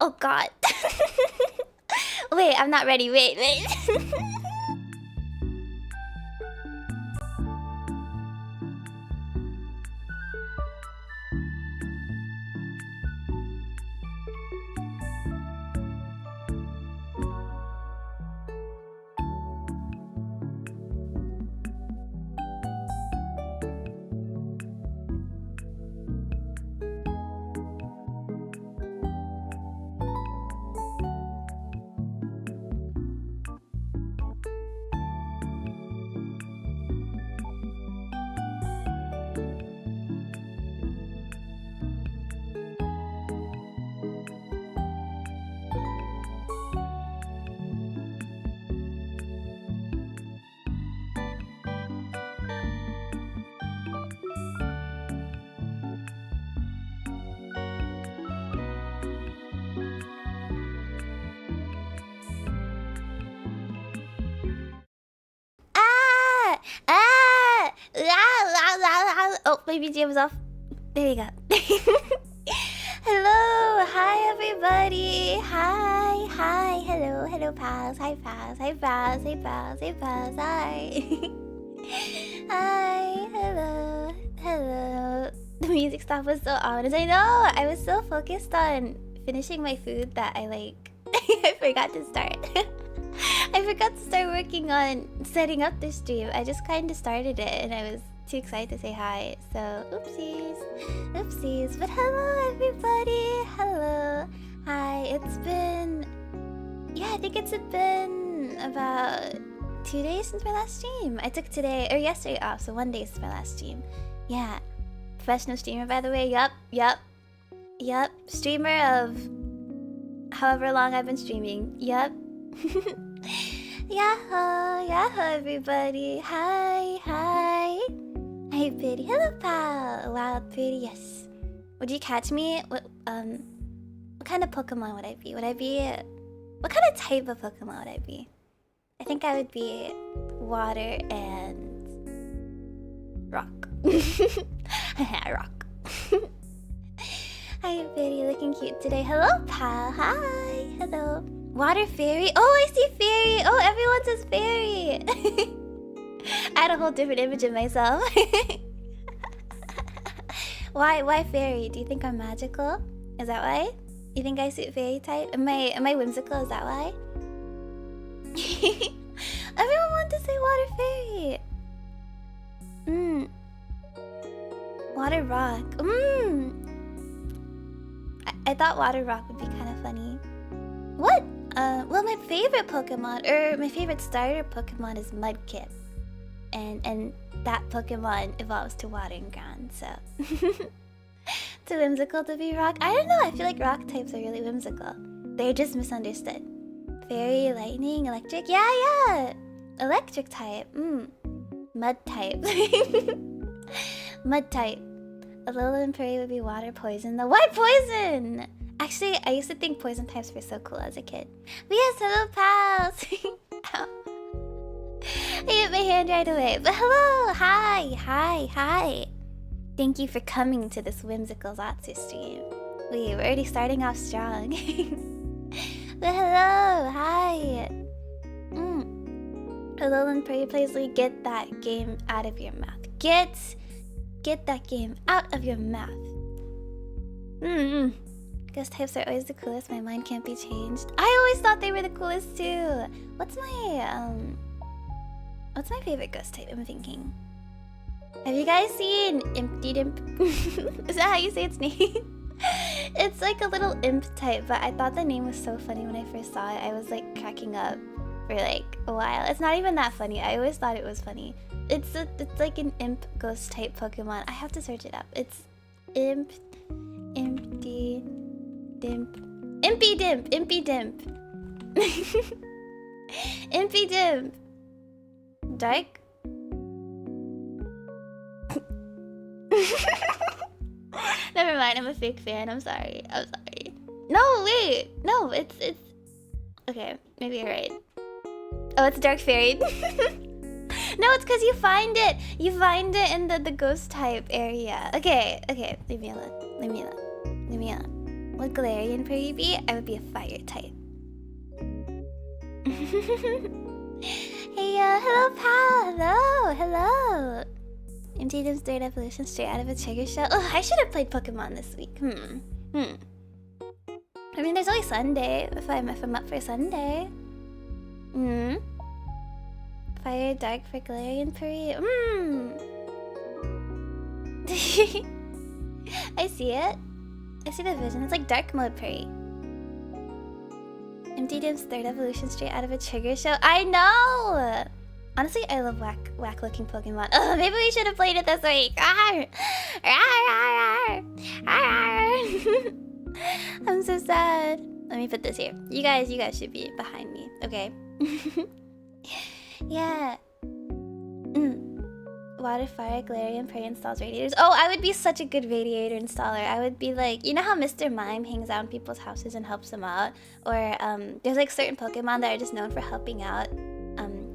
Oh god. Wait, I'm not ready. Wait. Oh, my BGM was off. There you go. Hello, hi everybody. Hi, hello pals. Hi pals, hi. Hi, hello. The music stuff was so ominous. I know. I was so focused on finishing my food that I I forgot to start. I forgot to start working on setting up the stream. I just kind of started it and I was too excited to say hi. So, oopsies. But hello, everybody. Hello. Hi. It's been... Yeah, I think it's been about 2 days since my last stream. I took today, or yesterday off, so 1 day since my last stream. Yeah. Professional streamer, by the way. Yup. Streamer of however long I've been streaming. Yup. Yahoo, everybody. Hi. Hey, Pity. Hello, pal. Wild Pity, yes. Would you catch me? What kind of Pokemon would I be? What kind of type of Pokemon would I be? I think I would be water and rock. Rock. Hi, Pity. Looking cute today. Hello, pal. Hi. Hello. Water fairy. Oh, I see fairy. Oh, everyone says fairy. I had a whole different image of myself. Why fairy? Do you think I'm magical? Is that why? You think I suit fairy type? Am I whimsical? Is that why? Everyone wants to say water fairy. Water rock. I thought water rock would be kind of funny. What? Well, my favorite Pokemon, or my favorite starter Pokemon is Mudkip. And that Pokemon evolves to water and ground, so... Too whimsical to be rock? I don't know, I feel like rock types are really whimsical. They're just misunderstood. Fairy, lightning, electric? Yeah! Electric type, Mud type. Mud type. Alolan Puri would be water poison though. Why poison? Actually, I used to think poison types were so cool as a kid. But yes, hello pals! Ow. I hit my hand right away. But hello! Hi! Thank you for coming to this whimsical Zatsu stream. We're already starting off strong. But hello! Hi! Alolan Puri plays Lee. Get that game out of your mouth. Get that game out of your mouth. Ghost types are always the coolest. My mind can't be changed. I always thought they were the coolest too. What's my favorite ghost type? I'm thinking. Have you guys seen Impty Dimp? Is that how you say its name? It's like a little imp type, but I thought the name was so funny when I first saw it. I was like cracking up for like a while. It's not even that funny. I always thought it was funny. It's like an imp ghost type Pokemon. I have to search it up. It's Impy Dimp. Impy Dimp. Dark? Never mind, I'm a fake fan. I'm sorry. No, wait. No, it's... Okay, maybe you're right. Oh, it's Dark Fairy. No, it's because you find it. You find it in the ghost type area. Okay. Leave me alone. Would Galarian Puri be? I would be a fire type. Hey, hello, pal. Hello, hello. MTDM's third evolution straight out of a trigger shell. Oh, I should have played Pokemon this week. I mean, there's only Sunday. If I'm up for Sunday. Fire dark for Galarian Puri. I see it. I see the vision. It's like dark mode Puri. MTDM's third evolution straight out of a trigger show. I know! Honestly, I love whack looking Pokemon. Oh, maybe we should have played it this week. I'm so sad. Let me put this here. You guys should be behind me, okay? Yeah. Water, fire, Galarian, Puri installs radiators. Oh, I would be such a good radiator installer. I would be like, you know how Mr. Mime hangs out in people's houses and helps them out? Or there's like certain Pokemon that are just known for helping out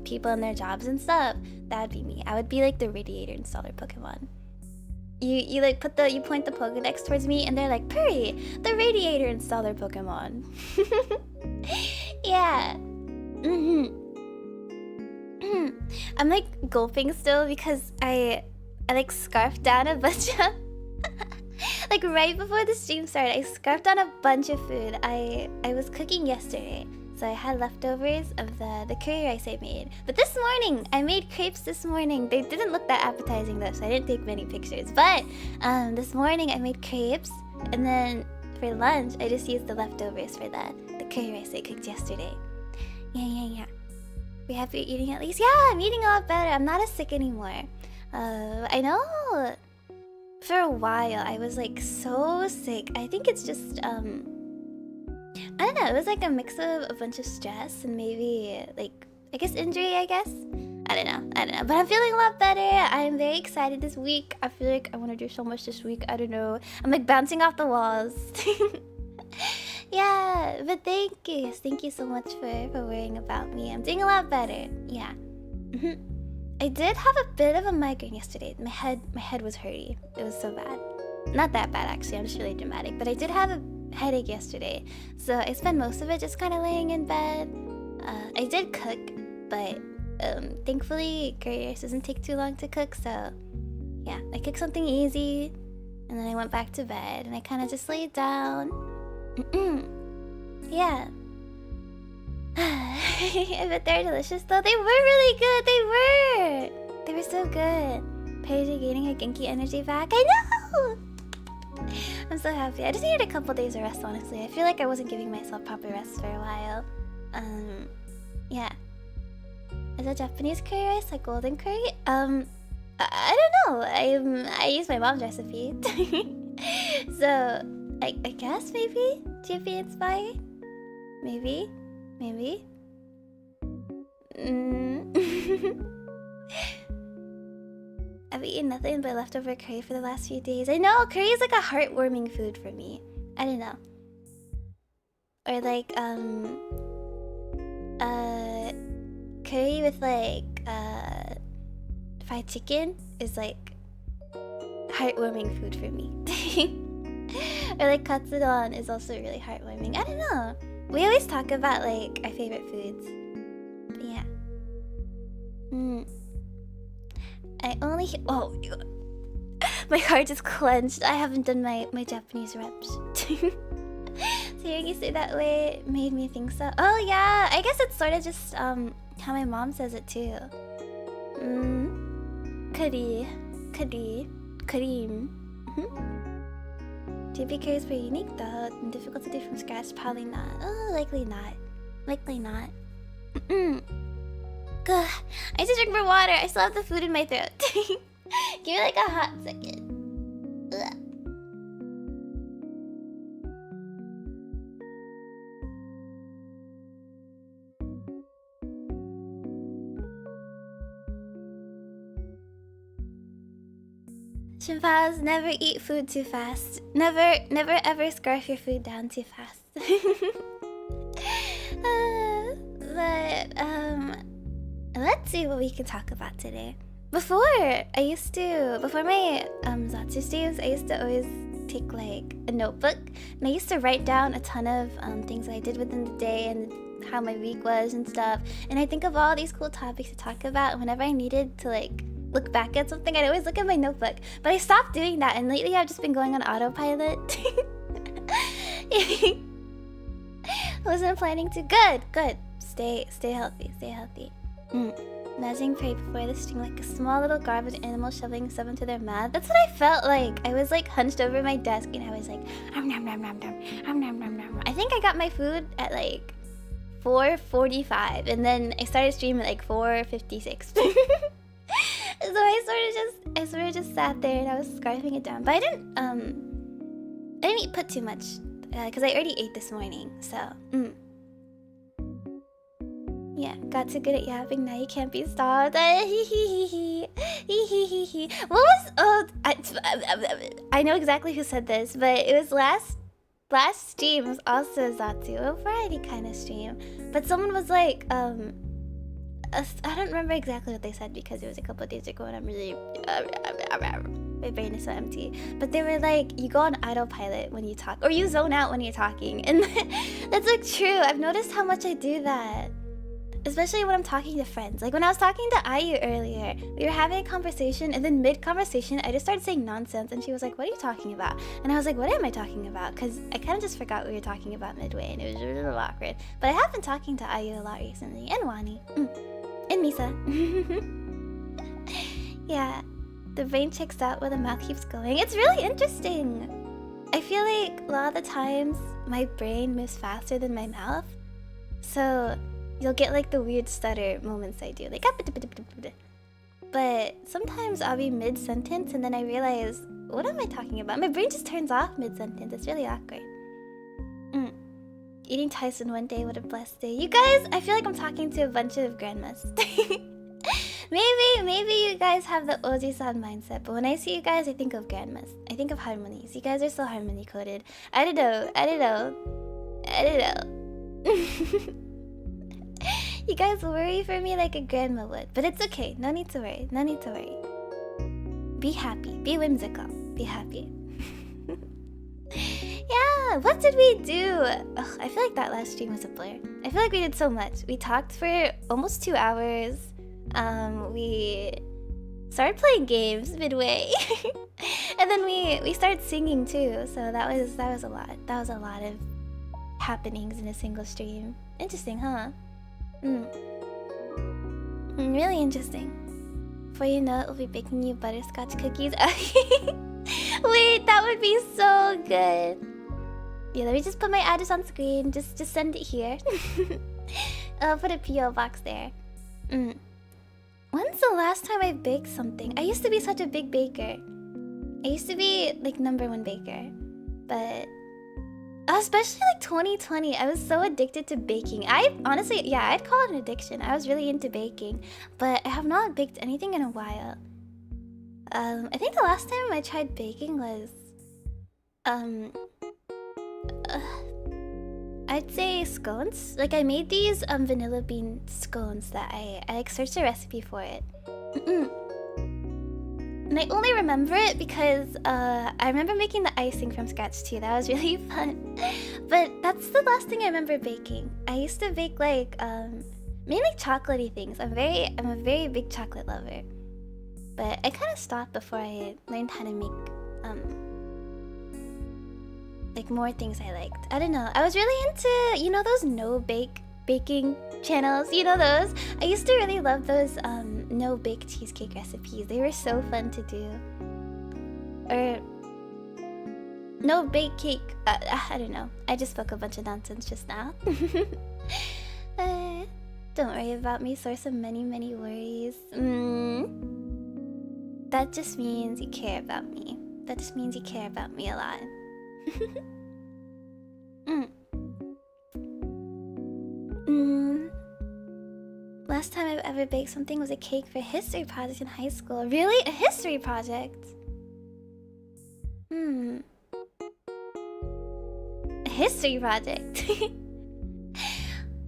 people in their jobs and stuff. That would be me. I would be like the radiator installer Pokemon. You like you point the Pokedex towards me and they're like, Puri, the radiator installer Pokemon. Yeah. I'm like gulping still because I like scarfed down a bunch of like right before the stream started. I scarfed down a bunch of food. I was cooking yesterday, so I had leftovers of the curry rice I made. But this morning I made crepes. This morning they didn't look that appetizing though, so I didn't take many pictures. But this morning I made crepes, and then for lunch I just used the leftovers for the curry rice I cooked yesterday. Yeah. We happy you're eating at least? Yeah, I'm eating a lot better. I'm not as sick anymore. I know. For a while, I was like so sick. I think it's just I don't know. It was like a mix of a bunch of stress and maybe like I guess injury. I guess I don't know. But I'm feeling a lot better. I'm very excited this week. I feel like I want to do so much this week. I don't know. I'm like bouncing off the walls. Yeah, but thank you so much for worrying about me. I'm doing a lot better. Yeah. I did have a bit of a migraine yesterday. My head was hurty. It was so bad. Not that bad actually, I'm just really dramatic. But I did have a headache yesterday, so I spent most of it just kind of laying in bed. I did cook, but thankfully curry rice doesn't take too long to cook, so yeah, I cooked something easy, and then I went back to bed, and I kind of just laid down. Yeah. I bet they're delicious though. They were really good. They were so good. Paige are gaining her Genki energy back. I know. I'm so happy. I just needed a couple days of rest, honestly. I feel like I wasn't giving myself proper rest for a while. Yeah. Is it Japanese curry rice like golden curry? I don't know. I use my mom's recipe. So I guess maybe GP inspired? Maybe? I've eaten nothing but leftover curry for the last few days. I know, curry is like a heartwarming food for me. I don't know. Or like, curry with like, fried chicken is like heartwarming food for me. Or like katsudon is also really heartwarming. I don't know. We always talk about like our favorite foods. But yeah. I only oh my heart is clenched. I haven't done my Japanese reps. So hearing you say that way made me think so. Oh yeah, I guess it's sort of just how my mom says it too. Kareem. JP curry is pretty unique though. Difficult to do from scratch, probably not. Oh, likely not. Gah, I need to drink more water. I still have the food in my throat. Give me like a hot second. Ugh. Shrimpals, never eat food too fast. Never ever scarf your food down too fast. Let's see what we can talk about today. Before my Zatsu streams, I used to always take like a notebook, and I used to write down a ton of things I did within the day and how my week was and stuff. And I think of all these cool topics to talk about, and whenever I needed to like look back at something, I'd always look at my notebook. But I stopped doing that, and lately I've just been going on autopilot. Wasn't planning to. Good. Stay healthy. Imagining prey before the stream like a small little garbage animal shoving stuff into their mouth. That's what I felt like. I was like hunched over my desk and I was like, nom nom nom nom nom, nom nom nom nom. I think I got my food at like 4:45, and then I started streaming at like 4:56. So I sort of just sat there and I was scarfing it down. But I didn't put too much because I already ate this morning. So yeah, got too good at yapping. Now you can't be stopped. What was? Oh, I know exactly who said this, but it was last stream was also Zatsu, a variety kind of stream. But someone was like, I don't remember exactly what they said because it was a couple of days ago and I'm really my brain is so empty. But they were like, you go on autopilot when you talk, or you zone out when you're talking, and that's like true. I've noticed how much I do that. Especially when I'm talking to friends. Like when I was talking to Ayu earlier, we were having a conversation, and then mid-conversation, I just started saying nonsense, and she was like, what are you talking about? And I was like, what am I talking about? Because I kind of just forgot what we were talking about midway, and it was a little awkward. But I have been talking to Ayu a lot recently, and Wani, and Misa. Yeah, the brain checks out where the mouth keeps going. It's really interesting. I feel like a lot of the times, my brain moves faster than my mouth. So you'll get like the weird stutter moments I do, like but sometimes I'll be mid-sentence and then I realize, what am I talking about? My brain just turns off mid-sentence. It's really awkward. Eating Tyson one day, what a blessed day. You guys, I feel like I'm talking to a bunch of grandmas. Maybe you guys have the Oji-san mindset, but when I see you guys, I think of grandmas. I think of harmonies. You guys are so harmony coded. I don't know. You guys worry for me like a grandma would, but it's okay. No need to worry. Be happy. Be whimsical. Be happy. Yeah, what did we do? Ugh, I feel like that last stream was a blur. I feel like we did so much. We talked for almost 2 hours. We started playing games midway. And then we started singing too. So that was a lot. That was a lot of happenings in a single stream. Interesting, huh? Really interesting. Before you know it, we'll be baking you butterscotch cookies. Wait, that would be so good. Yeah, let me just put my address on screen. Just send it here. I'll put a P.O. box there. When's the last time I baked something? I used to be such a big baker. I used to be like #1 baker. But especially like 2020, I was so addicted to baking. I honestly, yeah, I'd call it an addiction. I was really into baking, but I have not baked anything in a while. I think the last time I tried baking was, I'd say scones. Like I made these vanilla bean scones that I like searched a recipe for it. And I only remember it because I remember making the icing from scratch too. That was really fun. But that's the last thing I remember baking. I used to bake like mainly chocolatey things. I'm a very big chocolate lover. But I kind of stopped before I learned how to make like more things I liked. I don't know. I was really into, you know, those no-bake baking channels. You know those? I used to really love those no-bake cheesecake recipes. They were so fun to do. Or no-bake cake. I don't know. I just spoke a bunch of nonsense just now. Don't worry about me, source of many, many worries. That just means you care about me. That just means you care about me a lot. Last time I've ever baked something was a cake for a history project in high school. Really? A history project? A history project.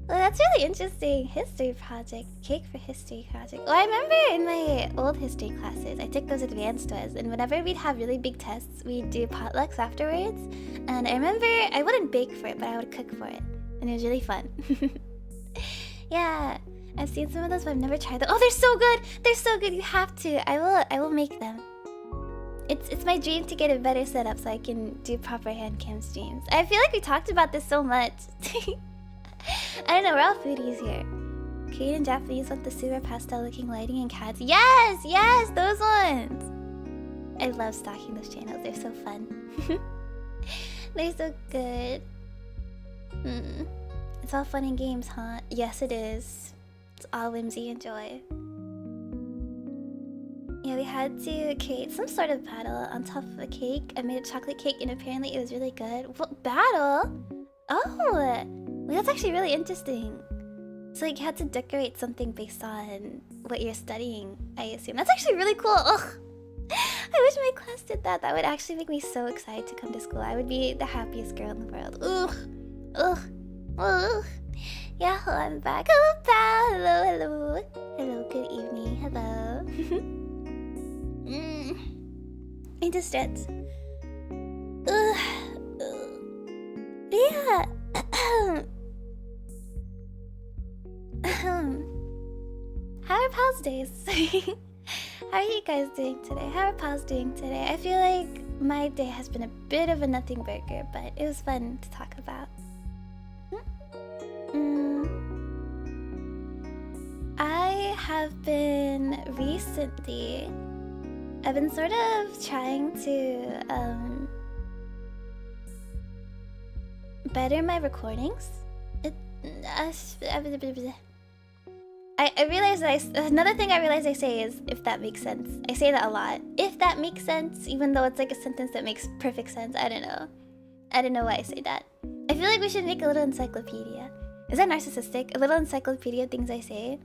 Well, that's really interesting. History project. Cake for history project. Well, I remember in my old history classes, I took those advanced ones, and whenever we'd have really big tests, we'd do potlucks afterwards. And I remember I wouldn't bake for it, but I would cook for it. And it was really fun. Yeah. I've seen some of those, but I've never tried them. Oh, they're so good! They're so good, you have to. I will make them. It's my dream to get a better setup so I can do proper hand cam streams. I feel like we talked about this so much. I don't know, we're all foodies here. Korean and Japanese want the super pastel looking lighting and cats. Yes! Yes! Those ones! I love stalking those channels, they're so fun. They're so good. It's all fun and games, huh? Yes, it is. It's all whimsy and joy. Yeah, we had to create some sort of battle on top of a cake. I made a chocolate cake and apparently it was really good. What battle? Oh! Well, that's actually really interesting. So like, you had to decorate something based on what you're studying, I assume. That's actually really cool. Ugh. I wish my class did that. That would actually make me so excited to come to school. I would be the happiest girl in the world. Ugh. Ugh. Ugh. Yeah, I'm back. Hello, pal. Hello, hello. Hello, good evening. Hello. Need to stretch. Ugh. Yeah. How are pals days? How are you guys doing today? How are pals doing today? I feel like my day has been a bit of a nothing burger, but it was fun to talk about. I have been recently... I've been sort of trying to better my recordings. I realized that another thing I realized I say is, if that makes sense. I say that a lot. If that makes sense, even though it's like a sentence that makes perfect sense. I don't know. I don't know why I say that. I feel like we should make a little encyclopedia. Is that narcissistic? A little encyclopedia of things I say?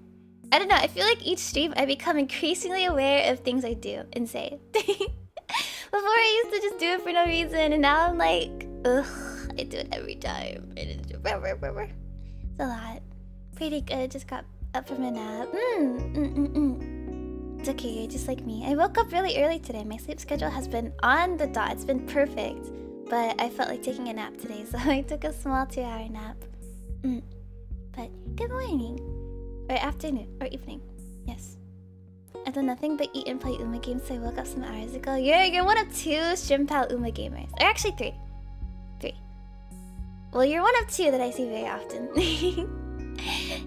I don't know. I feel like each stream I become increasingly aware of things I do and say. Before I used to just do it for no reason, and now I'm like, ugh, I do it every time. It's a lot. Pretty good. Just got up from a nap. It's okay, you're just like me. I woke up really early today. My sleep schedule has been on the dot. It's been perfect. But I felt like taking a nap today, so I took a small 2-hour nap. But good morning. Or afternoon. Or evening. Yes. I've done nothing but eat and play Uma games, so I woke up some hours ago. You're one of 2 shrimpal Uma gamers. Or actually 3. 3. Well, you're one of 2 that I see very often.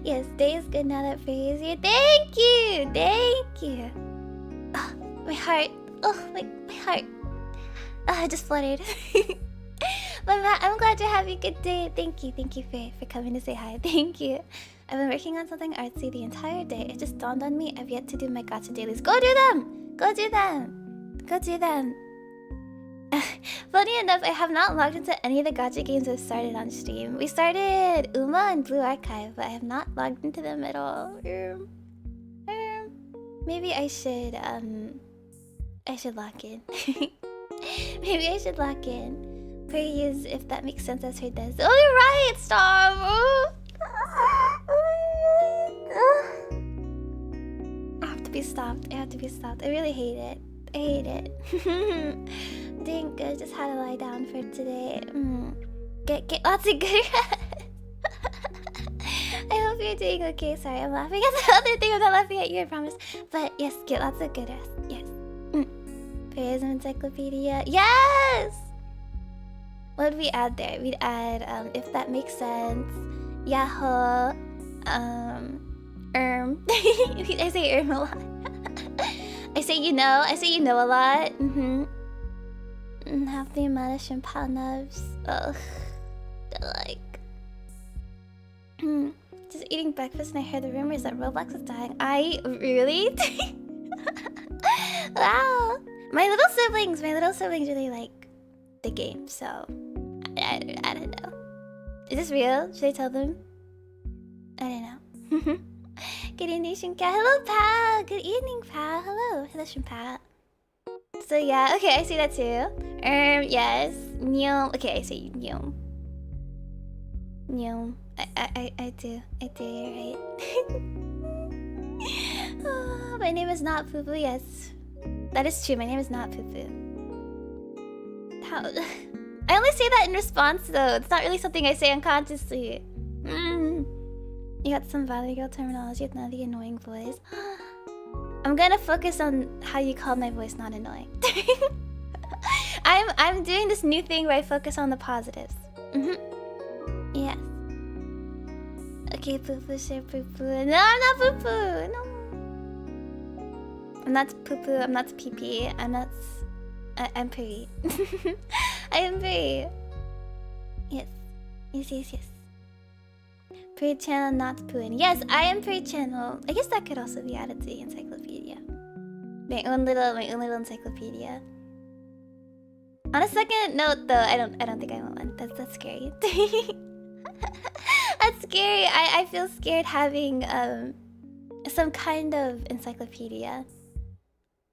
Yes, day is good now that Frey is here. Thank you! Thank you! Oh, my heart. Oh, my heart. Oh, I just fluttered. But Matt, I'm glad you're having a good day. Thank you Frey, for coming to say hi. Thank you. I've been working on something artsy the entire day. It just dawned on me I've yet to do my gacha dailies. Go do them! Go do them! Go do them! Funny enough, I have not logged into any of the gacha games I've started on stream. We started Uma and Blue Archive, but I have not logged into them at all. Maybe I should lock in. Maybe I should lock in. Please, if that makes sense, as her does. Oh, you're right! Stop! I have to be stopped. I have to be stopped. I really hate it. I hate it. Doing good. Just had to lie down for today. Get lots of good rest. I hope you're doing okay. Sorry, I'm laughing at the other thing. I'm not laughing at you, I promise. But yes, get lots of good rest. Yes. Prayism encyclopedia. Yes! What would we add there? We'd add, if that makes sense. Yahoo. I say a lot. I say you know a lot. Half the amount of shrimpal nubs. Ugh. They're like... Just eating breakfast and I heard the rumors that Roblox is dying. Really? Wow. My little siblings really like the game, so... I don't know. Is this real? Should I tell them? I don't know. Good evening, shrimpcat. Hello, pal. Good evening, pal. Hello, shrimpal. So yeah, okay, I see that too. Yes. Nyom. Okay, I see Nyom. I do. You're right. Oh, my name is not Poo Poo. Yes, that is true. My name is not Poo Poo. How? I only say that in response, though. It's not really something I say unconsciously. You got some Valley Girl terminology with none of the annoying voice. I'm gonna focus on how you call my voice not annoying. I'm doing this new thing where I focus on the positives. Yes. Okay, Poo Poo, sure, Poo Poo. No, I'm not Poo Poo. No. I'm not Poo Poo. I'm not Pee Pee. I'm not. I'm Puri. I am Puri. Yes. Yes. Puri channel, not Pooin. Yes, I am Puri channel. I guess that could also be added to the encyclopedia. My own little encyclopedia. On a second note, though, I don't think I want one. That's scary. That's scary. I feel scared having some kind of encyclopedia.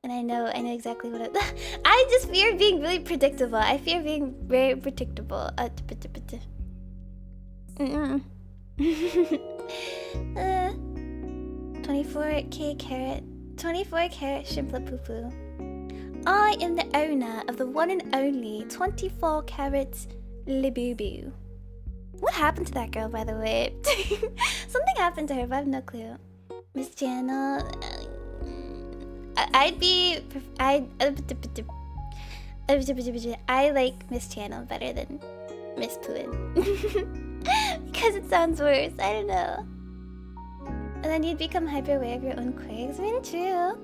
And I know exactly what it. I just fear being really predictable. I fear being very predictable. 24K carat, 24 carat shrimpla poo poo. I am the owner of the one and only 24 carat libubu. What happened to that girl, by the way? Something happened to her, but I have no clue. Miss Channel. I like Miss Channel better than Miss Puin. Because it sounds worse. I don't know. And then you'd become hyper aware of your own quirks. I mean, true.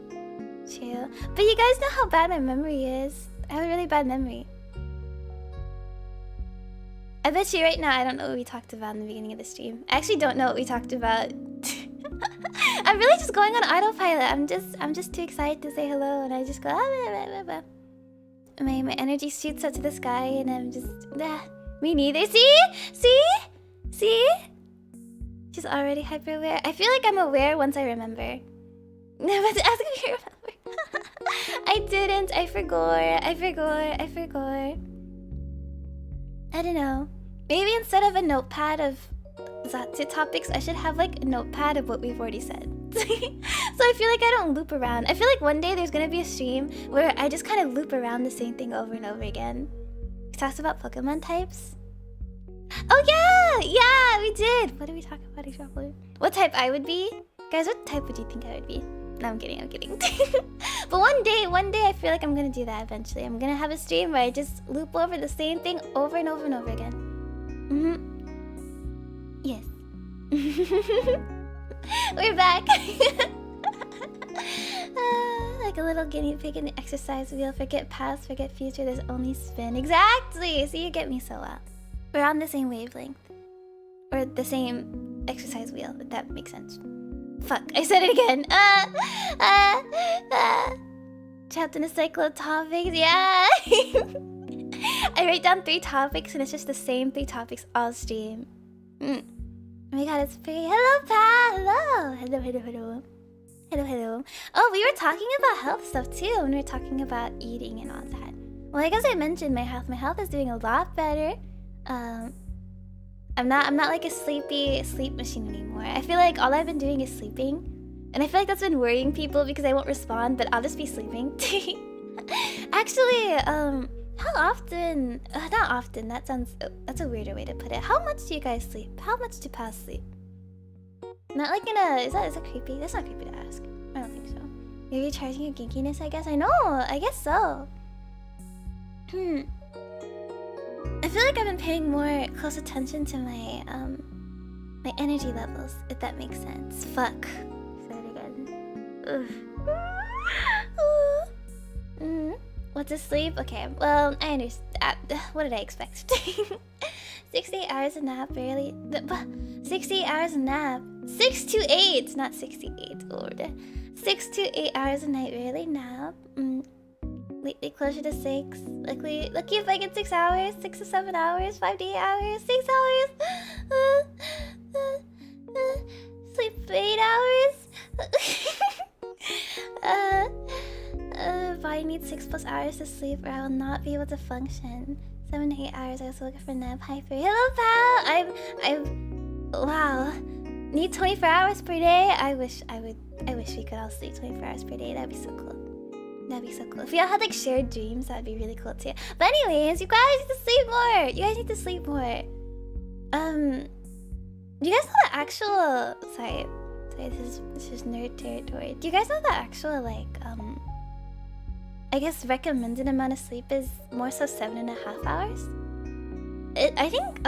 But you guys know how bad my memory is. I have a really bad memory. I bet you right now I don't know what we talked about in the beginning of the stream. I actually don't know what we talked about. I'm really just going on autopilot. I'm just too excited to say hello, and I just go. My energy shoots up to the sky, and I'm just. Me neither. See? She's already hyper aware. I feel like I'm aware once I remember. But ask me to remember. I didn't. I forgot. I don't know. Maybe instead of a notepad of Zatsu topics, I should have like a notepad of what we've already said. So I feel like I don't loop around. I feel like one day there's gonna be a stream where I just kind of loop around the same thing over and over again. We talked about Pokemon types. Oh yeah, we did. What did we talk about exactly? What type I would be? Guys, what type would you think I would be? No, I'm kidding. But one day I feel like I'm gonna do that eventually. I'm gonna have a stream where I just loop over the same thing over and over and over again. Yes. We're back. Like a little guinea pig in the exercise wheel. Forget past, forget future, there's only spin. Exactly! See, you get me so well. We're on the same wavelength. Or the same exercise wheel, if that makes sense. Fuck, I said it again. Trapped in a cycle of topics, yeah! I write down 3 topics and it's just the same 3 topics all stream. Oh my god, it's pretty. Hello, pal! Hello. Oh, we were talking about health stuff too when we were talking about eating and all that. Well, I guess I mentioned my health. My health is doing a lot better. I'm not like a sleep machine anymore. I feel like all I've been doing is sleeping. And I feel like that's been worrying people because I won't respond, but I'll just be sleeping. Actually, how often? Not often. That's a weirder way to put it. How much do you guys sleep? How much do pals sleep? Not like in a. Is that creepy? That's not creepy to ask. I don't think so. Maybe recharging your ginkiness. I guess. I know. I guess so. I feel like I've been paying more close attention to my my energy levels, if that makes sense. Fuck. Say it again. What's a sleep? Okay, well, I understand. What did I expect? 68 hours a nap, barely. 68 hours a nap. 6 to 8, not 68. Lord. 6 to 8 hours a night, barely nap. Lately closer to 6. Lucky if I get 6 hours, 6 to 7 hours, 5 to 8 hours, 6 hours. Sleep for 8 hours. Body needs 6+ hours to sleep or I will not be able to function. 7 to 8 hours, I was looking for nap hyper. Hello, pal! Wow. Need 24 hours per day? I wish we could all sleep 24 hours per day. That'd be so cool. That'd be so cool. If we all had like shared dreams, that'd be really cool too. But anyways, you guys need to sleep more. You guys need to sleep more. Do you guys know the actual sorry, this is nerd territory. Do you guys know the actual like I guess recommended amount of sleep is more so 7.5 hours? I think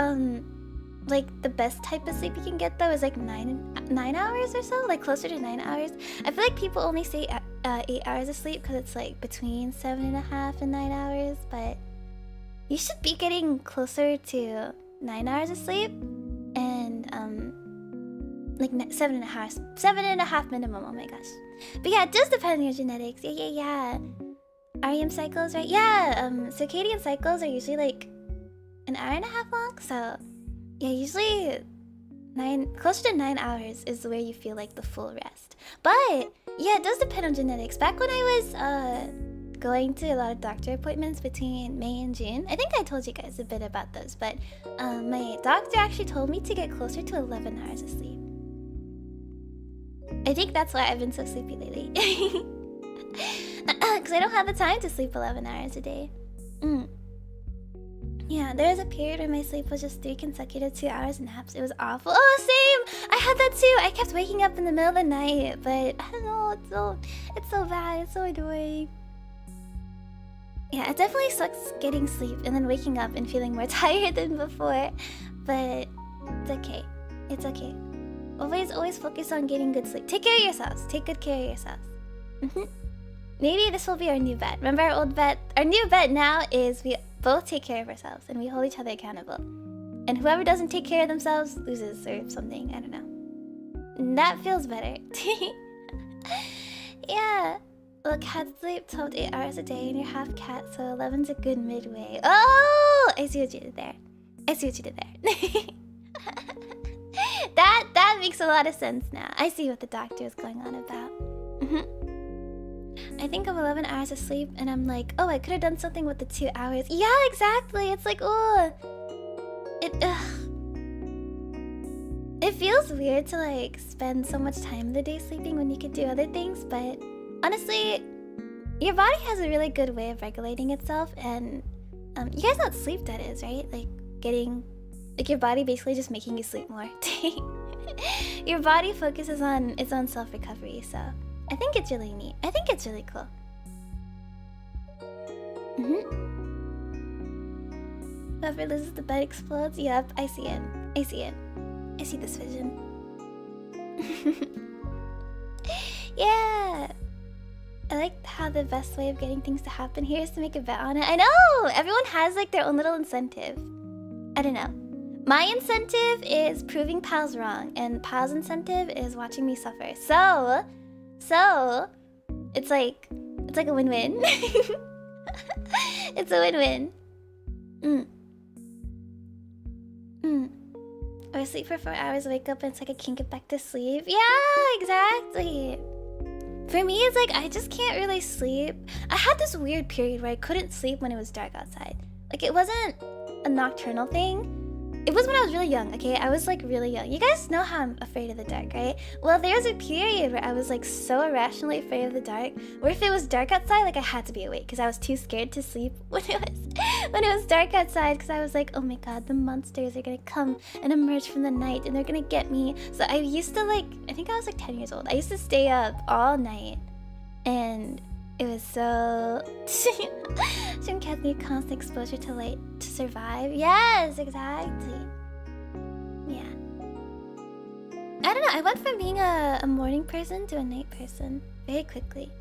like the best type of sleep you can get though is like 9 hours or so, like closer to 9 hours. I feel like people only say 8 hours of sleep because it's like between 7.5 and 9 hours, but you should be getting closer to 9 hours of sleep and like 7.5 minimum. Oh my gosh. But yeah, it does depend on your genetics. Yeah. REM cycles, right? Yeah, circadian cycles are usually like an hour and a half long, so yeah, usually closer to 9 hours is where you feel like the full rest. But yeah, it does depend on genetics. Back when I was going to a lot of doctor appointments between May and June, I think I told you guys a bit about those, but my doctor actually told me to get closer to 11 hours of sleep. I think that's why I've been so sleepy lately. Because I don't have the time to sleep 11 hours a day. Yeah, there was a period where my sleep was just 3 consecutive 2 hours naps. It was awful. Oh, same! I had that too! I kept waking up in the middle of the night, but I don't know, it's so bad, it's so annoying. Yeah, it definitely sucks getting sleep and then waking up and feeling more tired than before. But it's okay. It's okay. Always focus on getting good sleep. Take care of yourselves. Take good care of yourselves. Maybe this will be our new bet. Remember our old bet? Our new bet now is we both take care of ourselves and we hold each other accountable. And whoever doesn't take care of themselves loses or something. I don't know. That feels better. Yeah. Well, cats sleep 12 to 8 hours a day and you're half cat, so 11's a good midway. Oh! I see what you did there. That makes a lot of sense now. I see what the doctor is going on about. I think of 11 hours of sleep and I'm like, oh, I could have done something with the 2 hours. Yeah, exactly. It's like, oh, it feels weird to like spend so much time in the day sleeping when you could do other things, but honestly, your body has a really good way of regulating itself, and you guys know what sleep debt is, right? Like getting, like your body basically just making you sleep more. Your body focuses on its own self-recovery, so I think it's really neat. I think it's really cool. Whoever loses the bed explodes. Yep, I see it. I see this vision. Yeah. I like how the best way of getting things to happen here is to make a bet on it. I know! Everyone has like their own little incentive. I don't know. My incentive is proving Pal's wrong, and Pal's incentive is watching me suffer. So it's like a win-win. It's a win-win. Or sleep for 4 hours, wake up, and it's like I can't get back to sleep. Yeah, exactly. For me, it's like I just can't really sleep. I had this weird period where I couldn't sleep when it was dark outside. Like, it wasn't a nocturnal thing. It was when I was really young, okay? I was like really young. You guys know how I'm afraid of the dark, right? Well, there was a period where I was like so irrationally afraid of the dark, where if it was dark outside, like I had to be awake because I was too scared to sleep when it was dark outside, because I was like, oh my god, the monsters are gonna come and emerge from the night and they're gonna get me. So I used to like, I think I was like 10 years old. I used to stay up all night and it was so... Shrimpcats need constant exposure to light to survive. Yes, exactly. Yeah. I don't know, I went from being a morning person to a night person very quickly.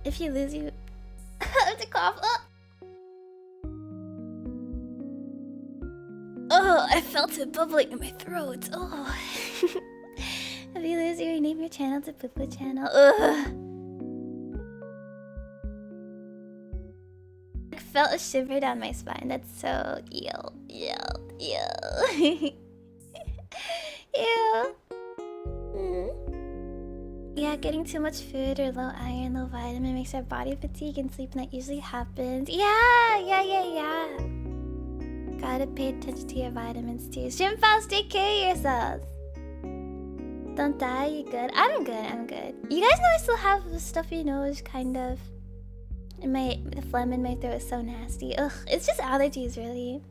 If you lose, you have to cough. Oh, I felt it bubbling in my throat. Oh. If you lose, you rename your channel to Poo Channel. Ugh. I felt a shiver down my spine. That's so ew. Yeah, getting too much food or low iron, low vitamin makes our body fatigue and sleep night usually happens. Yeah. Try to pay attention to your vitamins too. Shrimpals, take care of yourselves. Don't die, you good? I'm good, I'm good. You guys know I still have the stuffy nose, kind of. And the phlegm in my throat is so nasty. Ugh, it's just allergies, really.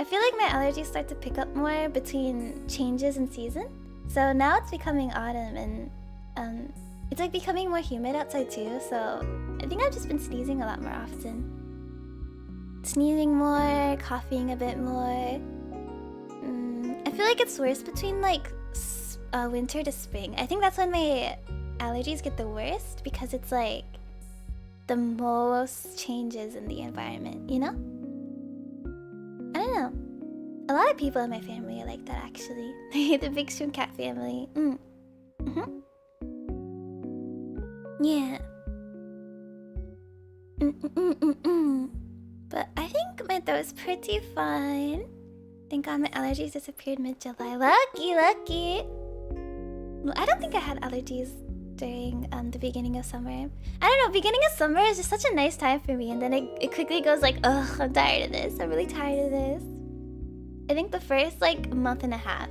I feel like my allergies start to pick up more between changes in season. So now it's becoming autumn and it's like becoming more humid outside too. So I think I've just been sneezing a lot more often. Sneezing more, coughing a bit more. I feel like it's worse between like winter to spring. I think that's when my allergies get the worst because it's like the most changes in the environment, you know? I don't know. A lot of people in my family are like that actually. The big shrimpcat family. Yeah. But I think my throat's pretty fine. Thank God my allergies disappeared mid-July. Lucky, lucky. Well, I don't think I had allergies during the beginning of summer. I don't know, beginning of summer is just such a nice time for me, and then it quickly goes like, ugh, I'm tired of this. I'm really tired of this. I think the first like month and a half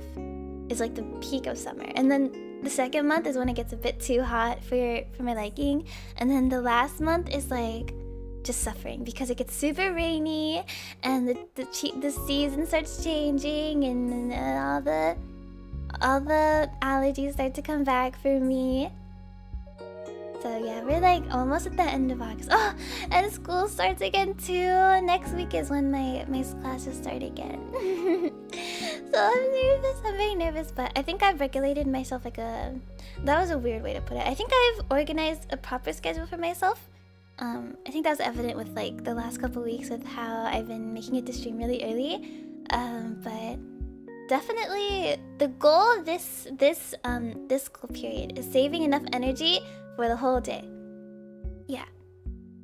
is like the peak of summer, and then the second month is when it gets a bit too hot for my liking, and then the last month is like just suffering because it gets super rainy and the season starts changing and all the allergies start to come back for me. So yeah, we're like almost at the end of August. Oh, and school starts again too. Next week is when my classes start again. So I'm nervous. I'm very nervous, but I think I've regulated myself like a... That was a weird way to put it. I think I've organized a proper schedule for myself. I think that was evident with like the last couple weeks with how I've been making it to stream really early. But definitely the goal of this school period is saving enough energy for the whole day. Yeah,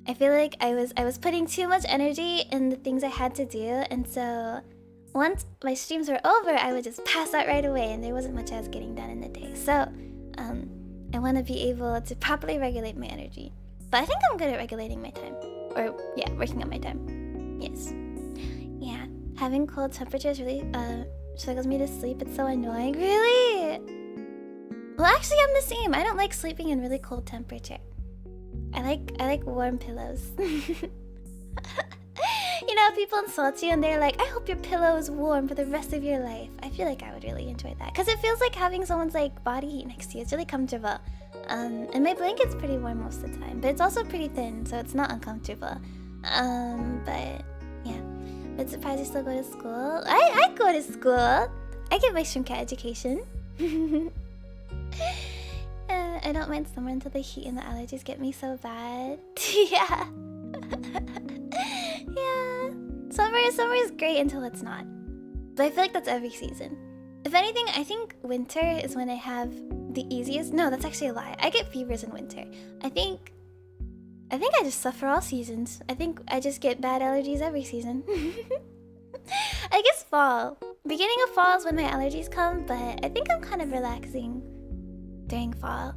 I feel like I was putting too much energy in the things I had to do, and so once my streams were over, I would just pass out right away, and there wasn't much I was getting done in the day. So I want to be able to properly regulate my energy. But I think I'm good at regulating my time, or yeah, working on my time. Yes. Yeah, having cold temperatures really struggles me to sleep. It's so annoying. Really? Well, actually, I'm the same. I don't like sleeping in really cold temperature. I like warm pillows. You know, people insult you and they're like, I hope your pillow is warm for the rest of your life. I feel like I would really enjoy that because it feels like having someone's like body heat next to you. It's really comfortable. And my blanket's pretty warm most of the time, but it's also pretty thin, so it's not uncomfortable. But yeah. But surprised you still go to school? I go to school. I get my shrimpcat education. I don't mind summer until the heat and the allergies get me so bad. Yeah. Yeah. Summer is great until it's not. But I feel like that's every season. If anything, I think winter is when I have the easiest... No, that's actually a lie. I get fevers in winter. I think I just suffer all seasons. I think I just get bad allergies every season. I guess fall. Beginning of fall is when my allergies come, but I think I'm kind of relaxing during fall.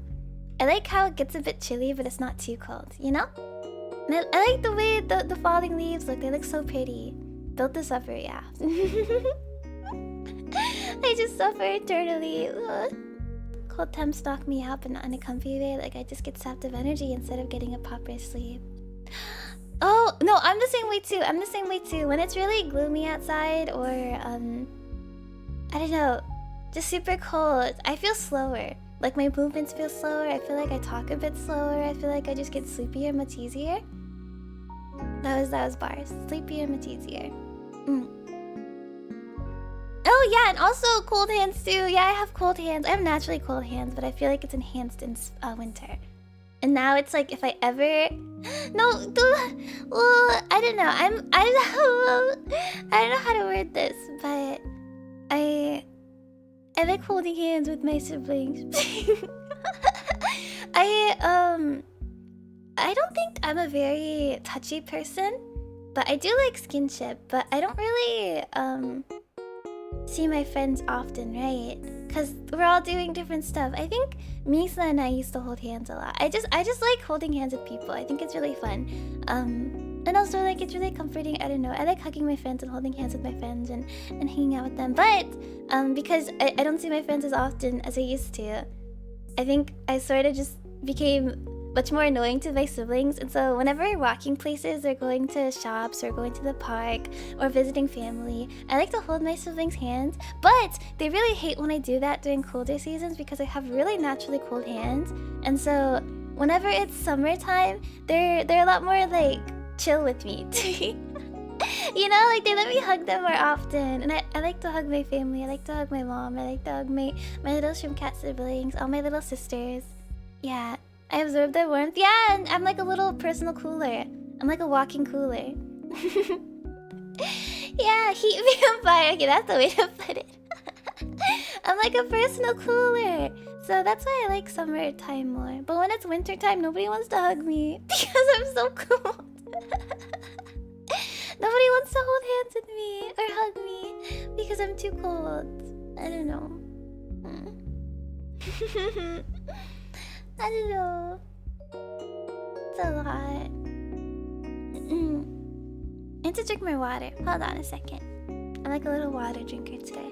I like how it gets a bit chilly, but it's not too cold, you know? And I like the way the falling leaves look. They look so pretty. Built to suffer, yeah. I just suffer eternally. Ugh. Cold temps knock me out, but not in a comfy way. Like, I just get sapped of energy instead of getting a proper sleep. Oh, no, I'm the same way too. I'm the same way too. When it's really gloomy outside or, I don't know, just super cold, I feel slower. Like, my movements feel slower. I feel like I talk a bit slower. I feel like I just get sleepier much easier. That was bars. Sleepier much easier. Oh yeah, and also cold hands too. Yeah, I have cold hands. I have naturally cold hands, but I feel like it's enhanced in winter. And now it's like if I ever... No, well, I don't know. I don't know how to word this, but I like holding hands with my siblings. I don't think I'm a very touchy person, but I do like skinship, but I don't really see my friends often, right? Because we're all doing different stuff. I think Misa and I used to hold hands a lot. I just like holding hands with people. I think it's really fun. And also, like, it's really comforting. I don't know. I like hugging my friends and holding hands with my friends and hanging out with them. But because I don't see my friends as often as I used to, I think I sort of just became much more annoying to my siblings. And so whenever we're walking places or going to shops or going to the park or visiting family, I like to hold my siblings' hands. But they really hate when I do that during colder seasons because I have really naturally cold hands. And so whenever it's summertime, they're a lot more like chill with me. You know, like they let me hug them more often. And I like to hug my family. I like to hug my mom. I like to hug my little shrimpcat siblings, all my little sisters. Yeah, I absorb their warmth. Yeah, and I'm like a little personal cooler. I'm like a walking cooler. Yeah, heat me on fire. Okay, that's the way to put it. I'm like a personal cooler. So that's why I like summertime more. But when it's wintertime, nobody wants to hug me because I'm so cold. Nobody wants to hold hands with me or hug me because I'm too cold. I don't know. I don't know. It's a lot. I need to drink my water. Hold on a second. I'm like a little water drinker today.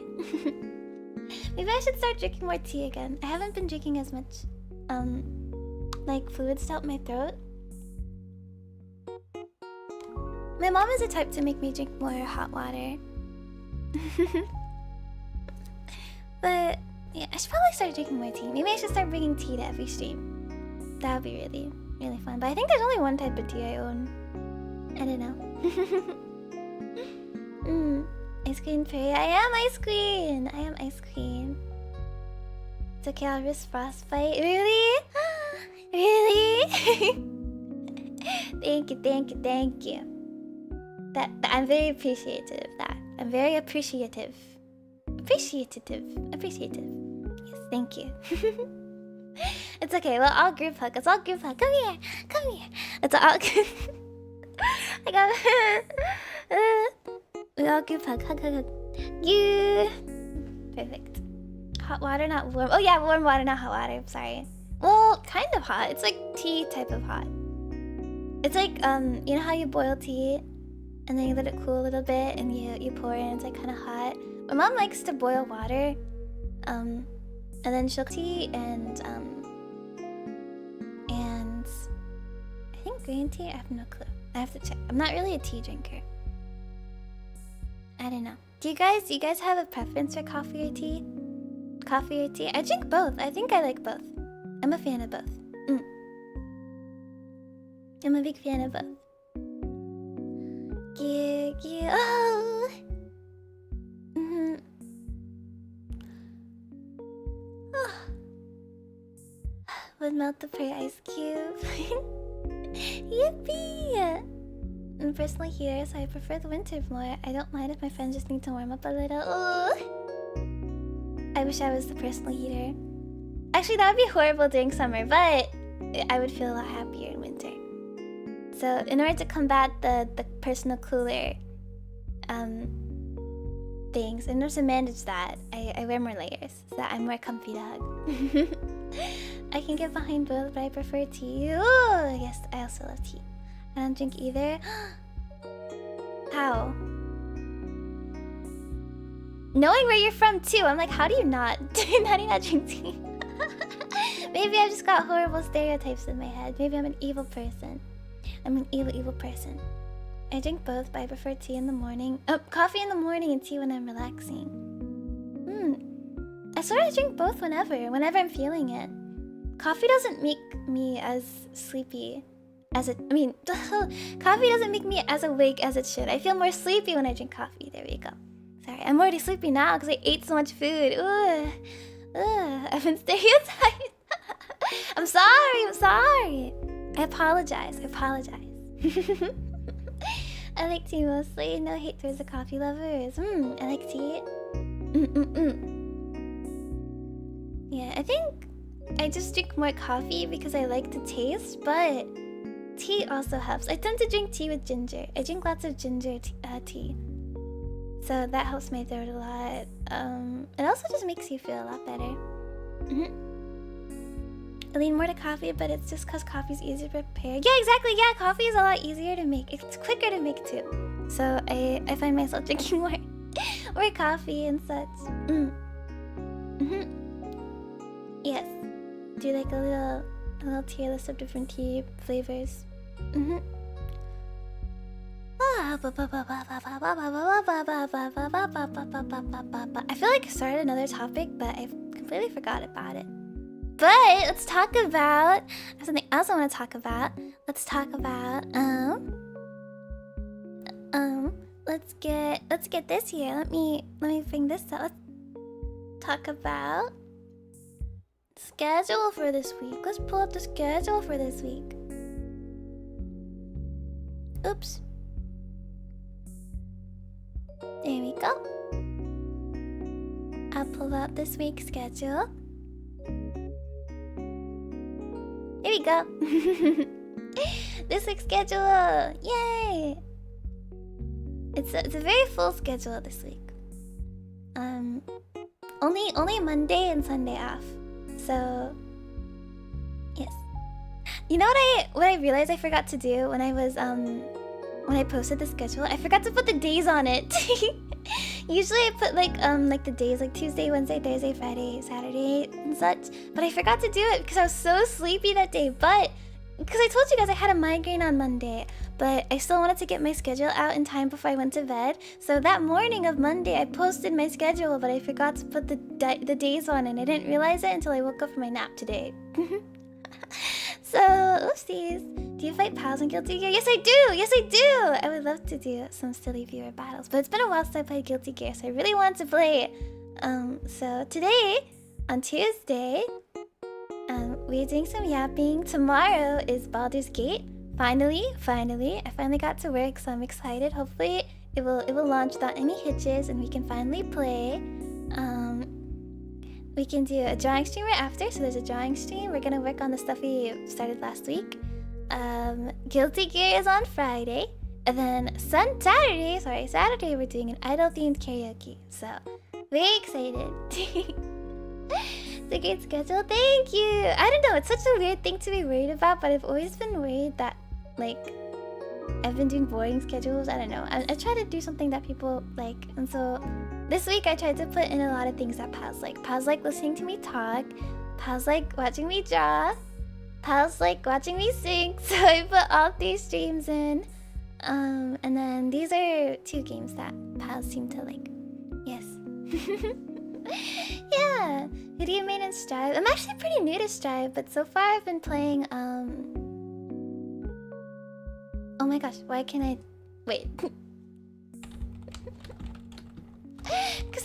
Maybe I should start drinking more tea again. I haven't been drinking as much like fluids to help my throat. My mom is the type to make me drink more hot water. But yeah, I should probably start drinking more tea. Maybe I should start bringing tea to every stream. That would be really, really fun. But I think there's only one type of tea I own. I don't know. Ice cream fairy. I am ice queen. I am ice queen. It's okay, I'll risk frostbite. Really? Really? Thank you, thank you, thank you. That I'm very appreciative of that. I'm very appreciative. Appreciative. Yes, thank you. It's okay. Well, I'll group hug. It's all group hug. Come here. Come here. It's all good. I got we all group hug. Hug, hug, hug. You. Perfect. Hot water, not warm. Oh yeah, warm water, not hot water. I'm sorry. Well, kind of hot. It's like tea type of hot. It's like you know how you boil tea and then you let it cool a little bit and you pour it and it's like kind of hot. My mom likes to boil water, and then she'll tea and I think green tea. I have no clue. I have to check. I'm not really a tea drinker. I don't know. Do you guys have a preference for coffee or tea? Coffee or tea? I drink both. I think I like both. I'm a fan of both. I'm a big fan of both. Oh. Would melt the per ice cube. Yippee! I'm personally heater, so I prefer the winter more. I don't mind if my friends just need to warm up a little. Ooh. I wish I was the personal heater. Actually, that would be horrible during summer, but I would feel a lot happier in winter. So, in order to combat the personal cooler things, in order to manage that, I wear more layers so that I'm more comfy to hug. I can get behind both, but I prefer tea. Oh, yes, I also love tea. I don't drink either. How? Knowing where you're from too, I'm like, how do you not drink tea? Maybe I've just got horrible stereotypes in my head. Maybe I'm an evil person. I'm an evil person. I drink both, but I prefer tea in the morning. Coffee in the morning and tea when I'm relaxing. I sort of drink both whenever I'm feeling it. Coffee doesn't make me as sleepy as it... I mean, coffee doesn't make me as awake as it should. I feel more sleepy when I drink coffee. There we go. Sorry, I'm already sleepy now because I ate so much food. I've been stereotyped. I'm sorry. I apologize. I like tea mostly. No hate towards the coffee lovers. I like tea. Yeah, I think I just drink more coffee because I like the taste, but tea also helps. I tend to drink tea with ginger. I drink lots of ginger tea. So that helps my throat a lot. It also just makes you feel a lot better. I lean more to coffee, but it's just because coffee's easier to prepare. Yeah, exactly. Yeah, coffee is a lot easier to make. It's quicker to make too. So I find myself drinking more coffee and such. Yes. Do like a little tier list of different tea flavors. I feel like I started another topic, but I completely forgot about it. But let's talk about something else I want to talk about. Let's talk about let's get this here. Let me bring this up. Let's talk about schedule for this week. Let's pull up the schedule for this week. Oops. There we go. I'll pull out this week's schedule. There we go. This week's schedule. Yay! It's a very full schedule this week. Only Monday and Sunday off. So yes. You know what I realized I forgot to do when I was when I posted the schedule? I forgot to put the days on it. Usually I put like the days like Tuesday, Wednesday, Thursday, Friday, Saturday and such. But I forgot to do it because I was so sleepy that day. But because I told you guys I had a migraine on Monday, but I still wanted to get my schedule out in time before I went to bed. So that morning of Monday, I posted my schedule, but I forgot to put the days on, and I didn't realize it until I woke up from my nap today. So, oopsies. Do you fight pals in Guilty Gear? Yes, I do! Yes, I do! I would love to do some silly viewer battles, but it's been a while since I played Guilty Gear, so I really want to play. So today, on Tuesday, we're doing some yapping. Tomorrow is Baldur's Gate. Finally, I finally got to work, so I'm excited. Hopefully, it will launch without any hitches, and we can finally play. We can do a drawing stream right after, so there's a drawing stream. We're gonna work on the stuff we started last week. Guilty Gear is on Friday, and then Saturday, we're doing an idol-themed karaoke. So, very excited. It's a great schedule. Thank you. I don't know. It's such a weird thing to be worried about, but I've always been worried that, like, I've been doing boring schedules. I don't know. I try to do something that people like, and so this week I tried to put in a lot of things that pals like. Pals like listening to me talk. Pals like watching me draw. Pals like watching me sing. So I put all 3 streams in. And then these are 2 games that pals seem to like. Yes. Yeah. Video main and Strive. I'm actually pretty new to Strive, but so far I've been playing oh my gosh, why can't I wait? Because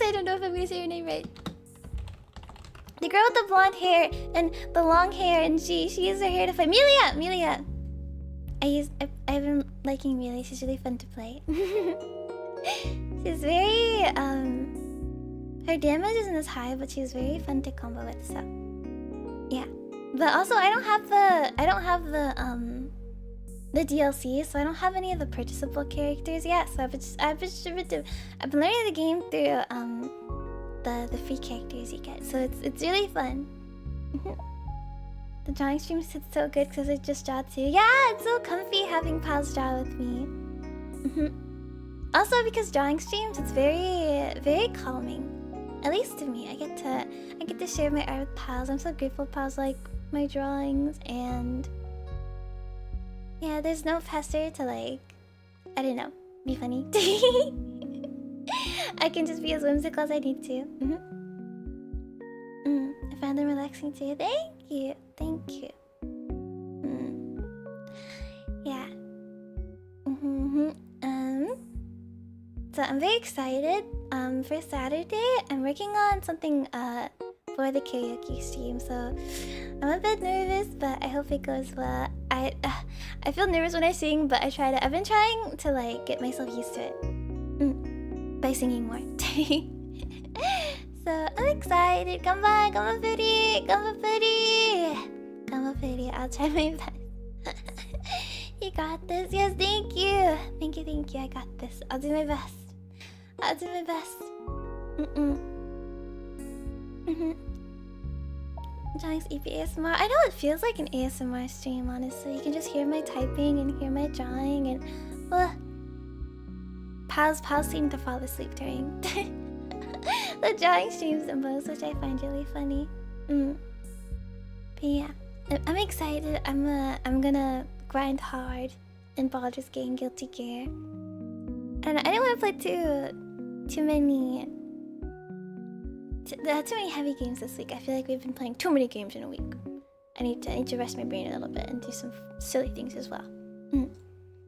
I don't know if I'm gonna say your name right. The girl with the blonde hair and the long hair, and she uses her hair to fight. Melia! I've been liking Melia. She's really fun to play. She's very her damage isn't as high, but she's very fun to combo with, so yeah. But also I don't have the DLC, so I don't have any of the purchasable characters yet. So I've been learning the game through the free characters you get. So it's really fun. The drawing stream sits so good because I just draw too. Yeah, it's so comfy having pals draw with me. Also because drawing streams, it's very calming. At least to me, I get to share my art with pals. I'm so grateful pals like my drawings, and yeah, there's no pressure to like, I don't know, be funny. I can just be as whimsical as I need to. I find them relaxing too. Thank you. Yeah. So I'm very excited. For Saturday, I'm working on something for the karaoke stream. So I'm a bit nervous, but I hope it goes well. I feel nervous when I sing, but I've been trying to like get myself used to it by singing more. So I'm excited. Come on, Puri. I'll try my best. You got this. Yes, thank you. I got this. I'll do my best. Giant's EP ASMR. I know it feels like an ASMR stream, honestly. You can just hear my typing and hear my drawing and pals seem to fall asleep during the drawing streams the most, which I find really funny. But yeah, I'm excited. I'm gonna grind hard in Baldur's Gate and Guilty Gear. And I didn't want to play too many heavy games this week. I feel like we've been playing too many games in a week. I need to rest my brain a little bit and do some silly things as well.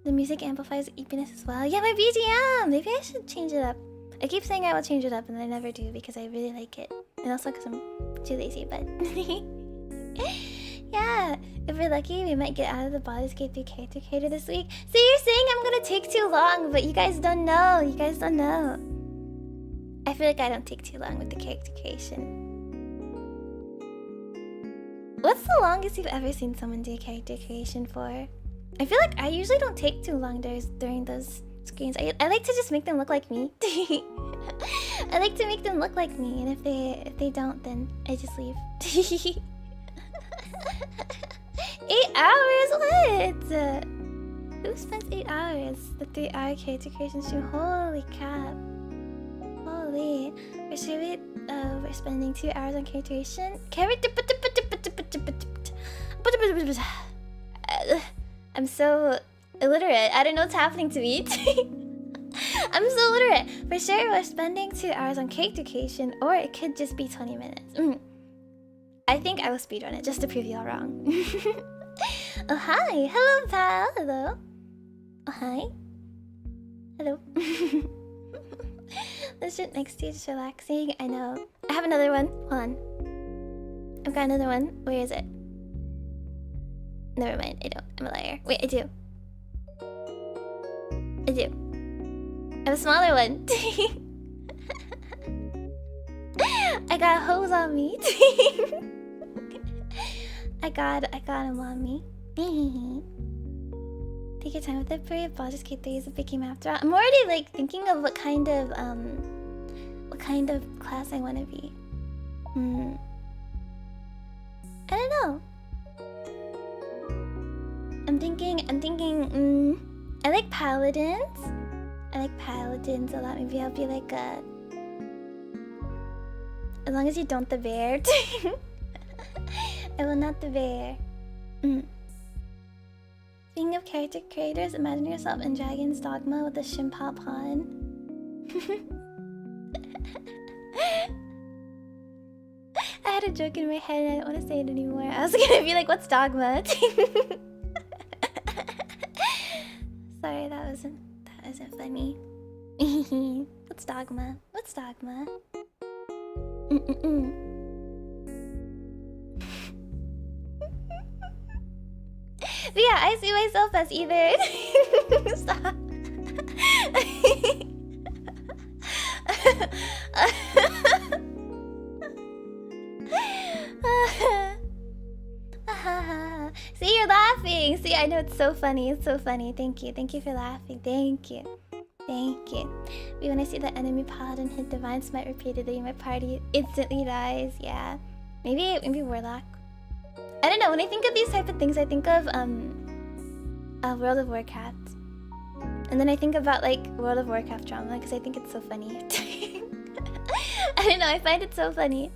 The music amplifies the eepiness as well. Yeah, my BGM! Maybe I should change it up. I keep saying I will change it up and then I never do because I really like it. And also because I'm too lazy, but... yeah, if we're lucky, we might get out of the Baldur's Gate 3 character creator this week. So you're saying I'm gonna take too long, but you guys don't know. You guys don't know. I feel like I don't take too long with the character creation. What's the longest you've ever seen someone do character creation for? I feel like I usually don't take too long during those screens. I like to just make them look like me. I like to make them look like me, and if they don't, then I just leave. 8 hours? What? Who spends 8 hours? The 3-hour character creation stream? Holy crap. Holy. We're spending 2 hours on character creation. I'm so illiterate. I don't know what's happening to me. I'm so illiterate. For sure, we're spending 2 hours on character creation, or it could just be 20 minutes. I think I will speedrun it just to prove you all wrong. Oh, hi. Hello, pal. Hello. Oh, hi. Hello. This shit next to you is relaxing. I know. I have another one. Hold on. I've got another one. Where is it? Never mind. I don't. I'm a liar. Wait, I do. I do. I have a smaller one. I got a hose on me. I got him on me. Take your time with it. Puri. Baldur's Gate 3 is a big game after all. I'm already like thinking of what kind of class I want to be. I don't know. I'm thinking. I like paladins. I like paladins a lot. Maybe I'll be like a. As long as you don't the bear. I will not the bear. Speaking of character creators, imagine yourself in Dragon's Dogma with a shrimpal pawn. I had a joke in my head and I don't want to say it anymore. I was gonna be like, what's Dogma? Sorry, that wasn't funny. What's Dogma? What's Dogma? But yeah, I see myself as either. Stop. See, you're laughing. See, I know it's so funny. It's so funny. Thank you. Thank you for laughing. Thank you. Thank you. But when I see the enemy paladin hit divine smite repeatedly, my party instantly dies. Yeah. Maybe warlock. I don't know. When I think of these type of things, I think of World of Warcraft, and then I think about like World of Warcraft drama because I think it's so funny. I don't know. I find it so funny.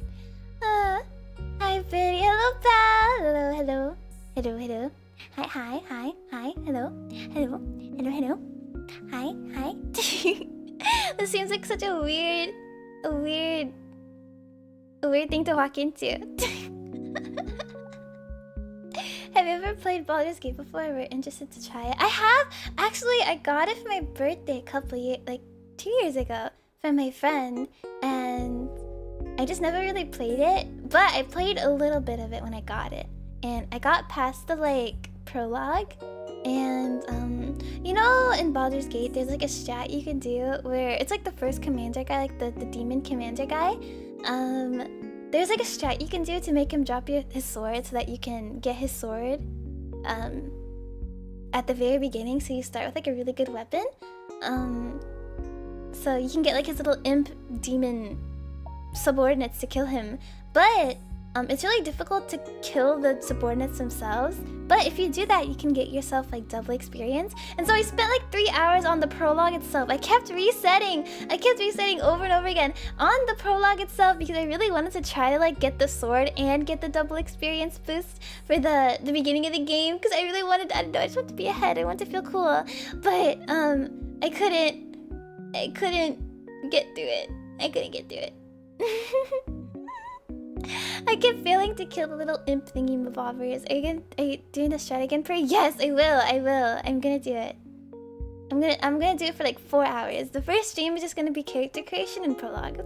Hi, pretty. Hello, pal. Hello. Hi. Hello. Hi. This seems like such a weird thing to walk into. Have you ever played Baldur's Gate before? We're interested to try it. I have! Actually, I got it for my birthday a couple years, like 2 years ago from my friend. And I just never really played it. But I played a little bit of it when I got it. And I got past the, like, prologue. And, you know, in Baldur's Gate, there's like a strat you can do where it's like the first commander guy, like the demon commander guy. There's like a strat you can do to make him drop his sword so that you can get his sword at the very beginning. So you start with like a really good weapon. So you can get like his little imp demon subordinates to kill him. But it's really difficult to kill the subordinates themselves. But if you do that, you can get yourself like double experience. And so I spent like 3 hours on the prologue itself. I kept resetting over and over again on the prologue itself because I really wanted to try to like get the sword and get the double experience boost for the beginning of the game. Because I really wanted, I don't know, I just wanted to be ahead. I wanted to feel cool. But I couldn't get through it. I couldn't get through it. I kept failing to kill the little imp thingy revolvers. Are you doing the strat again, Puri? Yes, I will. I'm gonna do it. I'm gonna do it for like 4 hours. The first stream is just gonna be character creation and prologue.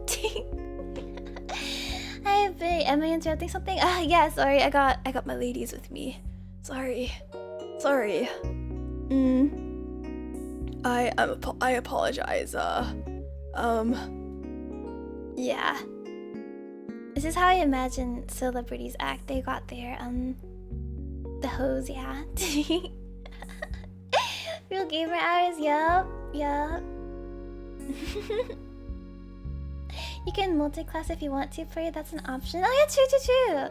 Am I interrupting something? Yeah, sorry, I got my ladies with me. Sorry. I apologize. Yeah. This is how I imagine celebrities act. They got their the hose, yeah. Real gamer hours, yup. You can multi-class if you want to, Puri. That's an option. Oh yeah, true.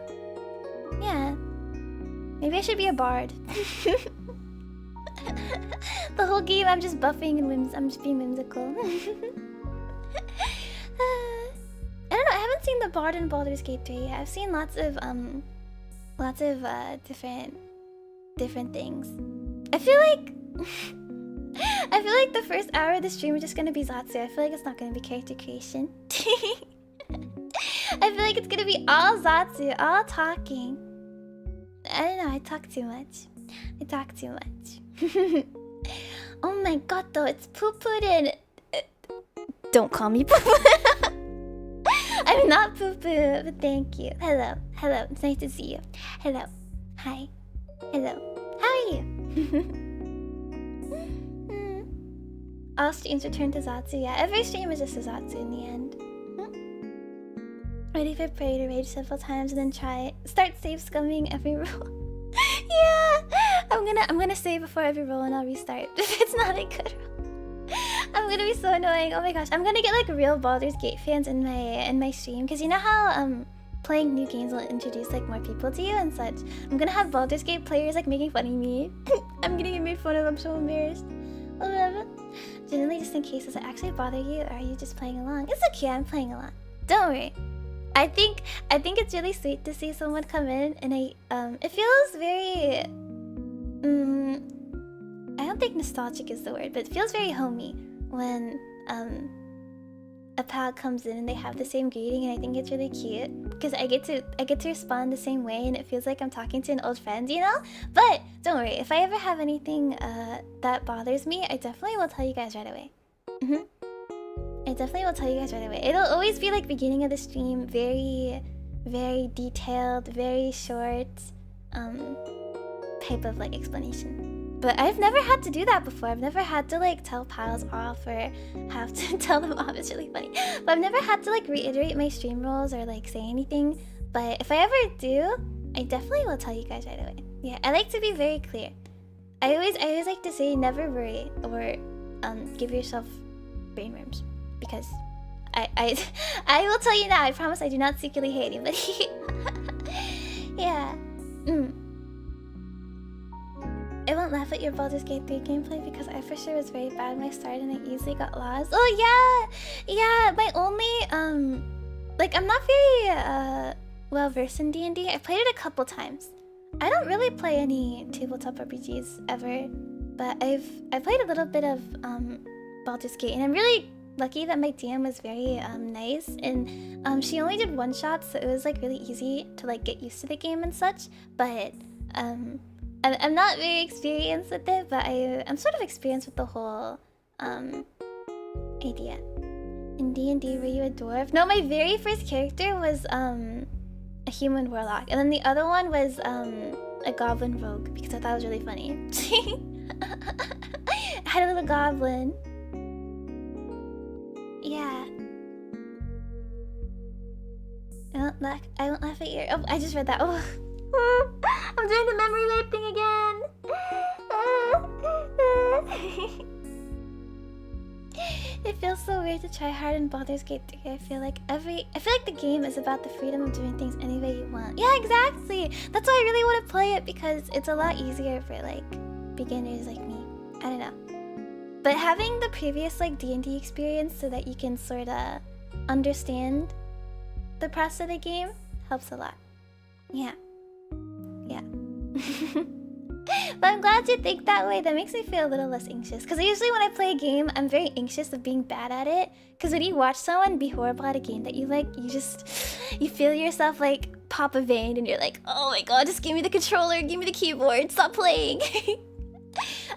Yeah. Maybe I should be a bard. The whole game I'm just buffing and I'm just being whimsical. I don't know, I haven't seen the bard in Baldur's Gate 3 yet. I've seen lots of different things. I feel like the first hour of the stream is just gonna be Zatsu. I feel like it's not gonna be character creation. I feel like it's gonna be all Zatsu, all talking. I don't know, I talk too much. Oh my god though, it's poo-poo. Don't call me poo-poo. I'm not poo-poo, but thank you. Hello. It's nice to see you. Hello. Hi. Hello. How are you? All streams return to Zatsu. Yeah, every stream is just a Zatsu in the end. Ready for Prey to rage several times and then start save scumming every roll. Yeah, I'm gonna save before every roll and I'll restart if it's not a good roll. I'm gonna be so annoying. Oh my gosh, I'm gonna get like real Baldur's Gate fans in my stream because you know how playing new games will introduce like more people to you and such. I'm gonna have Baldur's Gate players like making fun of me. I'm gonna get made fun of. I'm so embarrassed. Whatever. Generally, just in case, does it actually bother you, or are you just playing along? It's okay. I'm playing along. Don't worry. I think it's really sweet to see someone come in, and it feels very I don't think nostalgic is the word, but it feels very homey when a pal comes in and they have the same greeting, and I think it's really cute because I get to respond the same way, and it feels like I'm talking to an old friend, you know? But don't worry, if I ever have anything that bothers me, I definitely will tell you guys right away. I definitely will tell you guys right away. It'll always be like beginning of the stream, very, very detailed, very short type of like explanation. But I've never had to do that before. I've never had to like tell pals off or have to tell them off. It's really funny. But I've never had to like reiterate my stream rules or like say anything. But if I ever do, I definitely will tell you guys right away. Yeah, I like to be very clear. I always like to say never worry or give yourself brain worms, because I will tell you now. I promise I do not secretly hate anybody. Yeah. I won't laugh at your Baldur's Gate 3 gameplay because I for sure was very bad when I started and I easily got lost. Oh yeah. My only like I'm not very well versed in D&D. I played it a couple times. I don't really play any tabletop RPGs ever, but I played a little bit of Baldur's Gate, and I'm really lucky that my DM was very nice, and she only did one shot, so it was like really easy to like get used to the game and such. But I'm not very experienced with it, but I'm sort of experienced with the whole idea. In D&D, were you a dwarf? No, my very first character was a human warlock, and then the other one was a goblin rogue because I thought it was really funny. I had a little goblin. Yeah. I won't laugh at your... Oh, I just read that. Oh. I'm doing the memory lane thing again. It feels so weird to try hard in Baldur's Gate 3. I feel like the game is about the freedom of doing things any way you want. Yeah, exactly. That's why I really want to play it, because it's a lot easier for like beginners like me. I don't know. But having the previous like D&D experience so that you can sort of understand the process of the game helps a lot. Yeah. Yeah. But I'm glad you think that way. That makes me feel a little less anxious. Because usually when I play a game, I'm very anxious of being bad at it. Because when you watch someone be horrible at a game that you like, you feel yourself like pop a vein and you're like, oh my god, just give me the controller, give me the keyboard, stop playing.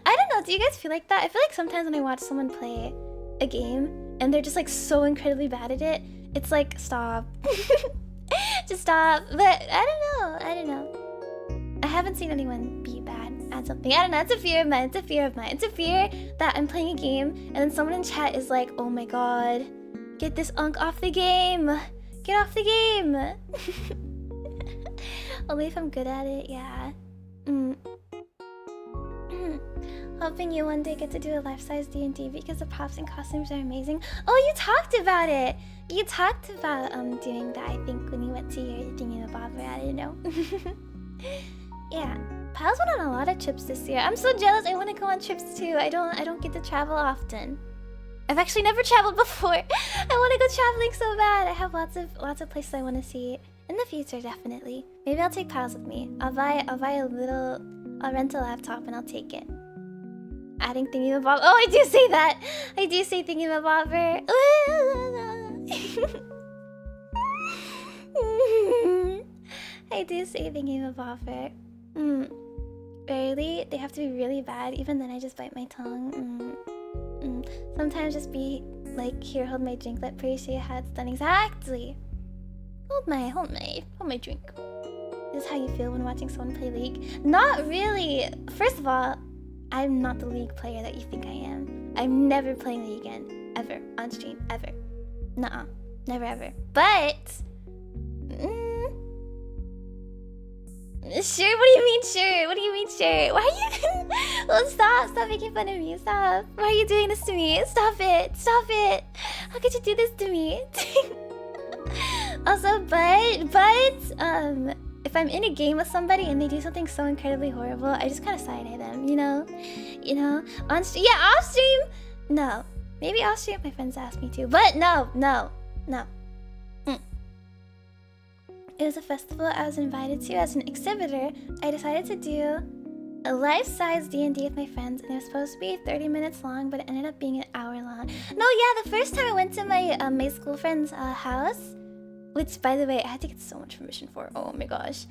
I don't know, do you guys feel like that? I feel like sometimes when I watch someone play a game and they're just like so incredibly bad at it, it's like, stop. Just stop. But I don't know. I haven't seen anyone be bad at something. I don't know, it's a fear of mine, it's a fear of mine. It's a fear that I'm playing a game and then someone in chat is like, oh my god, get this unk off the game. Get off the game. Only if I'm good at it, yeah. Hoping you one day get to do a life-size D&D because the props and costumes are amazing. Oh, you talked about it! You talked about doing that, I think, when you went to your thingy-mabobber, I don't know. Yeah. Piles went on a lot of trips this year. I'm so jealous, I want to go on trips too. I don't get to travel often. I've actually never traveled before. I want to go traveling so bad. I have lots of places I want to see. In the future, definitely. Maybe I'll take Piles with me. I'll rent a laptop and I'll take it. Adding thingy-mabobber. Oh, I do say that! I do say thingy-mabobber. I do say thingy-mabobber. Rarely, they have to be really bad. Even then, I just bite my tongue. Sometimes just be like, here, hold my drink. Let Puri show you how it's done. Exactly. Hold my drink. This is how you feel when watching someone play League? Not really. First of all, I'm not the League player that you think I am. I'm never playing League again. Ever. On stream. Ever. Nuh-uh. Never ever. But... Sure? What do you mean sure? What do you mean sure? Why are you... Well, stop making fun of me. Stop. Why are you doing this to me? Stop it. Stop it. How could you do this to me? Also, but... if I'm in a game with somebody and they do something so incredibly horrible, I just kind of side-eye them, you know? On stream, yeah, off stream, no. Maybe off stream, my friends asked me to, but no. It was a festival I was invited to as an exhibitor. I decided to do a life-size D&D with my friends, and it was supposed to be 30 minutes long, but it ended up being an hour long. No, yeah, the first time I went to my school friend's house, which, by the way, I had to get so much permission for. Oh my gosh.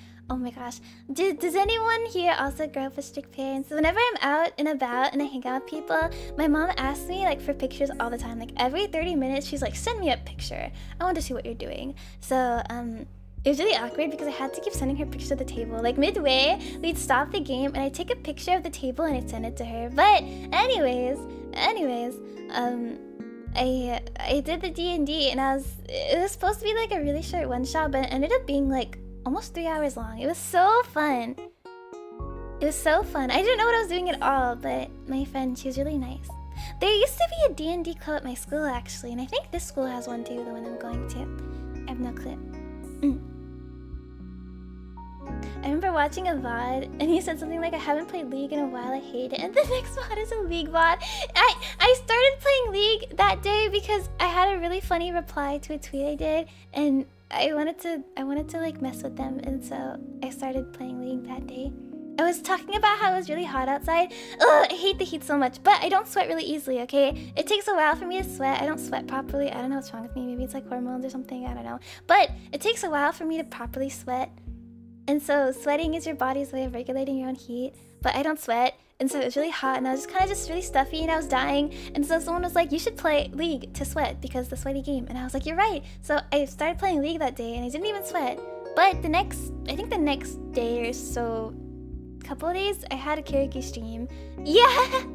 Does anyone here also grow up with strict parents? Whenever I'm out and about and I hang out with people, my mom asks me like for pictures all the time. Like every 30 minutes, she's like, send me a picture. I want to see what you're doing. So, it was really awkward because I had to keep sending her pictures of the table. Like midway, we'd stop the game and I'd take a picture of the table and I'd send it to her. But anyways, I did the D&D and it was supposed to be like a really short one-shot, but it ended up being like almost 3 hours long. It was so fun. I didn't know what I was doing at all, but my friend, she was really nice. There used to be a D&D club at my school actually, and I think this school has one too, the one I'm going to. I have no clue. I remember watching a VOD and he said something like, I haven't played League in a while, I hate it. And the next VOD is a League VOD. I started playing League that day because I had a really funny reply to a tweet I did and I wanted to like mess with them, and so I started playing League that day. I was talking about how it was really hot outside. Ugh, I hate the heat so much, but I don't sweat really easily, okay? It takes a while for me to sweat. I don't sweat properly. I don't know what's wrong with me. Maybe it's like hormones or something. I don't know. But it takes a while for me to properly sweat. And so sweating is your body's way of regulating your own heat. But I don't sweat. And so it was really hot and I was kind of just really stuffy and I was dying. And so someone was like, you should play League to sweat because it's a sweaty game. And I was like, you're right. So I started playing League that day and I didn't even sweat. But I think the next day or so, couple of days, I had a karaoke stream. Yeah!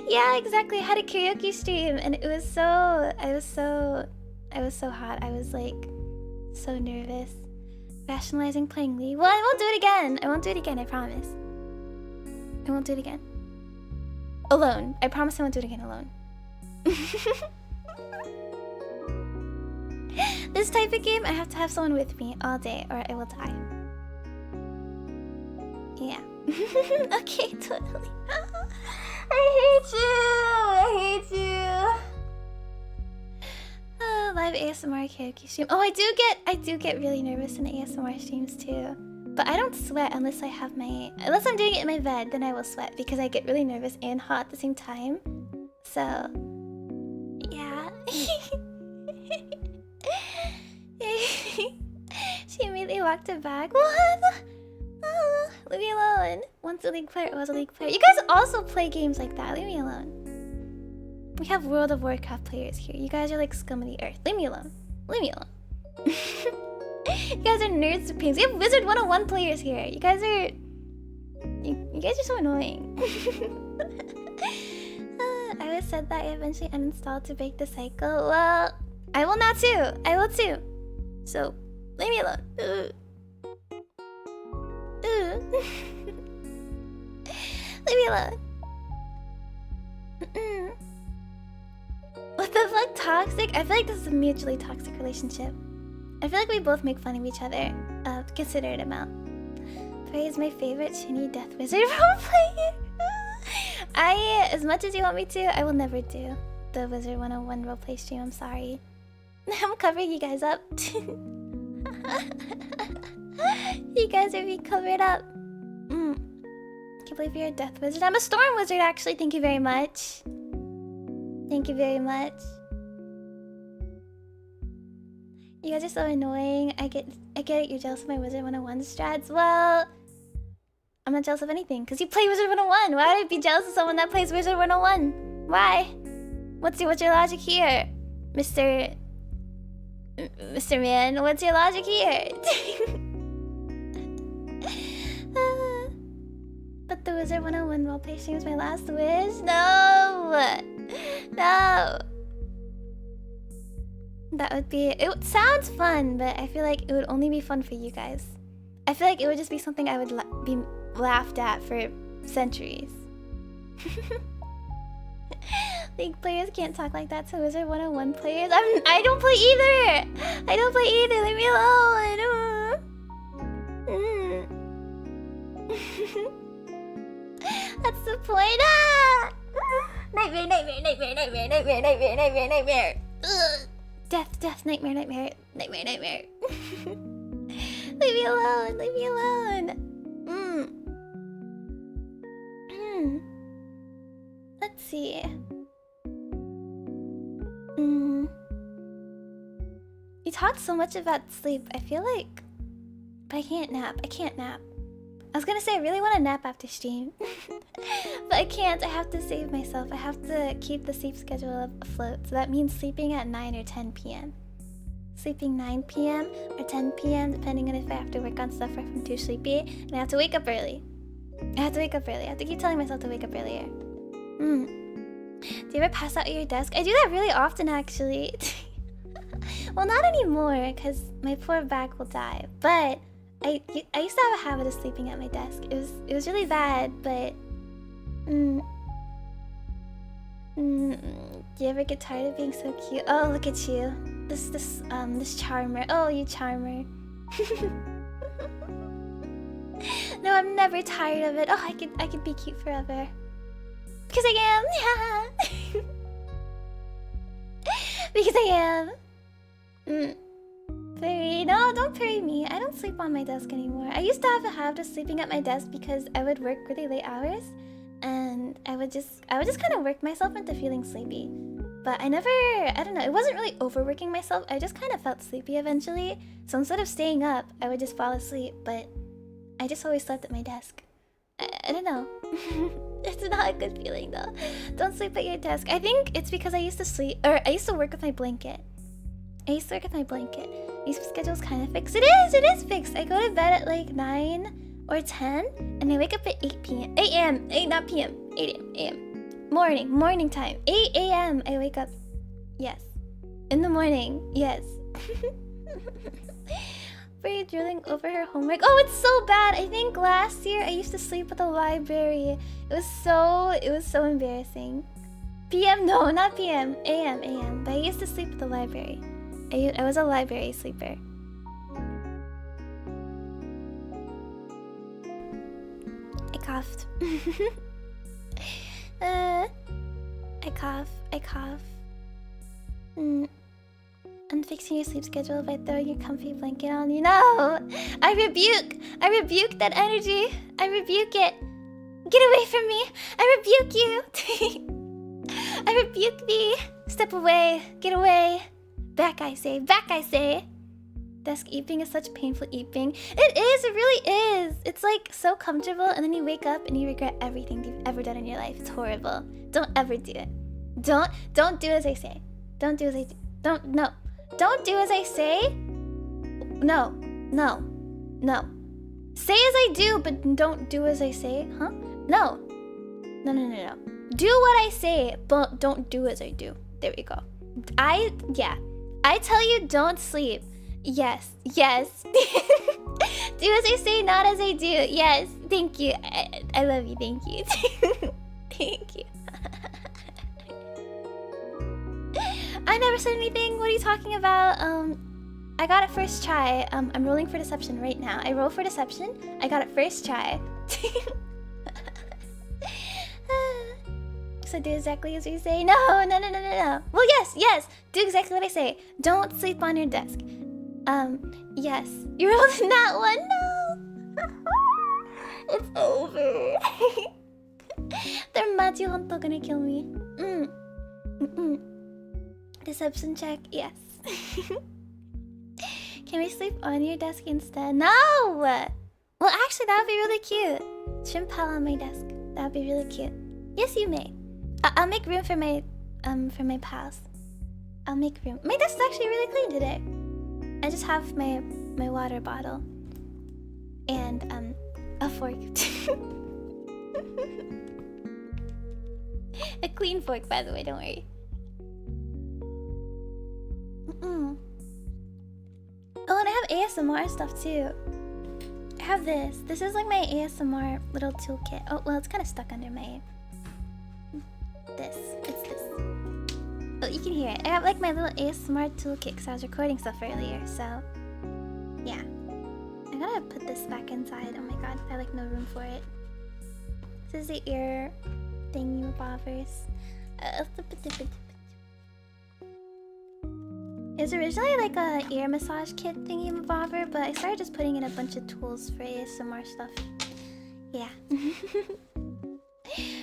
Yeah, exactly. I had a karaoke stream and it was so... I was so hot. I was like, so nervous. Rationalizing playing League. Well, I won't do it again. I promise. I won't do it again. Alone. I promise I won't do it again alone. This type of game, I have to have someone with me all day or I will die. Yeah. Okay, totally. I hate you. Live ASMR karaoke stream. Oh, I do get really nervous in the ASMR streams too. But I don't sweat unless I'm doing it in my bed, then I will sweat because I get really nervous and hot at the same time. So, yeah. She immediately walked it back. What? Oh, leave me alone. Once a league player, was a league player. You guys also play games like that. Leave me alone. We have World of Warcraft players here. You guys are like scum of the earth. Leave me alone. Leave me alone. You guys are nerds to pains. We have Wizard 101 players here. You guys are... You guys are so annoying. I always said that I eventually uninstalled to break the cycle. Well, I will not too. I will too. So, leave me alone. Leave me alone. What the fuck? Toxic? I feel like this is a mutually toxic relationship. I feel like we both make fun of each other a considerate amount. Prey is my favorite shiny death wizard roleplayer. As much as you want me to, I will never do the Wizard 101 roleplay stream. I'm sorry. I'm covering you guys up. You guys are being covered up. Can't believe you're a death wizard. I'm a storm wizard, actually. Thank you very much. Thank you very much. You guys are so annoying. I get it. You're jealous of my Wizard 101 strats. Well, I'm not jealous of anything because you play Wizard 101. Why would I be jealous of someone that plays Wizard 101? Why? What's your logic here, Mr. Man? What's your logic here? But the Wizard 101 roleplay stream is my last wish. No. That would be... It sounds fun, but I feel like it would only be fun for you guys. I feel like it would just be something I would be laughed at for centuries. League players can't talk like that to Wizard 101 players. I don't play either! I don't play either! Leave me alone! That's the point! Ah! Nightmare! Ugh. Death, nightmare. Leave me alone. Let's see. You talk so much about sleep. I feel like... But I can't nap. I was gonna say I really want to nap after stream. But I can't. I have to save myself. I have to keep the sleep schedule afloat. So that means sleeping at 9 or 10 p.m. Sleeping 9 p.m. or 10 p.m. depending on if I have to work on stuff or if I'm too sleepy. And I have to wake up early. I have to keep telling myself to wake up earlier. Do you ever pass out at your desk? I do that really often, actually. Well, not anymore, because my poor back will die. But I used to have a habit of sleeping at my desk. It was really bad, but... Do you ever get tired of being so cute? Oh, look at you. This charmer. Oh, you charmer. No, I'm never tired of it. Oh, I could be cute forever. Because I am. Because I am. Puri. No, don't puri me. I don't sleep on my desk anymore. I used to have a habit of sleeping at my desk because I would work really late hours. And I would just kind of work myself into feeling sleepy. But I don't know, it wasn't really overworking myself. I just kind of felt sleepy eventually. So instead of staying up, I would just fall asleep. But I just always slept at my desk. I don't know. It's not a good feeling though. Don't sleep at your desk. I think it's because I used to work with my blanket. My schedule's kind of fixed. It is fixed. I go to bed at like 9 or 10 and I wake up at 8 p.m. 8 a.m. 8, not p.m. 8 a.m. Morning time. 8 a.m. I wake up. Yes. In the morning. Yes. Free drilling over her homework. Oh, it's so bad. I think last year I used to sleep at the library. It was so embarrassing. PM? No, not PM. AM. But I used to sleep at the library. I was a library sleeper. I coughed. I cough. I'm fixing your sleep schedule by throwing your comfy blanket on you. No! I rebuke that energy. I rebuke it. Get away from me. I rebuke you. I rebuke thee. Step away. Get away. Back I say. Desk eeping is such painful eeping. It is, it really is. It's like so comfortable and then you wake up and you regret everything you've ever done in your life. It's horrible. Don't ever do it. Don't do as I say. Don't do as I do. Don't do as I say. No. Say as I do, but don't do as I say, huh? No. Do what I say, but don't do as I do. There we go. I tell you don't sleep. Yes. Do as I say, not as I do. Yes, thank you. I love you, thank you. Thank you. I never said anything. What are you talking about? I got it first try. I'm rolling for deception right now. I roll for deception. I got it first try. So do exactly as we say. No. Well, yes. Do exactly what I say. Don't sleep on your desk. Yes. You rolled in that one. No. It's over. They're Matthew Honto gonna kill me. Deception check. Yes. Can we sleep on your desk instead? No. Well, actually, that would be really cute. Shrimpal on my desk. That would be really cute. Yes, you may. I'll make room for my pals. I'll make room. My desk is actually really clean today. I just have my water bottle and a fork. A clean fork, by the way. Don't worry. Oh, and I have ASMR stuff too. I have this. This is like my ASMR little toolkit. Oh, well, it's kind of stuck under my... It's this. Oh, you can hear it. I have like my little ASMR toolkit because I was recording stuff earlier, so... Yeah. I gotta put this back inside. Oh my god, I have like no room for it. This is the ear thingy bobbers. It was originally like a ear massage kit thingy bobber, but I started just putting in a bunch of tools for ASMR stuff. Yeah.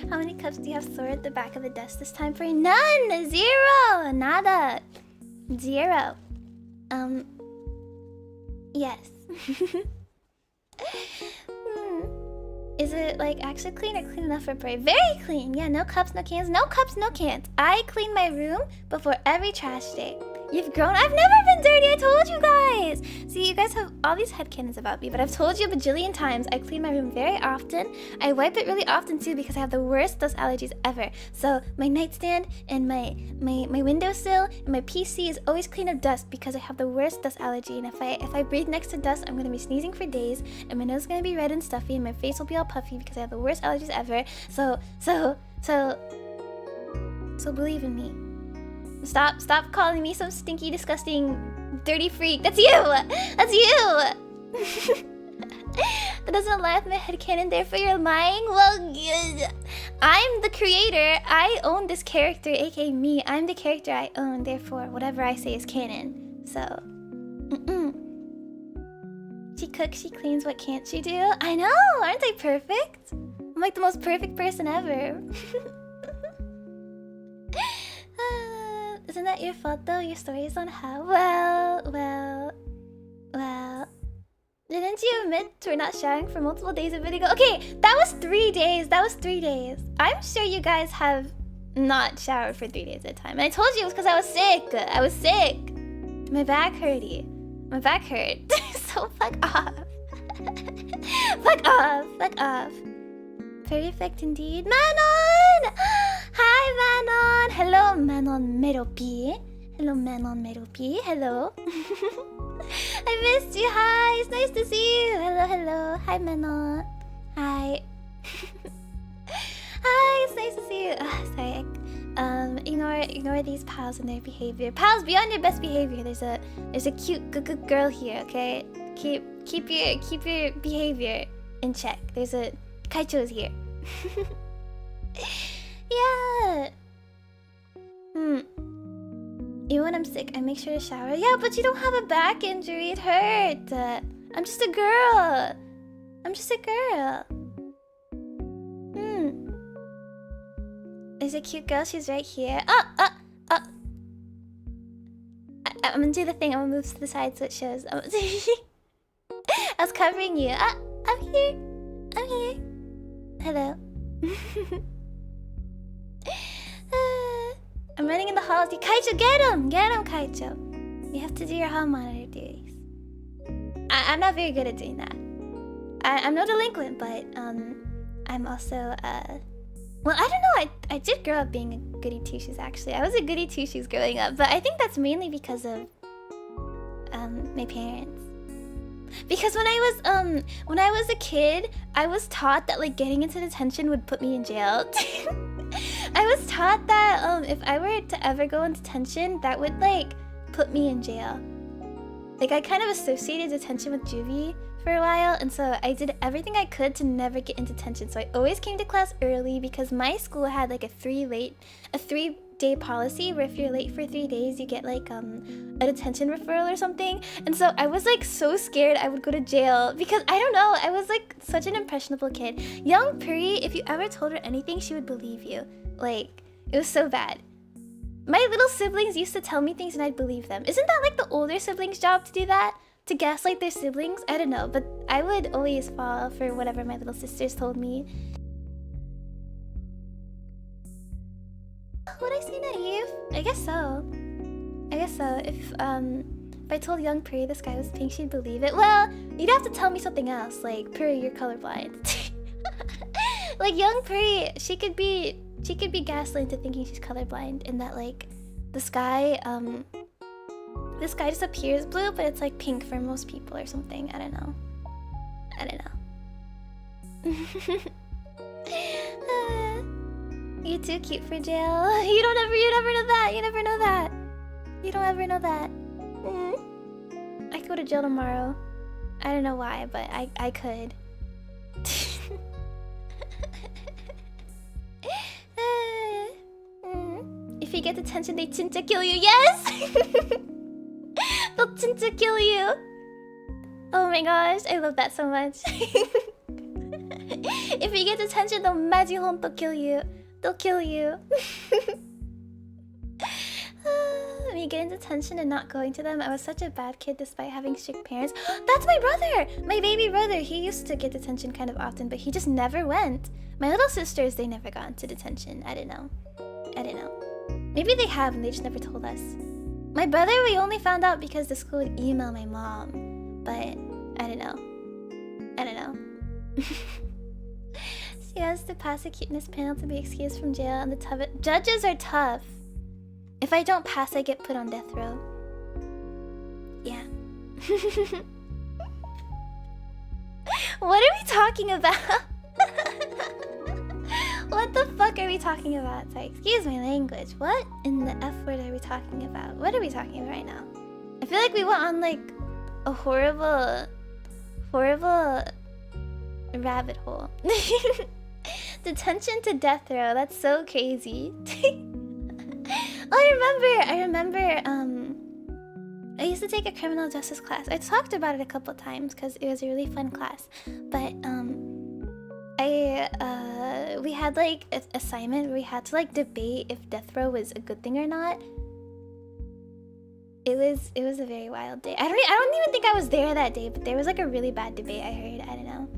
How many cups do you have stored at the back of the desk this time for? None! Zero! Nada! Zero. Yes. Is it like actually clean or clean enough for prey? Very clean! Yeah, no cups, no cans. No cups, no cans. I clean my room before every trash day. You've grown? I've never been dirty, I told you guys! See, you guys have all these headcanons about me, but I've told you a bajillion times, I clean my room very often. I wipe it really often too because I have the worst dust allergies ever. So my nightstand and my windowsill and my PC is always clean of dust because I have the worst dust allergy. And if I breathe next to dust, I'm gonna be sneezing for days and my nose is gonna be red and stuffy and my face will be all puffy because I have the worst allergies ever. So believe in me. Stop calling me some stinky, disgusting, dirty freak. That's you! That's you! That doesn't lie with my headcanon, therefore you're lying? Well, I'm the creator. I own this character, aka me. I'm the character I own, therefore whatever I say is canon. So, She cooks, she cleans, what can't she do? I know! Aren't I perfect? I'm like the most perfect person ever. Isn't that your fault though? Your story is on how? Well. Didn't you admit to not showering for multiple days a bit ago? Okay, that was 3 days. I'm sure you guys have not showered for 3 days at a time. And I told you it was because I was sick. My back hurty. My back hurt. So fuck off. Fuck off. Perfect indeed. Manon! Hi, Manon! Hello, Manon Meropi. Hello. I missed you. Hi, it's nice to see you. Hello. Hi, Manon. Hi. Hi, it's nice to see you. Sorry, Ignore these pals and their behavior. Pals, be on your best behavior. There's a cute good girl here, okay? Keep your behavior in check. There's a Kaicho's here. Yeah. Even when I'm sick, I make sure to shower. Yeah, but you don't have a back injury. It hurt. I'm just a girl. There's a cute girl. She's right here. I'm gonna do the thing. I'm gonna move to the side so it shows. I was covering you. I'm here. Hello. I'm running in the halls. Kaicho, get him, Kaicho. You have to do your hall monitor duties. I'm not very good at doing that. I'm no delinquent, but I'm also well, I don't know. I did grow up being a goody two shoes. Actually, I was a goody two shoes growing up, but I think that's mainly because of my parents. Because when I was a kid, I was taught that like getting into detention would put me in jail. I was taught that if I were to ever go into detention, that would like put me in jail. Like I kind of associated detention with juvie for a while, and so I did everything I could to never get into detention. So I always came to class early because my school had like a 3-day policy where if you're late for 3 days, you get like a detention referral or something. And so I was like so scared I would go to jail because I don't know, I was like such an impressionable kid. Young Puri, if you ever told her anything, she would believe you. Like, it was so bad. My little siblings used to tell me things and I'd believe them. Isn't that like the older siblings' job to do that? To gaslight their siblings? I don't know, but I would always fall for whatever my little sisters told me. Would I say naive? I guess so. If I told young Puri the sky was pink, she'd believe it. Well, you'd have to tell me something else, like Puri, you're colorblind. Like young Puri, she could be gaslit into thinking she's colorblind, and that like the sky just appears blue, but it's like pink for most people or something. I don't know. You're too cute for jail. You never know that. You don't ever know that. I could go to jail tomorrow. I don't know why, but I could. If you get detention, they tend to kill you. Yes! They'll tend to kill you. Oh my gosh, I love that so much. If you get detention, they'll Majihon to kill you. They'll kill you. When you get in detention and not going to them, I was such a bad kid despite having strict parents. That's my brother! My baby brother. He used to get detention kind of often, but he just never went. My little sisters, they never got into detention. I don't know. Maybe they have and they just never told us. My brother, we only found out because the school would email my mom. But I don't know. She has to pass a cuteness panel to be excused from jail, and the judges are tough. If I don't pass, I get put on death row. Yeah. What are we talking about? What the fuck are we talking about? Sorry, excuse my language. What in the F word are we talking about? What are we talking about right now? I feel like we went on like a horrible rabbit hole. Detention to death row. That's so crazy. I remember. I used to take a criminal justice class. I talked about it a couple times because it was a really fun class. But we had like an assignment where we had to like debate if death row was a good thing or not. It was a very wild day. I don't even think I was there that day, but there was like a really bad debate I heard. I don't know.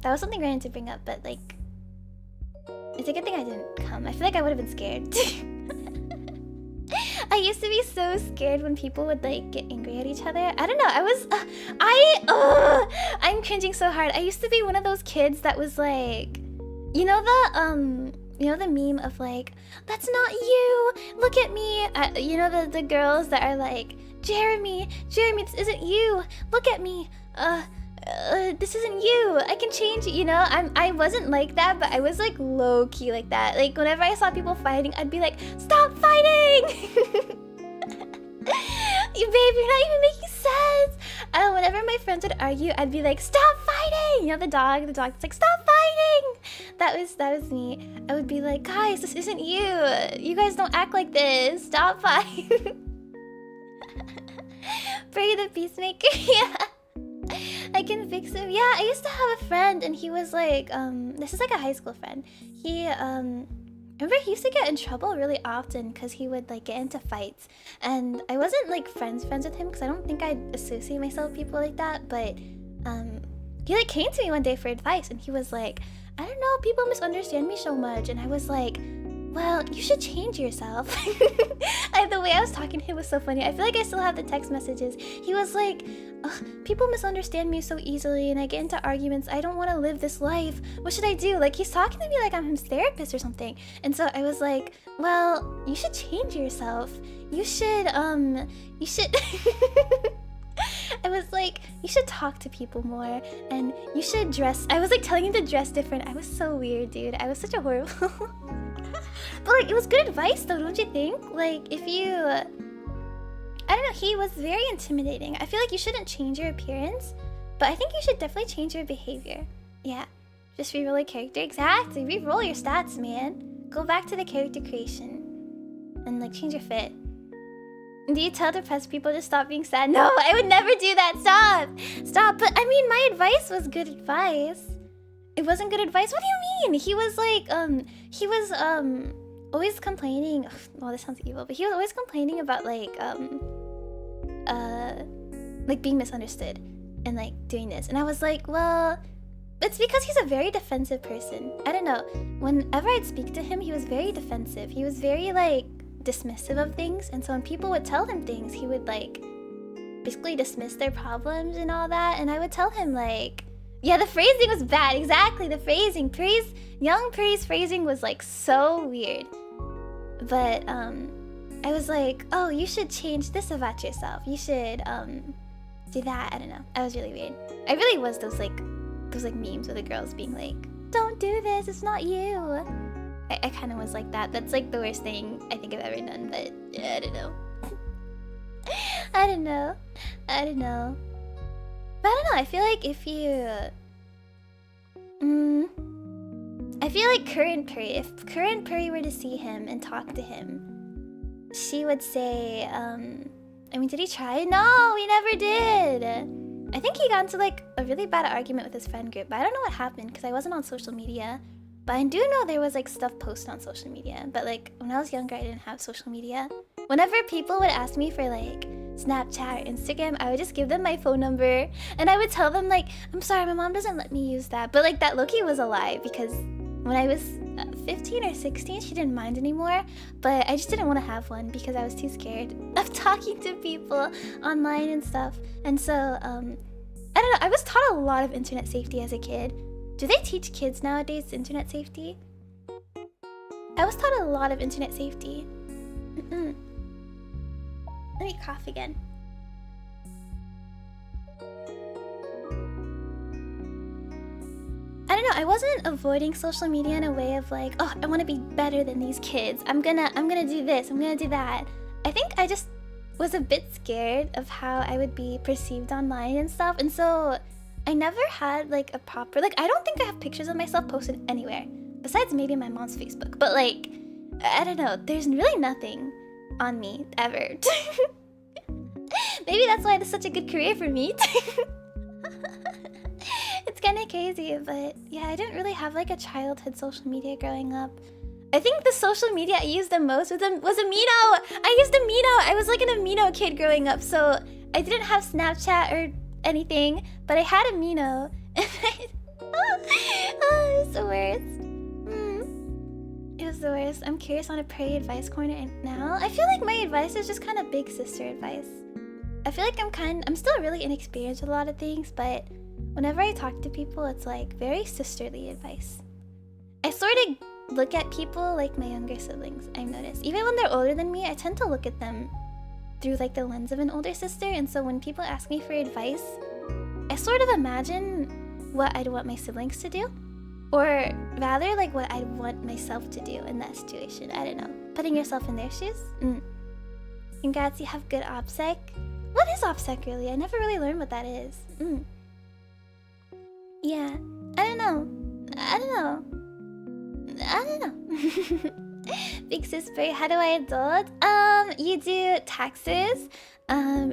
That was something random to bring up, but like, it's a good thing I didn't come. I feel like I would have been scared. I used to be so scared when people would like get angry at each other. I don't know. I'm cringing so hard. I used to be one of those kids that was like, you know the meme of like, that's not you. Look at me. You know the girls that are like, Jeremy, this isn't you. Look at me. this isn't you. I can change it, you know? I wasn't like that, but I was like low-key like that. Like whenever I saw people fighting, I'd be like, stop fighting! You babe, you're not even making sense. Whenever my friends would argue, I'd be like, stop fighting! You know the dog's like, stop fighting! That was me. I would be like, guys, this isn't you. You guys don't act like this. Stop fighting. Pray the peacemaker. Yeah. I can fix him. Yeah, I used to have a friend and he was like, this is like a high school friend. He, remember he used to get in trouble really often because he would like get into fights. And I wasn't like friends with him because I don't think I'd associate myself with people like that. But he like came to me one day for advice and he was like, I don't know, people misunderstand me so much. And I was like, well, you should change yourself. The way I was talking to him was so funny. I feel like I still have the text messages. He was like, people misunderstand me so easily and I get into arguments. I don't want to live this life. What should I do? Like, he's talking to me like I'm his therapist or something. And so I was like, well, you should change yourself. You should I was like, you should talk to people more and you should dress. I was like telling him to dress different. I was so weird, dude. I was such a horrible... But like, it was good advice though, don't you think? Like, if you... I don't know, he was very intimidating. I feel like you shouldn't change your appearance, but I think you should definitely change your behavior. Yeah, just reroll your character. Exactly, reroll your stats, man. Go back to the character creation and like change your fit. Do you tell depressed people to stop being sad? No, I would never do that. Stop. But I mean, my advice was good advice. It wasn't good advice? What do you mean? He was like, always complaining. Well, this sounds evil, but he was always complaining about like being misunderstood and like doing this. And I was like, well, it's because he's a very defensive person. I don't know. Whenever I'd speak to him, he was very defensive. He was very like dismissive of things. And so when people would tell him things, he would like basically dismiss their problems and all that. And I would tell him like, yeah, the phrasing was bad. Exactly, the phrasing. Young Puri's phrasing was like so weird. But I was like, oh, you should change this about yourself. You should do that. I don't know. I was really weird. I really was those memes with the girls being like, don't do this, it's not you. I kind of was like that. That's like the worst thing I think I've ever done, but yeah, I don't know. I don't know. But I don't know, I feel like if you... I feel like if current Puri were to see him and talk to him, she would say, I mean, did he try? No, he never did. I think he got into like a really bad argument with his friend group, but I don't know what happened because I wasn't on social media. But I do know there was like stuff posted on social media, but like when I was younger, I didn't have social media. Whenever people would ask me for like Snapchat or Instagram, I would just give them my phone number and I would tell them like, I'm sorry, my mom doesn't let me use that. But like that low-key was a lie because when I was 15 or 16, she didn't mind anymore, but I just didn't want to have one because I was too scared of talking to people online and stuff. And so, I don't know, I was taught a lot of internet safety as a kid. Do they teach kids nowadays internet safety? I was taught a lot of internet safety. Let me cough again. I don't know, I wasn't avoiding social media in a way of like, oh, I want to be better than these kids. I'm gonna do this, I'm gonna do that. I think I just was a bit scared of how I would be perceived online and stuff. And so I never had like a proper, like, I don't think I have pictures of myself posted anywhere besides maybe my mom's Facebook. But like, I don't know, there's really nothing on me ever. Maybe that's why it's such a good career for me. It's kind of crazy, but yeah, I didn't really have like a childhood social media growing up. I think the social media I used the most was Amino. I used Amino. I was like an Amino kid growing up, so I didn't have Snapchat or anything, but I had Amino. Oh, it was the worst. It was the worst. I'm curious on a Pray advice corner now. I feel like my advice is just kind of big sister advice. I feel like I'm still really inexperienced with a lot of things, but whenever I talk to people, it's like very sisterly advice. I sort of look at people like my younger siblings, I've noticed. Even when they're older than me, I tend to look at them through like the lens of an older sister, and so when people ask me for advice, I I sort of imagine what I'd want my siblings to do. Or rather, like, what I'd want myself to do in that situation. I don't know. Putting yourself in their shoes? Congrats, you have good OPSEC. What is OPSEC really? I never really learned what that is. Yeah. I don't know. Big sister, how do I adult? You do taxes.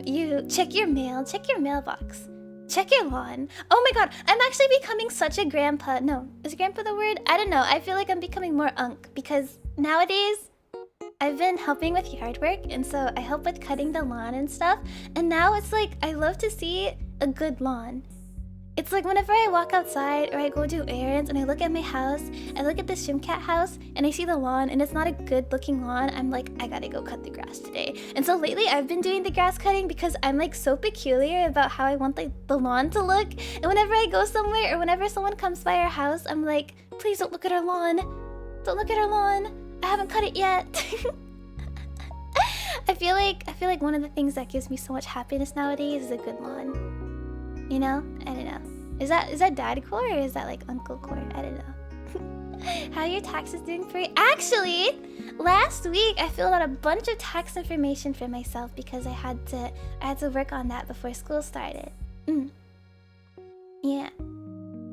You check your mail. Check your mailbox. Check your lawn. Oh my god, I'm actually becoming such a grandpa. No, is grandpa the word? I don't know. I feel like I'm becoming more unk because nowadays I've been helping with yard work, and so I help with cutting the lawn and stuff. And now it's like I love to see a good lawn. It's like whenever I walk outside or I go do errands and I look at my house, I look at the shrimpcat house and I see the lawn and it's not a good looking lawn, I'm like, I gotta go cut the grass today. And so lately I've been doing the grass cutting because I'm like so peculiar about how I want the lawn to look. And whenever I go somewhere or whenever someone comes by our house, I'm like, please don't look at our lawn. Don't look at our lawn. I haven't cut it yet. I feel like one of the things that gives me so much happiness nowadays is a good lawn. You know? I don't know. Is that dad core or is that like uncle core? I don't know. How are your taxes doing for you? Actually, last week I filled out a bunch of tax information for myself because I had to work on that before school started. Yeah.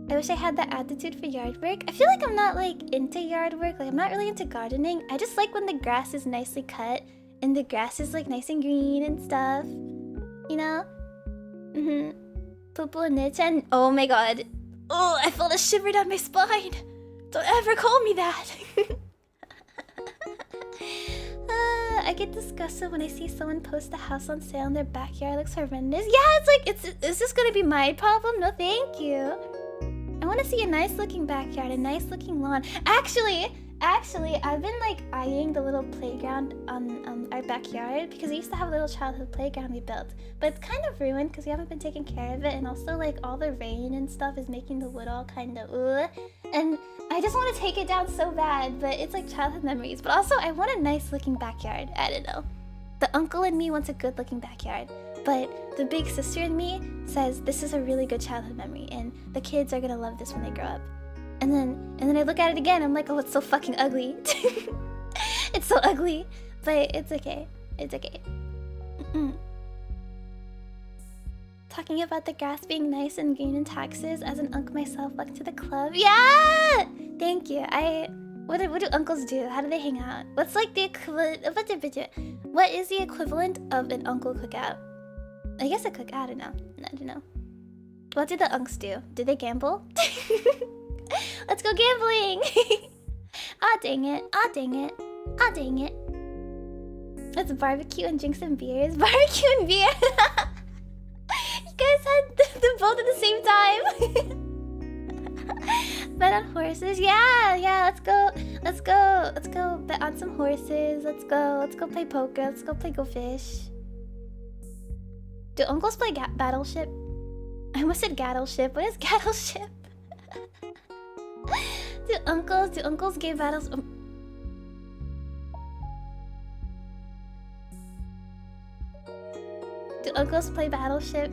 I wish I had that attitude for yard work. I feel like I'm not like into yard work. Like I'm not really into gardening. I just like when the grass is nicely cut and the grass is like nice and green and stuff. You know? Popo niche and oh my god. Oh, I felt a shiver down my spine. Don't ever call me that. I get disgusted when I see someone post a house on sale in their backyard. It looks horrendous. Yeah, it's like, is this gonna be my problem? No, thank you. I want to see a nice looking backyard, a nice looking lawn. Actually, I've been like eyeing the little playground on our backyard because we used to have a little childhood playground we built, but it's kind of ruined because we haven't been taking care of it, and also like all the rain and stuff is making the wood all kind of and I just want to take it down so bad, but it's like childhood memories. But also I want a nice looking backyard. I don't know. The uncle in me wants a good looking backyard, but the big sister in me says this is a really good childhood memory and the kids are gonna love this when they grow up. And then I look at it again, I'm like, oh, it's so fucking ugly. It's so ugly, but it's okay. It's okay. Talking about the grass being nice and green in taxes as an unk myself, welcome to the club. Yeah! Thank you. What do uncles do? How do they hang out? What's like the equivalent of what is the equivalent of an uncle cookout? I guess a cookout, I don't know. I don't know. What do the unks do? Do they gamble? Let's go gambling! Ah, dang it. Ah, dang it. Ah, dang it. Let's barbecue and drink some beers. Barbecue and beer! You guys had them both at the same time! Bet on horses. Yeah, let's go bet on some horses. Let's go play poker. Let's go play Go Fish. Do uncles play Battleship? I almost said Gattleship. What is Gattleship? Do uncles game battles? Do uncles play Battleship?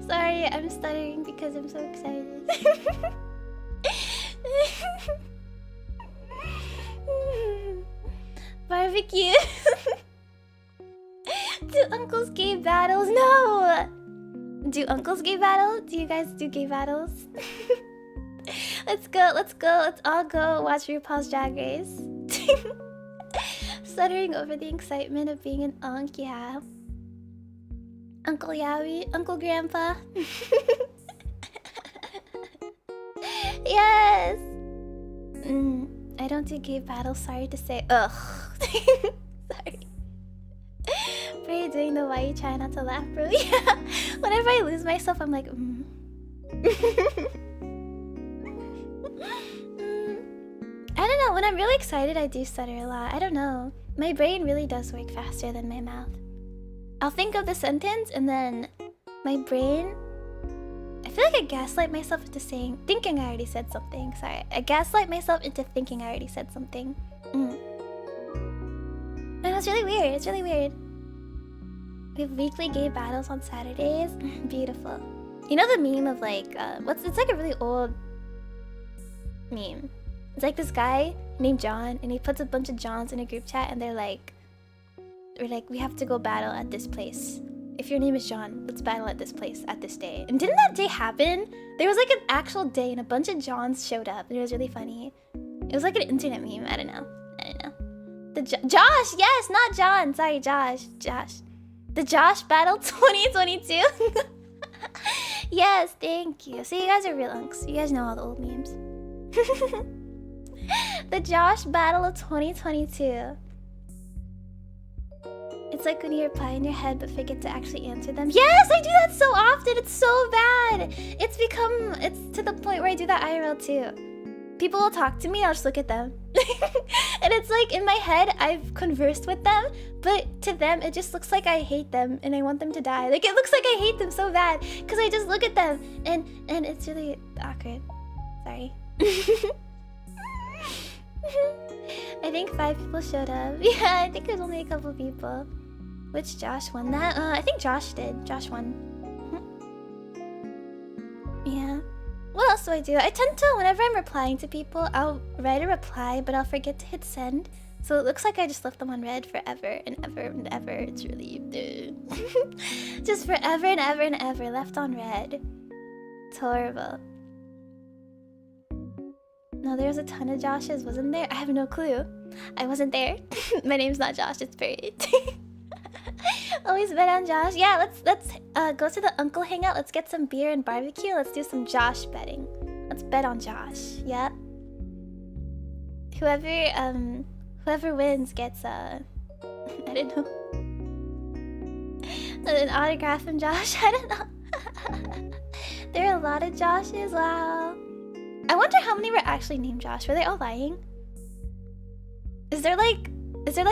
Sorry, I'm stuttering because I'm so excited. Barbecue. Do uncles game battles? No! Do uncles gay battle? Do you guys do gay battles? Let's all go watch RuPaul's Drag Race. Stuttering over the excitement of being an unk, yeah. Uncle Yowie, Uncle Grandpa. Yes! I don't do gay battles, sorry to say. Ugh. Sorry. What are you doing though? Why are you trying not to laugh, bro? Yeah. Whenever I lose myself, I'm like, I don't know. When I'm really excited, I do stutter a lot. I don't know. My brain really does work faster than my mouth. I'll think of the sentence and then my brain... I feel like I gaslight myself into thinking I already said something. Sorry. I gaslight myself into thinking I already said something. And it's really weird. It's really weird. We have weekly gay battles on Saturdays. Beautiful. You know the meme of like, it's like a really old meme. It's like this guy named John, and he puts a bunch of Johns in a group chat, and we're like, we have to go battle at this place. If your name is John, let's battle at this place at this day. And didn't that day happen? There was like an actual day, and a bunch of Johns showed up, and it was really funny. It was like an internet meme. I don't know. Josh, yes, not John. Sorry, Josh. The Josh Battle 2022. Yes, thank you. So you guys are real unks. You guys know all the old memes. The Josh Battle of 2022. It's like when you reply in your head but forget to actually answer them. Yes, I do that so often. It's so bad. It's to the point where I do that IRL too. People will talk to me, I'll just look at them. And it's like, in my head, I've conversed with them, but to them, it just looks like I hate them and I want them to die. Like, it looks like I hate them so bad, because I just look at them, and it's really awkward. Sorry. I think 5 people showed up. Yeah, I think there's only a couple people. Which Josh won that? I think Josh did. Josh won. Yeah. What else do? I tend to, whenever I'm replying to people, I'll write a reply, but I'll forget to hit send. So it looks like I just left them on red forever and ever and ever. It's really... just forever and ever and ever left on red. It's horrible. No, there's a ton of Joshes, wasn't there? I have no clue. I wasn't there. My name's not Josh, it's buried. Always bet on Josh. Yeah, let's go to the uncle hangout. Let's get some beer and barbecue. Let's do some Josh betting. Let's bet on Josh. Yep. Whoever wins gets I don't know. An autograph from Josh. I don't know. There are a lot of Joshes. Wow. I wonder how many were actually named Josh. Were they all lying? Is there like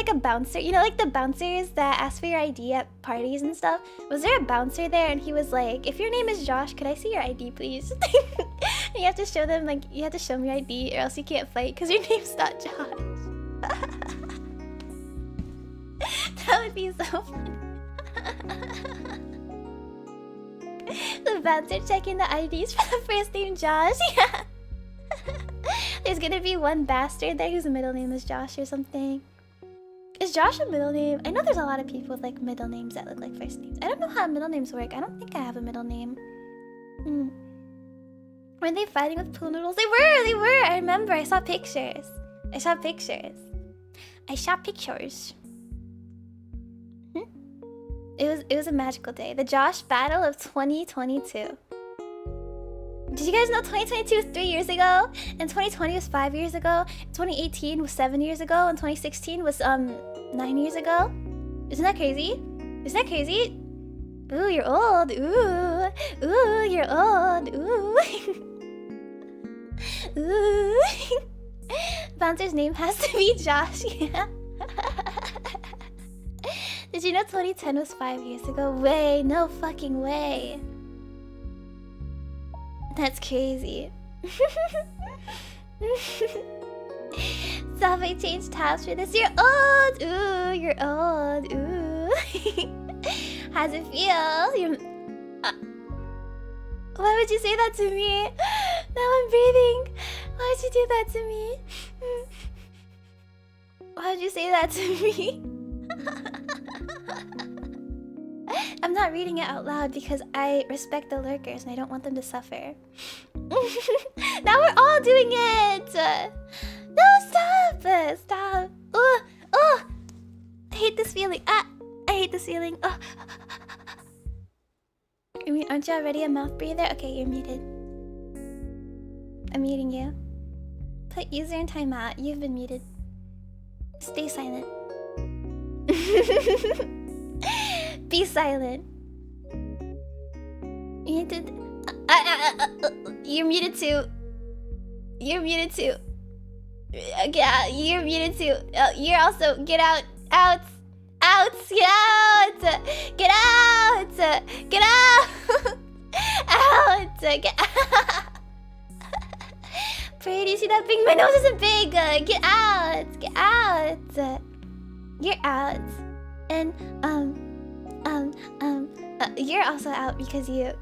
a bouncer? You know, like the bouncers that ask for your ID at parties and stuff? Was there a bouncer there and he was like, if your name is Josh, could I see your ID, please? And you have to show them, like, you have to show me your ID or else you can't fight because your name's not Josh. That would be so funny. The bouncer checking the IDs for the first name Josh. Yeah. There's gonna be one bastard there whose middle name is Josh or something. Is Josh a middle name? I know there's a lot of people with like middle names that look like first names. I don't know how middle names work. I don't think I have a middle name. Were they fighting with pool noodles? They were! I remember. I saw pictures. It was a magical day. The Josh Battle of 2022. Did you guys know 2022 was 3 years ago? And 2020 was 5 years ago? 2018 was 7 years ago? And 2016 was 9 years ago? Isn't that crazy? Ooh, you're old. Ooh, you're old. Ooh. Ooh. Bouncer's name has to be Josh. Yeah. Did you know 2010 was 5 years ago? Way, no fucking way. That's crazy. Stop, I changed tabs for this. You're old! Ooh, you're old. Ooh. How's it feel? Why would you say that to me? Now I'm breathing. Why would you do that to me? Why would you say that to me? I'm not reading it out loud because I respect the lurkers and I don't want them to suffer. Now we're all doing it! No, stop! Stop! Oh! I hate this feeling. I hate this feeling. Oh. I mean, aren't you already a mouth breather? Okay, you're muted. I'm muting you. Put user in timeout. You've been muted. Stay silent. Be silent. You need to... you're muted too. You're muted too. Get out. You're muted too. You're also... Get out. Out. Get out. Get out. Get out. Out. Get out. Pray, do you see that big? My nose isn't big. Get out. Get out. You're out. And you're also out because yeah,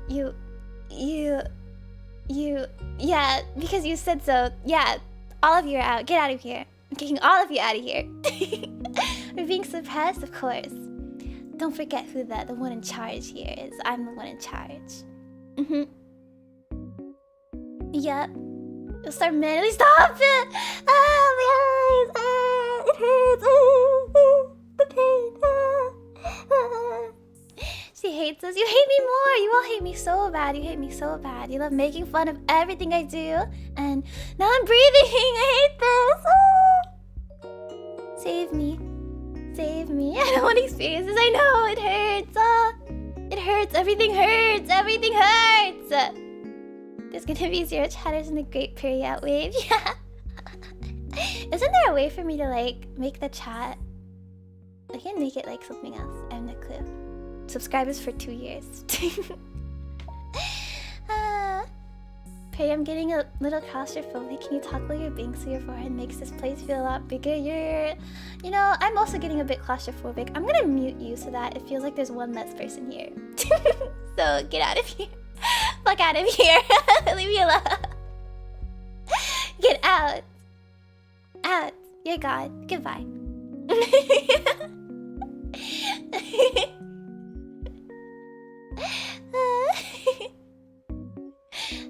because you said so. Yeah, all of you are out. Get out of here. I'm kicking all of you out of here. We're being suppressed, of course. Don't forget who the one in charge here is. I'm the one in charge. Yep. You'll start manually. Stop it! Ah, my eyes! Ah, it hurts! The pain! She hates us. You hate me more. You all hate me so bad. You hate me so bad. You love making fun of everything I do. And now I'm breathing. I hate this. Oh. Save me. Save me. I don't want to experience this. I know. It hurts. Oh. It hurts. Everything hurts. Everything hurts. There's gonna be 0 chatters in the Great Puri wave. Yeah. Isn't there a way for me to like make the chat? I can make it like something else. I have no clue. Subscribers for 2 years. Pray, I'm getting a little claustrophobic. Can you talk while you're being so your forehead makes this place feel a lot bigger? You know, I'm also getting a bit claustrophobic. I'm gonna mute you so that it feels like there's one less person here. So get out of here. Fuck out of here. Leave me alone. Get out. Out. You're gone. Goodbye.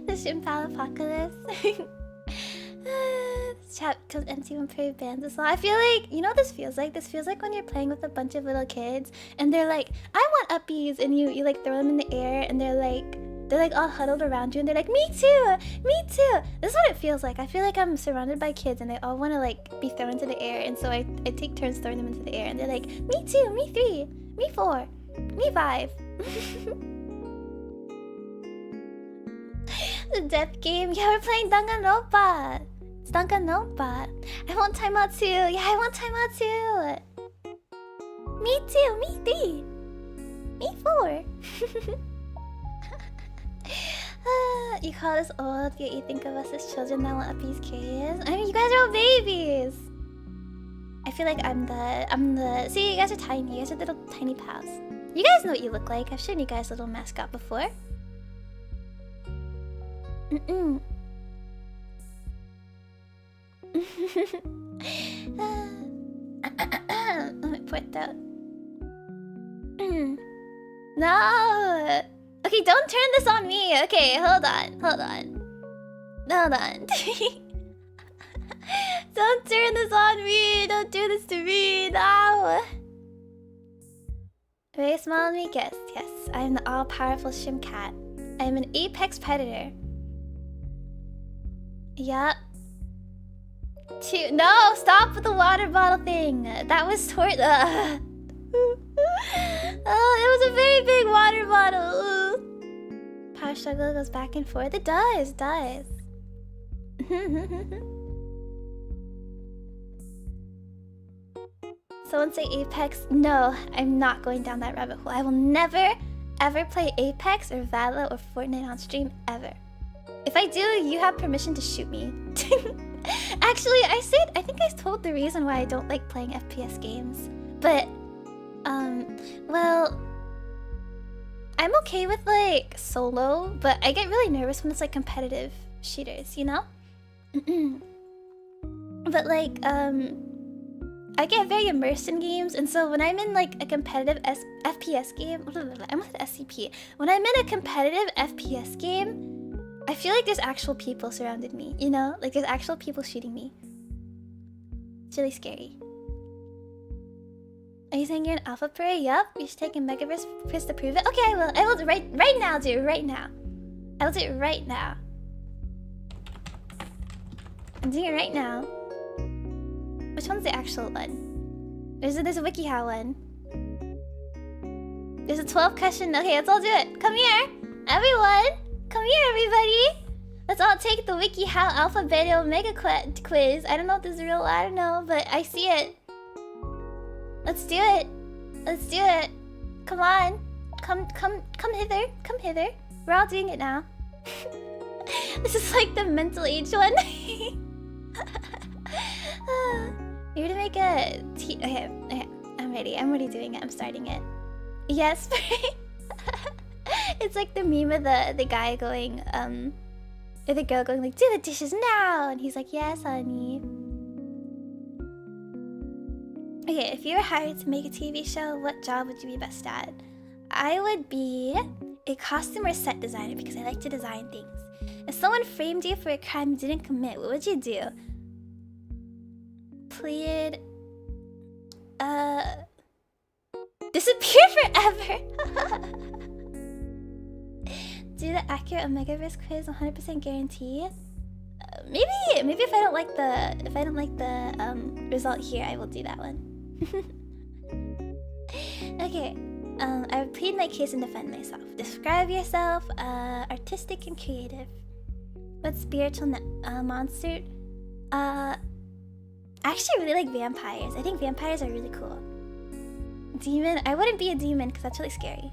The Shrimpal apocalypse. Chat because NC1 Puri bans us all. I feel like, you know what this feels like? This feels like when you're playing with a bunch of little kids and they're like, I want uppies, and you like throw them in the air and they're like all huddled around you and they're like, me too, me too. This is what it feels like. I feel like I'm surrounded by kids and they all want to like be thrown into the air, and so I take turns throwing them into the air and they're like, me 2, me 3, me 4, me 5. The death game. Yeah, we're playing Danganronpa. It's Danganronpa. I want timeout too. Yeah, I want timeout too. Me 2, me 3, me 4. You call us old, yet you think of us as children that want uppies curious. I mean, you guys are all babies. I feel like I'm the. See, you guys are tiny. You guys are little tiny pals. You guys know what you look like. I've shown you guys a little mascot before. Let me pour it out. No. Okay, don't turn this on me. Okay, hold on. Don't turn this on me. Don't do this to me. No. Very small and weak. Yes. I am the all-powerful shrimpcat. I am an apex predator. Yup. 2. No, stop with the water bottle thing. That was toward. Oh, it was a very big water bottle. Power struggle goes back and forth. It does. Someone say Apex. No, I'm not going down that rabbit hole. I will never, ever play Apex or Valor or Fortnite on stream ever. If I do, you have permission to shoot me. Actually, I think I told the reason why I don't like playing FPS games. But, well, I'm okay with like solo, but I get really nervous when it's like competitive shooters, you know? But like, I get very immersed in games, and so when I'm in like a competitive FPS game, I'm with SCP. When I'm in a competitive FPS game, I feel like there's actual people surrounded me, you know? Like there's actual people shooting me. It's really scary. Are you saying you're an alpha Puri? Yup. You should take a Megaverse quiz to prove it. Okay, I will. I will do right now, dude. Right now. I will do it right now. I'm doing it right now. Which one's the actual one? There's a WikiHow one. There's a 12 question. Okay, let's all do it. Come here, everyone. Come here, everybody. Let's all take the WikiHow Alpha Beta Omega quiz. I don't know if this is real. I don't know, but I see it. Let's do it. Let's do it. Come on. Come hither. Come hither. We're all doing it now. This is like the mental age one. You're gonna make a okay. I'm ready. I'm already doing it. I'm starting it. Yes, It's like the meme of the guy going, or the girl going like, do the dishes now! And he's like, yes, honey. Okay, if you were hired to make a TV show, what job would you be best at? I would be a costume or set designer because I like to design things. If someone framed you for a crime you didn't commit, what would you do? Plead... disappear forever! Do the accurate Omegaverse quiz 100% guarantee? Maybe if I don't like the result here, I will do that one. Okay. I would plead my case and defend myself. Describe yourself, artistic and creative. What spiritual monster? I actually really like vampires. I think vampires are really cool. Demon? I wouldn't be a demon because that's really scary.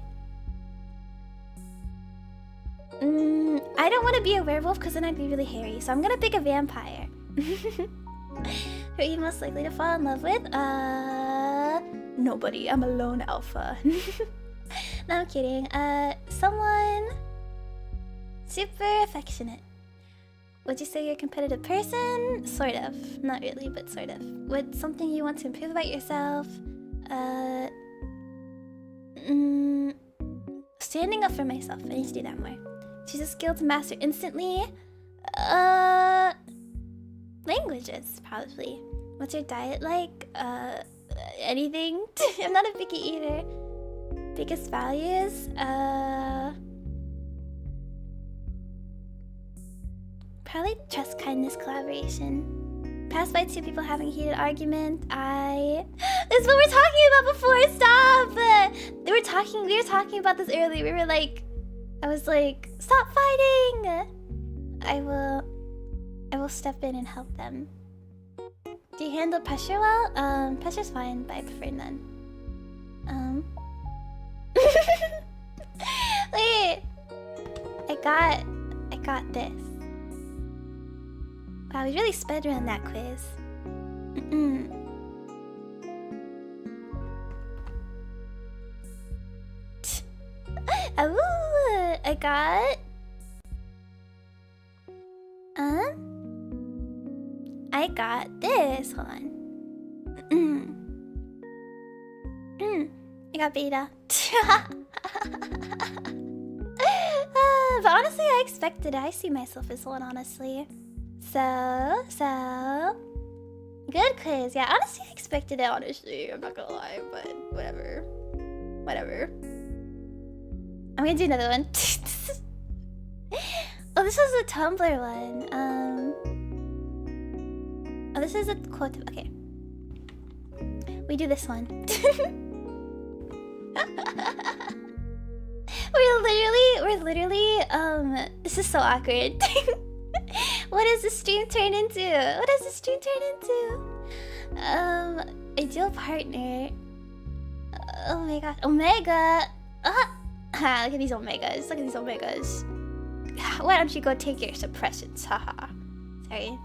I don't want to be a werewolf because then I'd be really hairy. So I'm gonna pick a vampire. Who are you most likely to fall in love with? Nobody. I'm a lone alpha. No, I'm kidding. Someone super affectionate. Would you say you're a competitive person? Sort of. Not really, but sort of. Would something you want to improve about yourself? Standing up for myself. I need to do that more. Choose a skill to master instantly. Languages, probably. What's your diet like? Anything. I'm not a picky eater. Biggest values? Probably trust, kindness, collaboration. Pass by two people having a heated argument. This is what we're talking about before. Stop! We were talking about this earlier. We were like, I was like, stop fighting! I will step in and help them. Do you handle pressure well? Pressure's fine, but I prefer none. Wait! I got this. Wow, we really sped around that quiz. Ooh, I got... I got this. Hold on. I got beta. But honestly, I expected it. I see myself as one, honestly. So... Good quiz. Yeah, honestly, I expected it, honestly. I'm not gonna lie, but whatever. Whatever. I'm gonna do another one. Oh, this is a Tumblr one. Oh, this is a quote. Okay. We do this one. We're literally, this is so awkward. What does the stream turn into? What does the stream turn into? Ideal partner. Oh my god. Omega! Look at these omegas. Look at these omegas. Why don't you go take your suppressions? Haha. Sorry.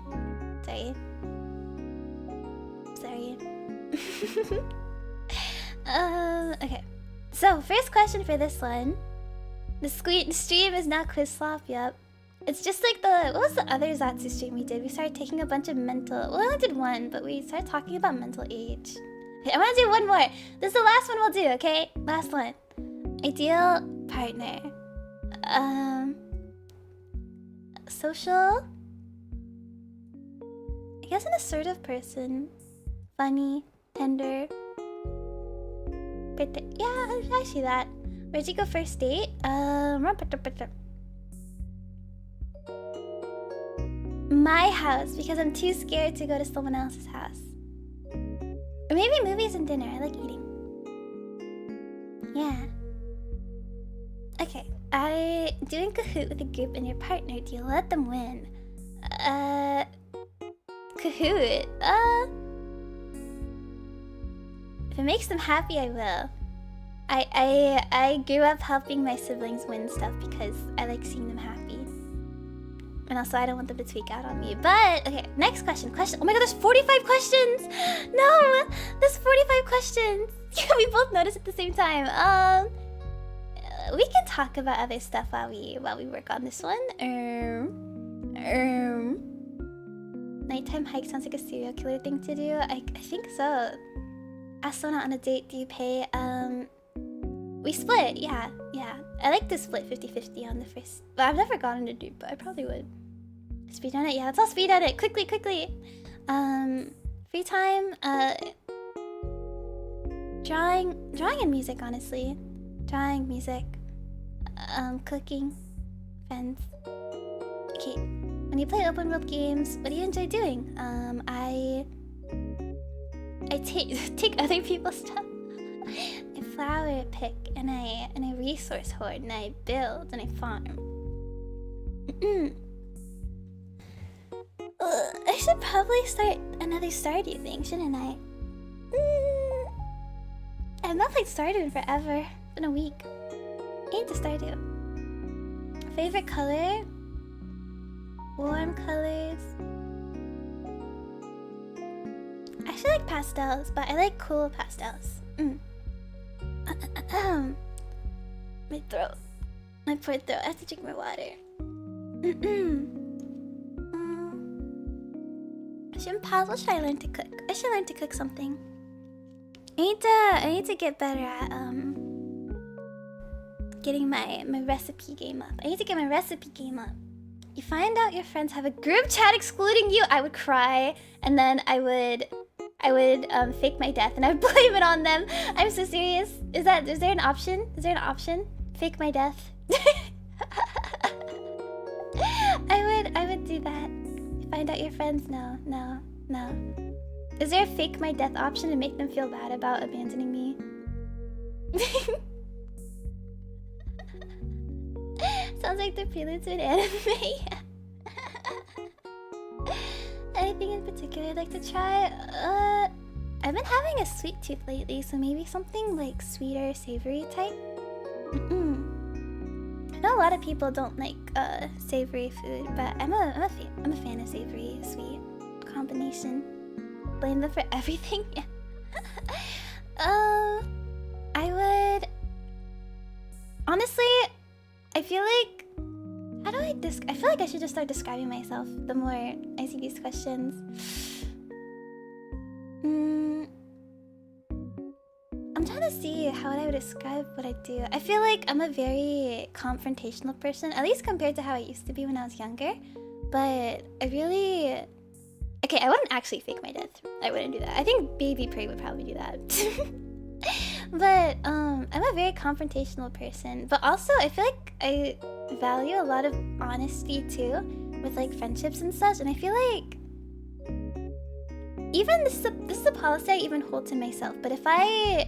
Okay. So, first question for this one. The stream is not quiz slop, yep. It's just like what was the other Zatsu stream we did? We started taking a bunch of mental... Well, we only did one, but we started talking about mental age. Okay, I want to do one more. This is the last one we'll do, okay? Last one. Ideal partner. Social. I guess an assertive person. Funny. Tender. Yeah, I see that. Where'd you go first date? My house, because I'm too scared to go to someone else's house. Or maybe movies and dinner. I like eating. Yeah. Okay. Doing Kahoot with a group and your partner. Do you let them win? Kahoot. If it makes them happy, I will. I grew up helping my siblings win stuff because I like seeing them happy. And also, I don't want them to tweak out on me. But, okay, next question. Oh my god, there's 45 questions! No! There's 45 questions! We both noticed at the same time. we can talk about other stuff while we work on this one. Nighttime hike sounds like a serial killer thing to do. I think so. Ask someone out on a date, do you pay? We split, yeah. I like to split 50-50 on the first. Well, I've never gone on a date, but I probably would. Speed on it, yeah, let's all speed on it. Quickly. Free time, drawing and music, honestly. Drawing, music, cooking, friends. Okay, when you play open world games, what do you enjoy doing? I take other people's stuff. I flower pick and I resource hoard and I build and I farm. I should probably start another Stardew thing, shouldn't I? I've not played Stardew in forever. It's been a week. I need to Stardew. Favorite color? Warm colors. I actually like pastels, but I like cool pastels. My throat. My poor throat. I have to drink more water. Shrimpals, what should I learn to cook? I should learn to cook something. I need to get better at getting my recipe game up. I need to get my recipe game up. You find out your friends have a group chat excluding you, I would cry, and then I would fake my death and I would blame it on them. I'm so serious. Is there an option? Is there an option? Fake my death. I would do that. You find out your friends. No. Is there a fake my death option to make them feel bad about abandoning me? Sounds like the prelude to an anime. Anything in particular I'd like to try? I've been having a sweet tooth lately, so maybe something like sweeter, savory type. I know a lot of people don't like savory food, but I'm a fan of savory, sweet combination. Blame them for everything. Yeah. I would honestly. I feel like I feel like I should just start describing myself the more I see these questions. I'm trying to see how I would describe what I do. I feel like I'm a very confrontational person, at least compared to how I used to be when I was younger. But I wouldn't actually fake my death. I wouldn't do that. I think Baby Puri would probably do that. But I'm a very confrontational person, but also I feel like I value a lot of honesty too with like friendships and such, and I feel like even this is a policy I even hold to myself, but if I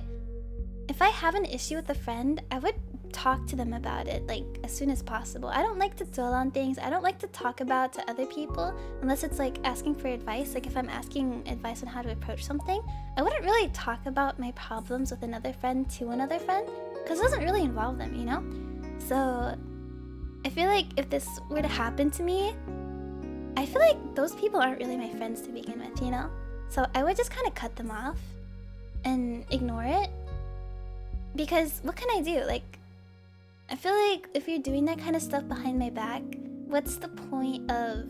have an issue with a friend, I would talk to them about it like as soon as possible. I don't like to dwell on things. I don't like to talk about to other people unless it's like asking for advice. Like if I'm asking advice on how to approach something, I wouldn't really talk about my problems with another friend to another friend because it doesn't really involve them, you know? So I feel like if this were to happen to me, I feel like those people aren't really my friends to begin with, you know? So I would just kind of cut them off and ignore it, because what can I do? Like, I feel like if you're doing that kind of stuff behind my back, what's the point of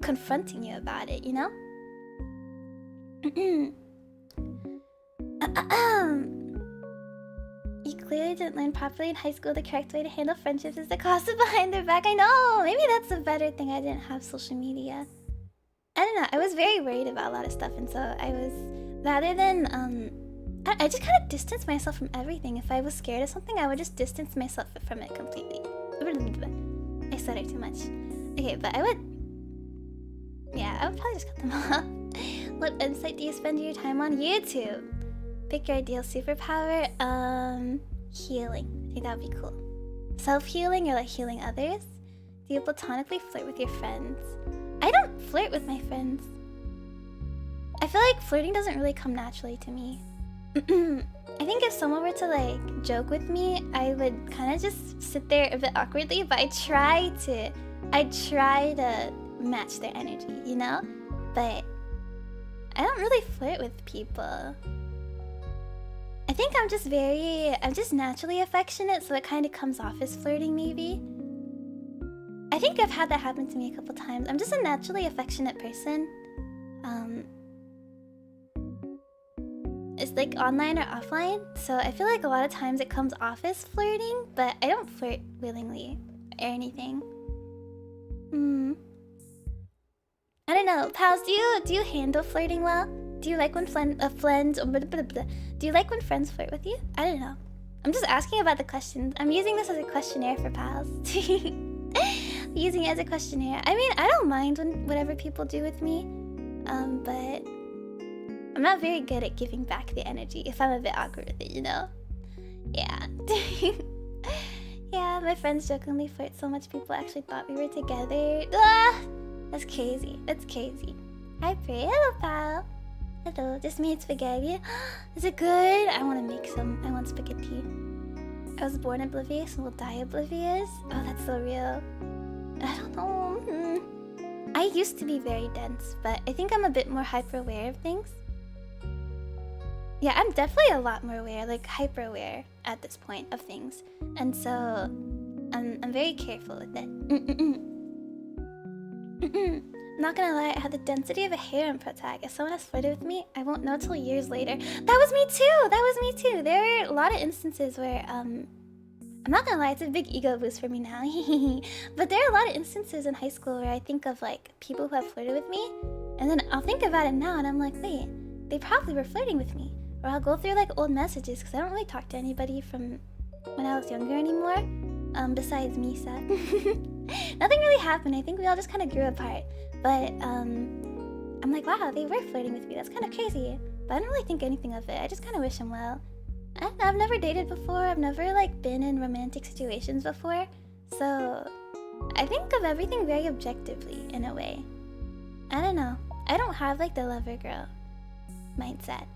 confronting you about it, you know? You clearly didn't learn properly in high school the correct way to handle friendships is to gossip behind their back. I know! Maybe that's a better thing. I didn't have social media. I don't know. I was very worried about a lot of stuff, and so I was... Rather than, I just kind of distanced myself from everything. If I was scared of something, I would just distance myself from it completely. I stutter too much. Okay, but I would probably just cut them off. What website do you spend your time on? YouTube. Pick your ideal superpower. Healing. I think that would be cool. Self-healing or like healing others? Do you platonically flirt with your friends? I don't flirt with my friends. I feel like flirting doesn't really come naturally to me. I think if someone were to like joke with me, I would kind of just sit there a bit awkwardly, but I try to match their energy, you know? But I don't really flirt with people. I think I'm just naturally affectionate, so it kind of comes off as flirting, maybe. I think I've had that happen to me a couple times. I'm just a naturally affectionate person. It's like online or offline, so I feel like a lot of times it comes off as flirting, but I don't flirt willingly or anything. I don't know, pals. Do you handle flirting well? Do you like when friends flirt with you? I don't know. I'm just asking about the questions. I'm using this as a questionnaire for pals. Using it as a questionnaire. I mean, I don't mind whatever people do with me, but I'm not very good at giving back the energy if I'm a bit awkward with it, you know? Yeah. Yeah, my friends jokingly flirt so much people actually thought we were together. Ah! That's crazy. That's crazy. Hi, Prey. Hello, pal. Hello. Just made spaghetti. Is it good? I want to make some. I want spaghetti. I was born oblivious and will die oblivious. Oh, that's so real. I don't know. I used to be very dense, but I think I'm a bit more hyper-aware of things. Yeah, I'm definitely a lot more aware, like hyper-aware at this point of things. And so, I'm very careful with it. I'm not gonna lie, I have the density of a harem pro tag. If someone has flirted with me, I won't know till years later. That was me too! That was me too! There are a lot of instances where, I'm not gonna lie, it's a big ego boost for me now. But there are a lot of instances in high school where I think of like people who have flirted with me, and then I'll think about it now and I'm like, wait, they probably were flirting with me. Or I'll go through like old messages because I don't really talk to anybody from when I was younger anymore. Besides Misa. Nothing really happened. I think we all just kind of grew apart. But I'm like, wow, they were flirting with me. That's kind of crazy. But I don't really think anything of it. I just kind of wish them well. I've never dated before. I've never like been in romantic situations before. So I think of everything very objectively in a way. I don't know. I don't have like the lover girl mindset.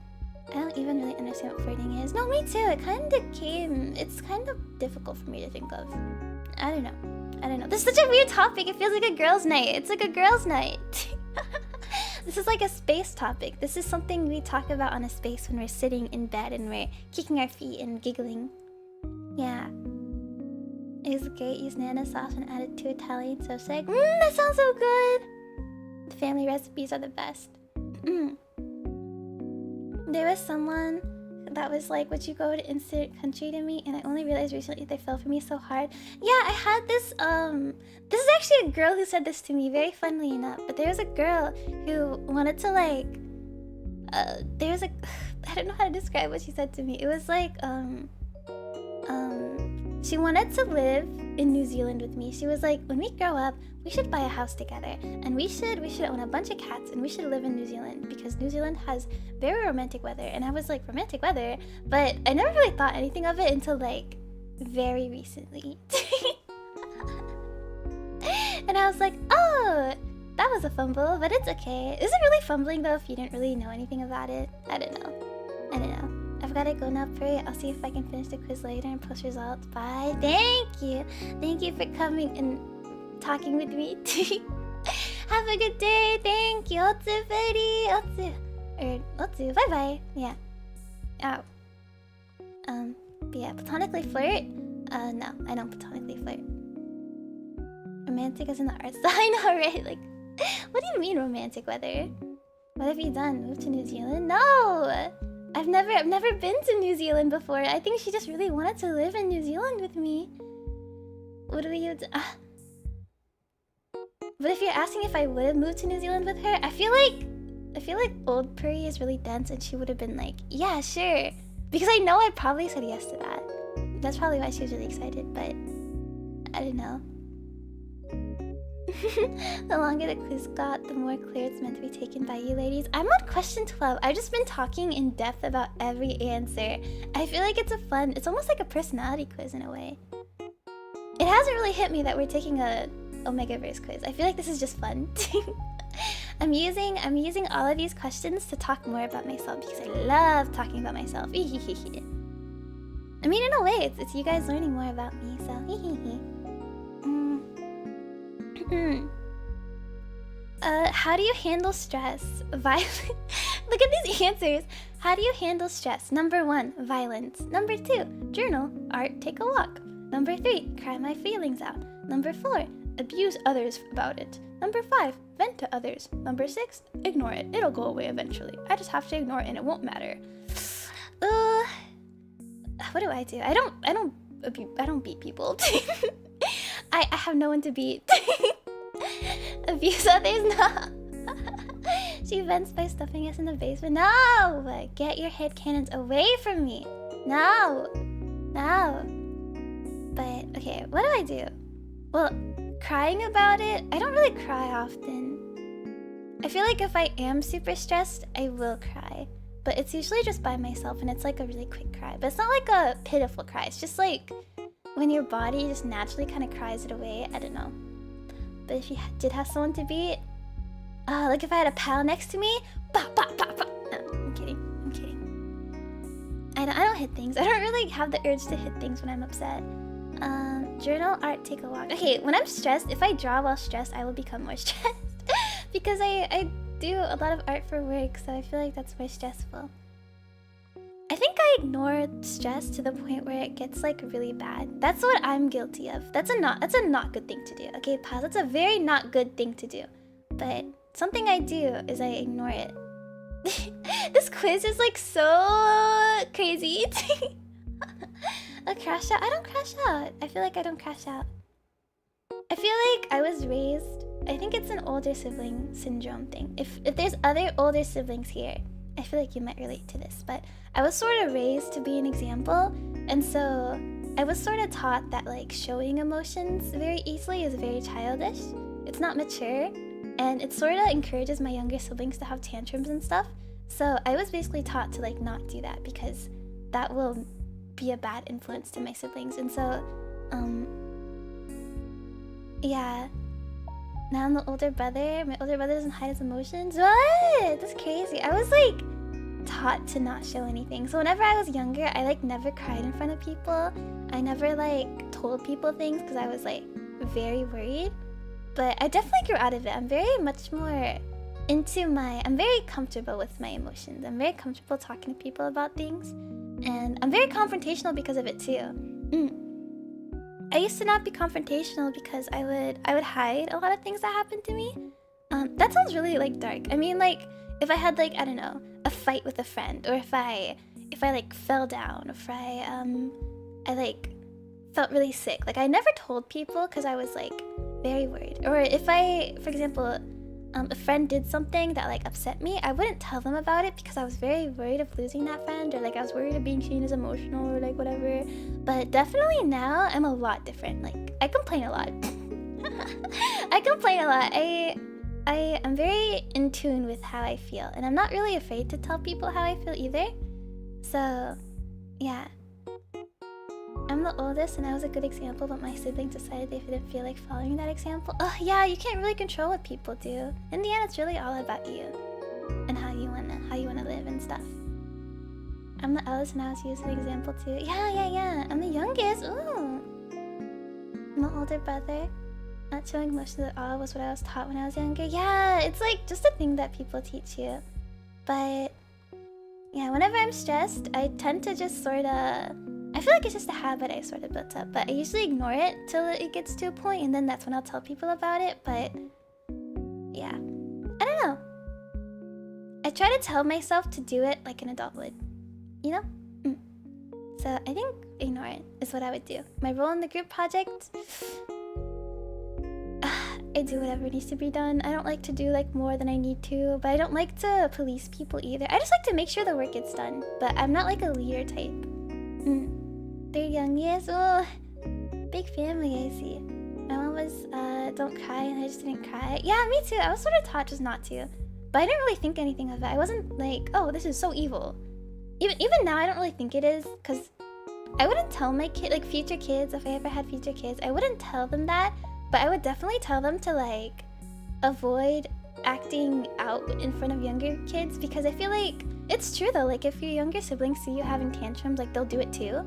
I don't even really understand what flirting is. No, me too. It's kind of difficult for me to think of. I don't know. This is such a weird topic. It feels like a girls' night. It's like a girls' night. This is like a space topic. This is something we talk about on a space when we're sitting in bed and we're kicking our feet and giggling. Yeah. It was great. Use nana sauce and added 2 Italian sauce egg. That sounds so good. The family recipes are the best. There was someone that was like, would you go to insert country to me? And I only realized recently they fell for me so hard. Yeah, I had this, this is actually a girl who said this to me, very funnily enough. But there was a girl who wanted to like, I don't know how to describe what she said to me. It was like, she wanted to live in New Zealand with me. She was like, when we grow up, we should buy a house together, and we should own a bunch of cats, and we should live in New Zealand because New Zealand has very romantic weather. And I was like, romantic weather? But I never really thought anything of it until like very recently. And I was like, oh, that was a fumble, but it's okay. Is it really fumbling though if you didn't really know anything about it? I don't know. I've gotta go now, Puri. I'll see if I can finish the quiz later and post results. Bye. Thank you. Thank you for coming and talking with me. Have a good day. Thank you. Otsu, buddy. Otsu. Bye bye. Yeah. Oh. But yeah, platonically flirt? No, I don't platonically flirt. Romantic as in the art style. I know, right? Like, what do you mean romantic weather? What have you done? Moved to New Zealand? No! I've never been to New Zealand before. I think she just really wanted to live in New Zealand with me. What do you do? But if you're asking if I would have moved to New Zealand with her, I feel like old Puri is really dense and she would have been like, yeah, sure. Because I know I probably said yes to that. That's probably why she was really excited, but I don't know. The longer the quiz got, the more clear it's meant to be taken by you ladies. I'm on question 12. I've just been talking in depth about every answer. I feel like it's almost like a personality quiz in a way. It hasn't really hit me that we're taking a Omegaverse quiz. I feel like this is just fun. I'm using all of these questions to talk more about myself because I love talking about myself. I mean, in a way, it's you guys learning more about me, so How do you handle stress? Look at these answers. How do you handle stress? Number 1, violence. Number 2, journal, art, take a walk. Number 3, cry my feelings out. Number 4, abuse others about it. Number 5, vent to others. Number 6, ignore it. It'll go away eventually. I just have to ignore it and it won't matter. What do? I don't beat people. I have no one to beat. Abuse others? No. She vents by stuffing us in the basement. No! Get your head cannons away from me. No. No. But, okay, what do I do? Well, crying about it, I don't really cry often. I feel like if I am super stressed, I will cry. But it's usually just by myself, and it's like a really quick cry. But it's not like a pitiful cry. It's just like when your body just naturally kind of cries it away. I don't know. But if you did have someone to beat, like if I had a pal next to me, bah, bah, bah, bah. No, I'm kidding. I'm kidding. I don't hit things. I don't really have the urge to hit things when I'm upset. Journal, art, take a walk. Okay, when I'm stressed, if I draw while stressed, I will become more stressed. Because I do a lot of art for work, so I feel like that's more stressful. I think I ignore stress to the point where it gets like really bad. That's what I'm guilty of. That's a not good thing to do. Okay, pause. That's a very not good thing to do. But something I do is I ignore it. This quiz is like so crazy. A crash out? I don't crash out. I feel like I don't crash out. I feel like I was raised, I think it's an older sibling syndrome thing. If there's other older siblings here, I feel like you might relate to this, but I was sort of raised to be an example, and so I was sort of taught that like showing emotions very easily is very childish. It's not mature, and it sort of encourages my younger siblings to have tantrums and stuff. So I was basically taught to like not do that because that will be a bad influence to my siblings. And so, yeah. Now I'm the older brother. My older brother doesn't hide his emotions. What? That's crazy. I was like taught to not show anything. So whenever I was younger, I like never cried in front of people. I never like told people things because I was like very worried. But I definitely grew out of it. I'm very much more I'm very comfortable with my emotions. I'm very comfortable talking to people about things. And I'm very confrontational because of it too. I used to not be confrontational because I would hide a lot of things that happened to me. That sounds really like dark. I mean, like if I had like, I don't know, a fight with a friend, or if I like fell down, or if I like felt really sick. Like I never told people because I was like very worried. Or if I, for example, a friend did something that like upset me, I wouldn't tell them about it because I was very worried of losing that friend, or like I was worried of being seen as emotional or like whatever. But definitely now I'm a lot different. Like I complain a lot. I complain a lot. I am very in tune with how I feel, and I'm not really afraid to tell people how I feel either. So yeah. I'm the oldest and I was a good example, but my siblings decided they didn't feel like following that example. Oh yeah, you can't really control what people do. In the end, it's really all about you and how you wanna live and stuff. I'm the eldest and I was used as an example too. Yeah. I'm the youngest. Ooh. I'm the older brother. Not showing emotions at all was what I was taught when I was younger. Yeah, it's like just a thing that people teach you. But yeah, whenever I'm stressed, I tend to just sort of, I feel like it's just a habit I sort of built up, but I usually ignore it till it gets to a point, and then that's when I'll tell people about it. But yeah, I don't know. I try to tell myself to do it like an adult would, you know? So I think ignore it is what I would do. My role in the group project, I do whatever needs to be done. I don't like to do like more than I need to, but I don't like to police people either. I just like to make sure the work gets done, but I'm not like a leader type. They're young, yes. Oh, big family, I see. My mom was, don't cry, and I just didn't cry. Yeah, me too. I was sort of taught just not to, but I didn't really think anything of it. I wasn't like, oh, this is so evil. Even now, I don't really think it is, because I wouldn't tell my like future kids, if I ever had future kids, I wouldn't tell them that, but I would definitely tell them to like avoid acting out in front of younger kids, because I feel like it's true though. Like if your younger siblings see you having tantrums, like they'll do it too.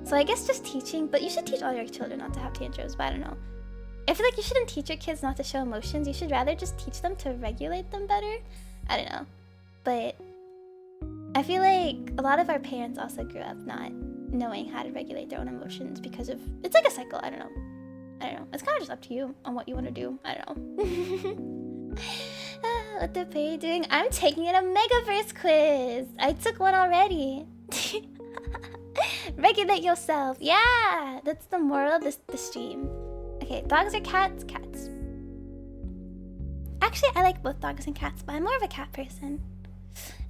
So I guess just teaching, but you should teach all your children not to have tantrums, but I don't know. I feel like you shouldn't teach your kids not to show emotions. You should rather just teach them to regulate them better. I don't know. But I feel like a lot of our parents also grew up not knowing how to regulate their own emotions because of... It's like a cycle, I don't know. It's kind of just up to you on what you want to do. I don't know. What the Perry doing? I'm taking an Omegaverse quiz. I took one already. Regulate yourself. Yeah, that's the moral of the stream. Okay, dogs or cats? Cats. Actually, I like both dogs and cats, but I'm more of a cat person.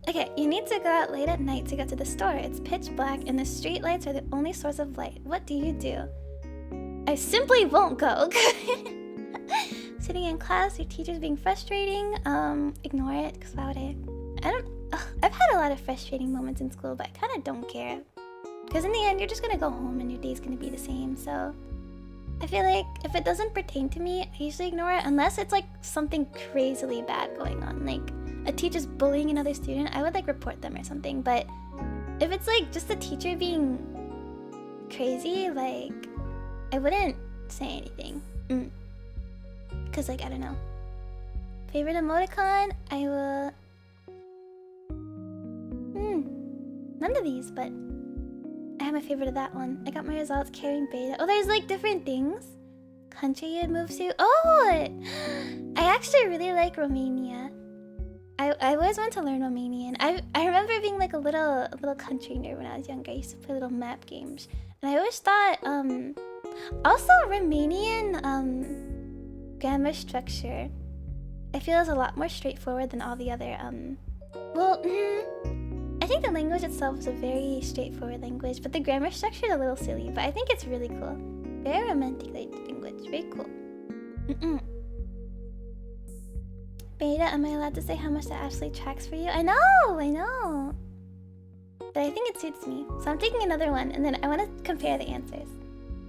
Okay, you need to go out late at night to get to the store. It's pitch black and the street lights are the only source of light. What do you do? I simply won't go. Sitting in class, your teacher's being frustrating. Ignore it, because why would I? I've had a lot of frustrating moments in school, but I kind of don't care. Because in the end, you're just going to go home and your day's going to be the same, so... I feel like if it doesn't pertain to me, I usually ignore it, unless it's like something crazily bad going on. Like, a teacher's bullying another student, I would like report them or something, but... If it's like just a teacher being crazy, like... I wouldn't say anything. Because, like, I don't know. Favorite emoticon? I will... None of these, but... I have my favorite of that one. I got my results carrying beta. Oh, there's, like, different things. Country you move to. Oh! I actually really like Romania. I always wanted to learn Romanian. I remember being, like, a little country nerd when I was younger. I used to play little map games. And I always thought, also, Romanian, grammar structure, I feel is a lot more straightforward than all the other, I think the language itself is a very straightforward language, but the grammar structure is a little silly, but I think it's really cool. Very romantic language, very cool. Beta, am I allowed to say how much that actually tracks for you? I know! But I think it suits me, so I'm taking another one, and then I want to compare the answers.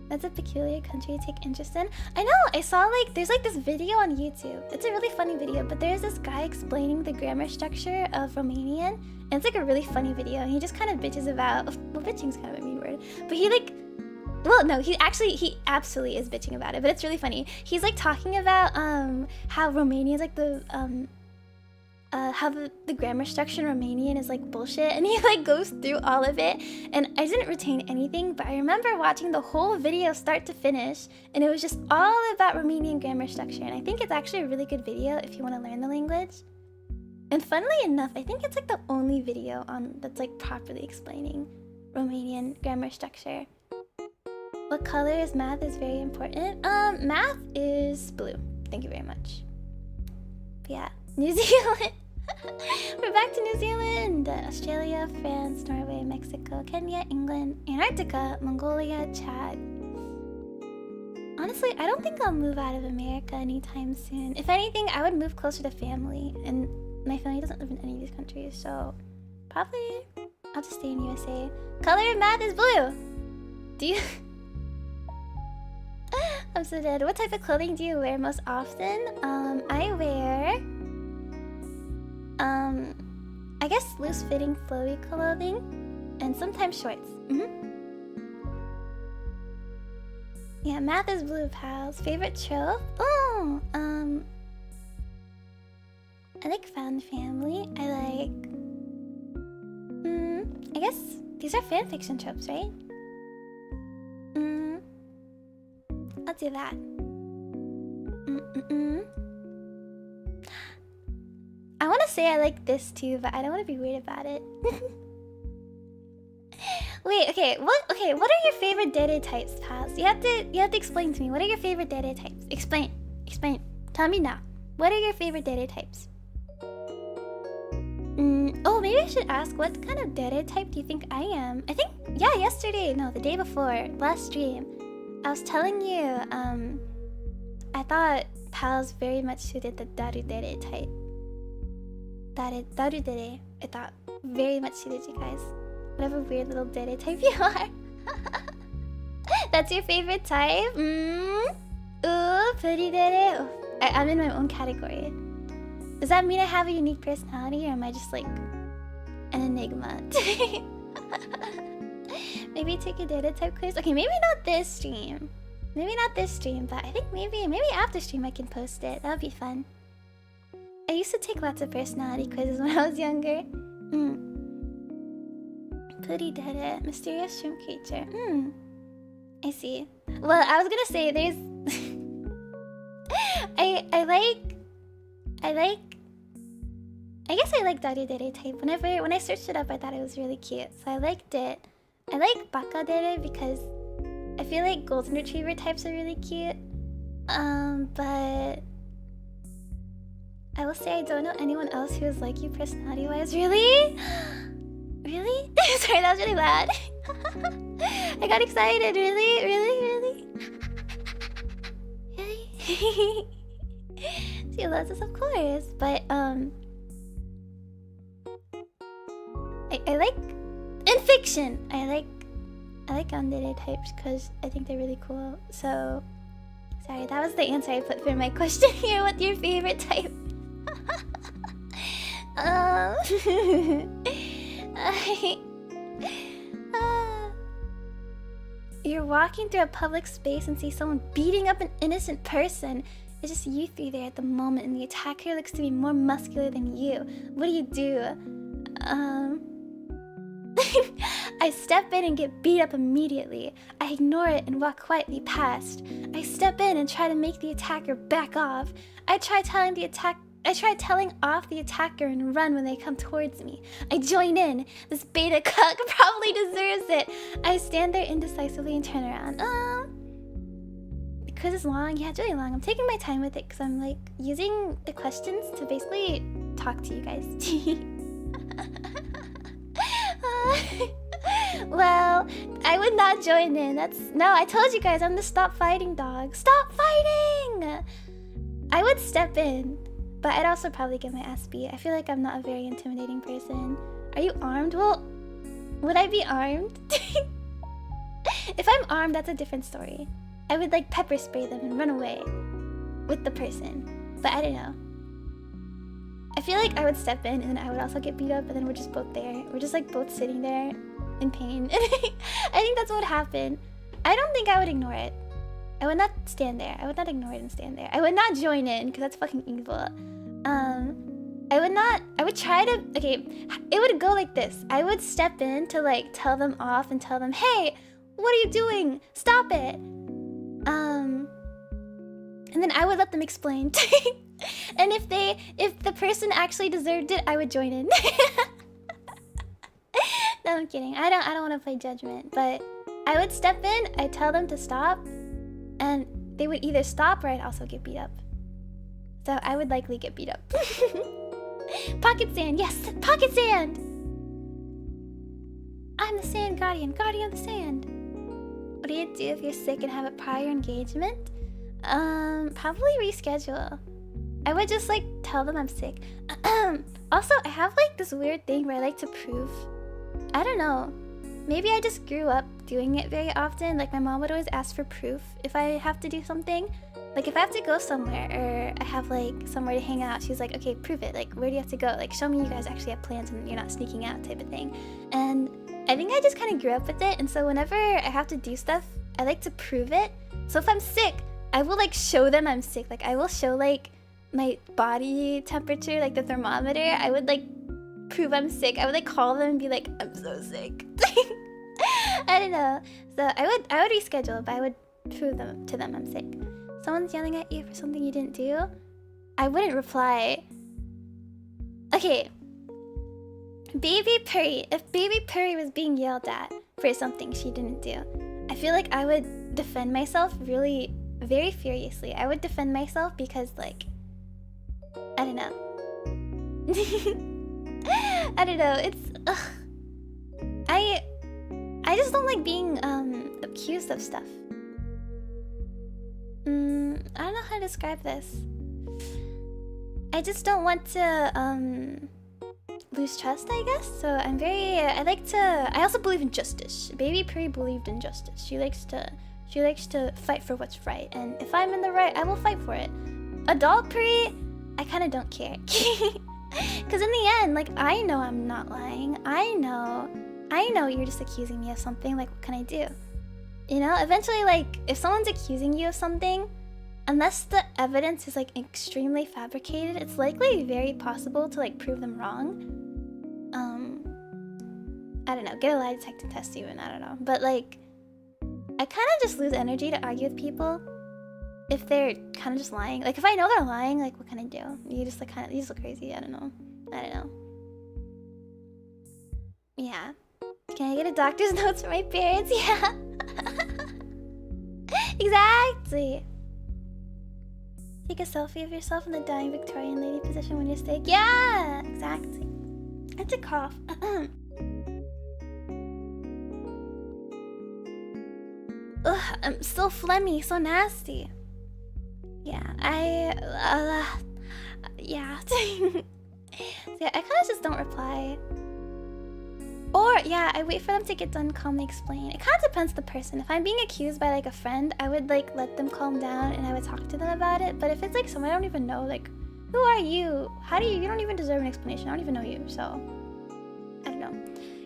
That's a peculiar country to take interest in. I know! I saw, like, there's, like, this video on YouTube. It's a really funny video, but there's this guy explaining the grammar structure of Romanian. And it's, like, a really funny video. And he just kind of bitches about... Well, bitching's kind of a mean word. But he, like... Well, no, he absolutely is bitching about it. But it's really funny. He's, like, talking about, how Romania is, like, the, how the grammar structure in Romanian is like bullshit, and he like goes through all of it, and I didn't retain anything, but I remember watching the whole video start to finish, and it was just all about Romanian grammar structure, and I think it's actually a really good video if you want to learn the language. And funnily enough, I think it's like the only video on that's like properly explaining Romanian grammar structure. What color is math is very important? Math is blue. Thank you very much. But yeah, New Zealand. We're back to New Zealand. Australia, France, Norway, Mexico, Kenya, England, Antarctica, Mongolia, Chad. Honestly, I don't think I'll move out of America anytime soon. If anything, I would move closer to family, and my family doesn't live in any of these countries, so probably I'll just stay in USA. Color of math is blue. Do you... I'm so dead. What type of clothing do you wear most often? I wear... I guess loose-fitting, flowy clothing, and sometimes shorts. Yeah, math is blue, pals. Favorite trope? Oh, I like found family. I like... I guess these are fanfiction tropes, right? I'll do that. I want to say I like this too, but I don't want to be weird about it. Wait, okay, what are your favorite dede types, pals? You have to explain to me. What are your favorite dede types? Explain. Tell me now. What are your favorite dede types? Oh, maybe I should ask, what kind of dede type do you think I am? I think, yeah, yesterday, no, the day before, last stream, I was telling you, I thought pals very much suited the darudere type. Darudere, I thought very much suited you guys. Whatever weird little dede type you are. That's your favorite type? Ooh, pretty dede. Oh, I'm in my own category. Does that mean I have a unique personality, or am I just like an enigma? Maybe take a data type quiz. Okay, maybe not this stream. Maybe not this stream, but I think maybe after stream I can post it. That would be fun. I used to take lots of personality quizzes when I was younger. Hoodie did it. Mysterious shrimp creature. I see. Well, I was gonna say there's I guess I like Daddy Dere type. When I searched it up, I thought it was really cute, so I liked it. I like Baka Dere because I feel like golden retriever types are really cute. But I will say I don't know anyone else who is like you personality-wise. Really? Really? Sorry, that was really loud. I got excited. Really? Really? Really? She loves us, of course. But I like in fiction. I like yandere types because I think they're really cool. So sorry, that was the answer I put for my question here. What's your favorite type? You're walking through a public space and see someone beating up an innocent person. It's just you three there at the moment, and the attacker looks to be more muscular than you. What do? I step in and get beat up immediately. I ignore it and walk quietly past. I step in and try to make the attacker back off. I try telling off the attacker and run when they come towards me. I join in. This beta cuck probably deserves it. I stand there indecisively and turn around. The quiz is long. Yeah, it's really long. I'm taking my time with it because I'm like using the questions to basically talk to you guys. Well, I would not join in. No, I told you guys I'm the stop fighting dog. Stop fighting! I would step in, but I'd also probably get my ass beat. I feel like I'm not a very intimidating person. Are you armed? Well, would I be armed? If I'm armed, that's a different story. I would like pepper spray them and run away with the person. But I don't know. I feel like I would step in and then I would also get beat up, and then we're just both there. We're just like both sitting there in pain. I think that's what would happen. I don't think I would ignore it. I would not stand there. I would not ignore it and stand there. I would not join in because that's fucking evil. I would try to, okay, it would go like this. I would step in to like tell them off and tell them, hey, what are you doing? Stop it. And then I would let them explain. And if the person actually deserved it, I would join in. No, I'm kidding. I don't want to play judgment, but I would step in, I'd tell them to stop, and they would either stop or I'd also get beat up. So I would likely get beat up. Pocket sand, yes, pocket sand! I'm the sand guardian of the sand. What do you do if you're sick and have a prior engagement? Probably reschedule. I would just like tell them I'm sick. Also, I have like this weird thing where I like to prove. I don't know. Maybe I just grew up doing it very often. Like my mom would always ask for proof if I have to do something. Like if I have to go somewhere or I have like somewhere to hang out, she's like, okay, prove it. Like where do you have to go? Like show me you guys actually have plans and you're not sneaking out type of thing. And I think I just kind of grew up with it. And so whenever I have to do stuff, I like to prove it. So if I'm sick, I will like show them I'm sick. Like I will show like my body temperature, like the thermometer. I would like prove I'm sick. I would like call them and be like, I'm so sick. I don't know. So I would reschedule, but I would prove to them I'm sick. Someone's yelling at you for something you didn't do. I wouldn't reply. Okay. Baby Puri. If Baby Puri was being yelled at for something she didn't do, I feel like I would defend myself really, very furiously. I would defend myself because like, I don't know. I don't know. It's I just don't like being accused of stuff. I don't know how to describe this. I just don't want to lose trust, I guess. So I also believe in justice. Baby Puri believed in justice. She likes to fight for what's right, and if I'm in the right, I will fight for it. Adult Puri, I kind of don't care. Because in the end, like, I know I'm not lying. I know you're just accusing me of something. Like, what can I do? You know, eventually, like, if someone's accusing you of something, unless the evidence is, like, extremely fabricated, it's likely very possible to, like, prove them wrong. I don't know, get a lie detector test even, I don't know. But like, I kind of just lose energy to argue with people if they're kind of just lying. Like if I know they're lying, like what can I do? You just like you just look crazy, I don't know. Yeah. Can I get a doctor's notes for my parents? Yeah. Exactly. Take a selfie of yourself in the dying Victorian lady position when you're steak. Yeah, exactly. It's a cough. Ugh, I'm so phlegmy, so nasty. Yeah, yeah. Yeah, I kind of just don't reply. Or, yeah, I wait for them to get done, calmly explain. It kind of depends on the person. If I'm being accused by, like, a friend, I would, like, let them calm down and I would talk to them about it. But if it's, like, someone I don't even know, like, who are you? You don't even deserve an explanation. I don't even know you, so... I don't know.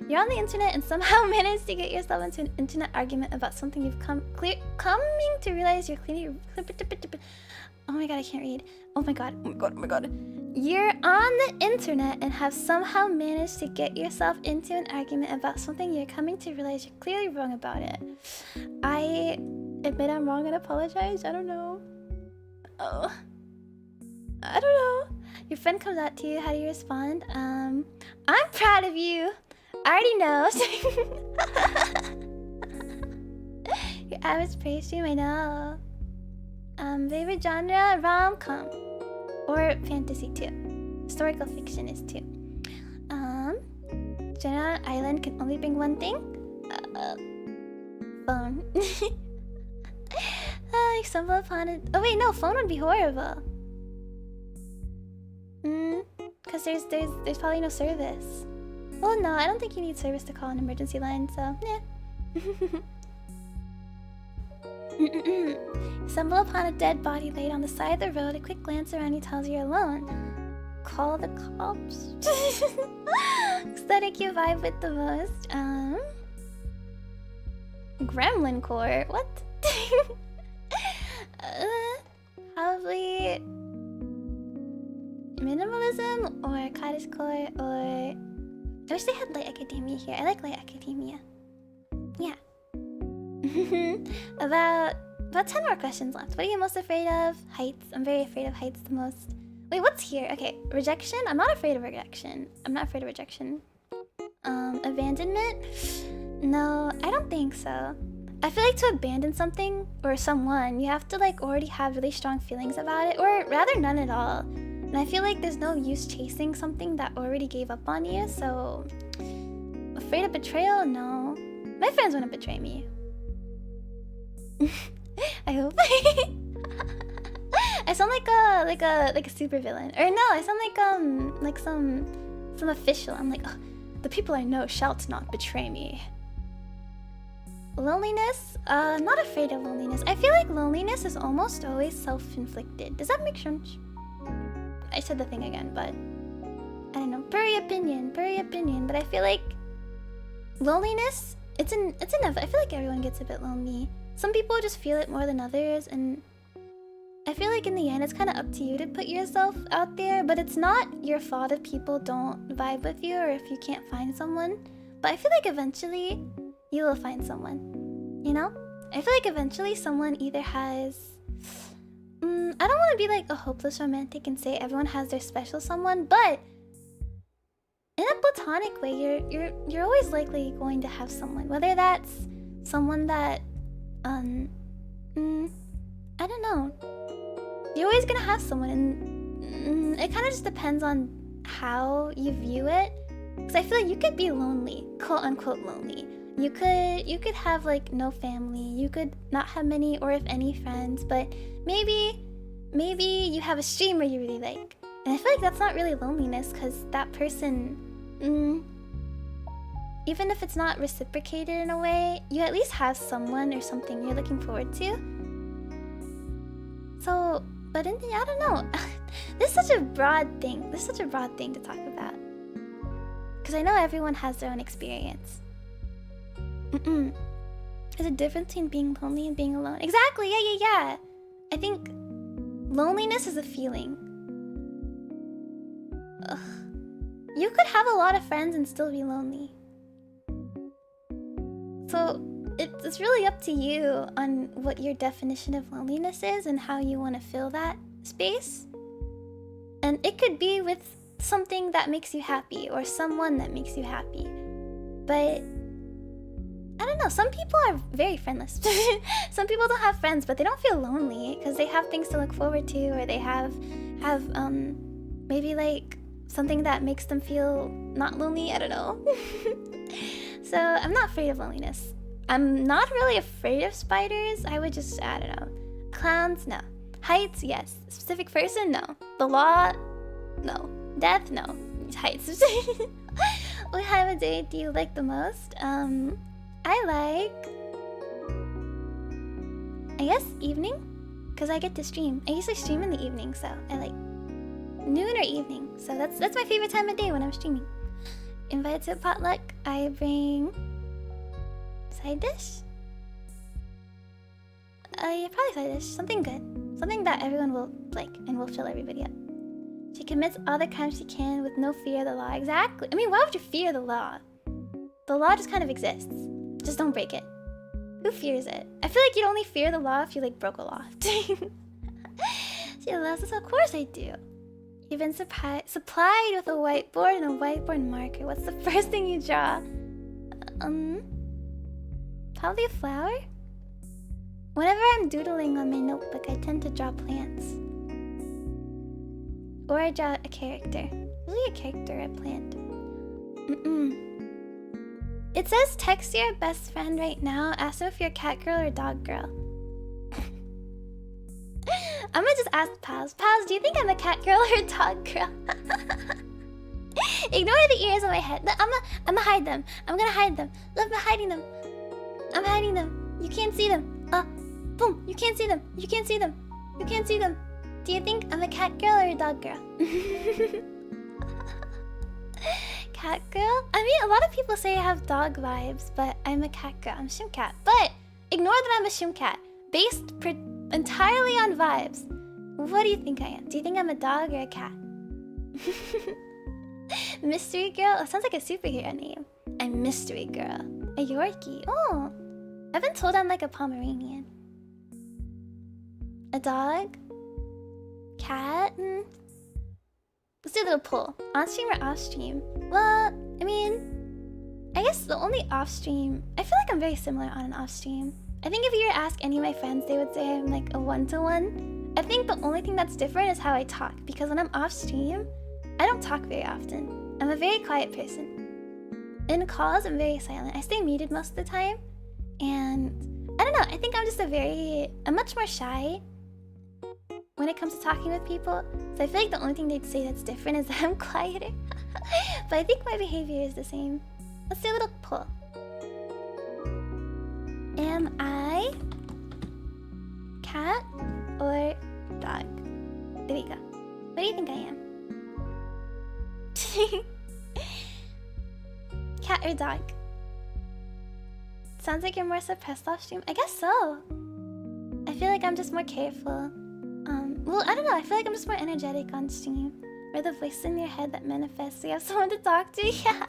You're on the internet and somehow managed to get yourself into an internet argument about something you've coming to realize you're clearly... Oh my god, I can't read. Oh my god. You're on the internet and have somehow managed to get yourself into an argument about something you're coming to realize you're clearly wrong about it. I admit I'm wrong and apologize. I don't know. Oh. I don't know. Your friend comes out to you. How do you respond? I'm proud of you. I already know. Your average praise stream, I know. Favorite genre? Rom-com. Or fantasy too. Historical fiction is too. General Island can only bring one thing? Phone. You stumble upon it. Oh wait, no, phone would be horrible. Cause there's probably no service. Well, no, I don't think you need service to call an emergency line, so yeah. Stumble upon a dead body laid on the side of the road. A quick glance around you tells you you're alone. Call the cops. Aesthetic you vibe with the most. Gremlin core. What? Probably minimalism or cottagecore or... I wish they had light academia here. I like light academia. Yeah. About 10 more questions left. What are you most afraid of? Heights. I'm very afraid of heights the most. Wait, what's here? Okay, rejection? I'm not afraid of rejection. Abandonment? No, I don't think so. I feel like to abandon something or someone, you have to like already have really strong feelings about it, or rather none at all. And I feel like there's no use chasing something that already gave up on you, so... Afraid of betrayal? No. My friends wouldn't betray me. I hope. I sound like a super villain. Or no, I sound like some official. I'm like, oh, the people I know shall not betray me. Loneliness? Not afraid of loneliness. I feel like loneliness is almost always self-inflicted. Does that make sense? I said the thing again, but I don't know. Puri opinion. But I feel like loneliness, it's inevitable. I feel like everyone gets a bit lonely. Some people just feel it more than others, and I feel like in the end, it's kind of up to you to put yourself out there, but it's not your fault if people don't vibe with you or if you can't find someone. But I feel like eventually, you will find someone, you know? I feel like eventually someone either has... I don't want to be like a hopeless romantic and say everyone has their special someone, but in a platonic way, you're always likely going to have someone. Whether that's someone that, I don't know. You're always gonna have someone, and it kind of just depends on how you view it. Because I feel like you could be lonely, quote unquote lonely. You could have like no family. You could not have many or if any friends, but maybe you have a streamer you really like. And I feel like that's not really loneliness, because that person, even if it's not reciprocated in a way, you at least have someone or something you're looking forward to. So, but in the, I don't know. This is such a broad thing. This is such a broad thing to talk about. Because I know everyone has their own experience. There's a difference between being lonely and being alone. Exactly, yeah. I think loneliness is a feeling. Ugh. You could have a lot of friends and still be lonely. So it's really up to you on what your definition of loneliness is and how you want to fill that space. And it could be with something that makes you happy or someone that makes you happy. But I don't know, some people are very friendless. Some people don't have friends, but they don't feel lonely because they have things to look forward to, or they have maybe like something that makes them feel not lonely. I don't know. So I'm not afraid of loneliness. I'm not really afraid of spiders. I would just, I don't know. Clowns, no. Heights, yes. Specific person, no. The law, no. Death, no. Heights. What time of day do you like the most? I guess evening, because I get to stream. I usually stream in the evening, so I like noon or evening. So that's my favorite time of day when I'm streaming. Invited to a potluck, I bring side dish? Yeah, probably side dish. Something good. Something that everyone will like and will fill everybody up. She commits all the crimes she can with no fear of the law. Exactly. I mean, why would you fear the law? The law just kind of exists. Just don't break it. Who fears it? I feel like you'd only fear the law if you like broke a law. She loves us. Of course I do. You've been supplied with a whiteboard and a whiteboard marker. What's the first thing you draw? Probably a flower? Whenever I'm doodling on my notebook, I tend to draw plants. Or I draw a character. Usually a character, a plant. It says text your best friend right now. Ask them if you're a cat girl or a dog girl. I'm gonna just ask Pals. Pals, do you think I'm a cat girl or a dog girl? Ignore the ears on my head. I'm gonna hide them. I'm gonna hide them. Look, I'm hiding them. I'm hiding them. You can't see them. Boom. You can't see them. You can't see them. You can't see them. Do you think I'm a cat girl or a dog girl? Cat girl? I mean, a lot of people say I have dog vibes, but I'm a cat girl. I'm a shrimpcat. But ignore that I'm a shrimpcat. Based entirely on vibes. What do you think I am? Do you think I'm a dog or a cat? Mystery girl? That sounds like a superhero name. I'm mystery girl. A Yorkie. Oh, I've been told I'm like a Pomeranian. A dog? Cat? Let's do a little poll. On stream or off stream? Well, I mean, I guess the only off stream, I feel like I'm very similar on an off stream. I think if you were to ask any of my friends, they would say I'm like a one-to-one. I think the only thing that's different is how I talk, because when I'm off stream, I don't talk very often. I'm a very quiet person. In calls, I'm very silent. I stay muted most of the time, and I don't know, I think I'm just I'm much more shy when it comes to talking with people. So I feel like the only thing they'd say that's different is that I'm quieter. But I think my behavior is the same. Let's do a little poll. Am I cat or dog? There we go. What do you think I am? Cat or dog? Sounds like you're more suppressed off stream. I guess so. I feel like I'm just more careful. Well, I don't know. I feel like I'm just more energetic on stream. Or the voice in your head that manifests. So you have someone to talk to. Yeah.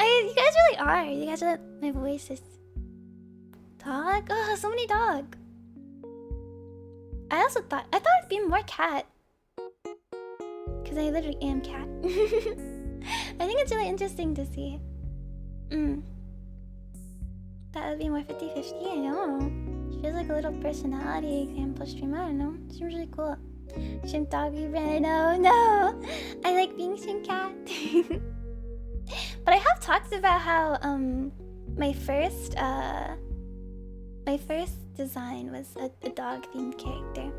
You guys really are. You guys are. My voice is. Dog? Oh, so many dog. I thought it'd be more cat. Because I literally am cat. I think it's really interesting to see. That would be more 50-50, I know. She feels like a little personality example stream. I don't know. Seems really cool. Shrimp doggy brand. No. I like being shrimp cat. But I have talked about how my first design was a dog themed character.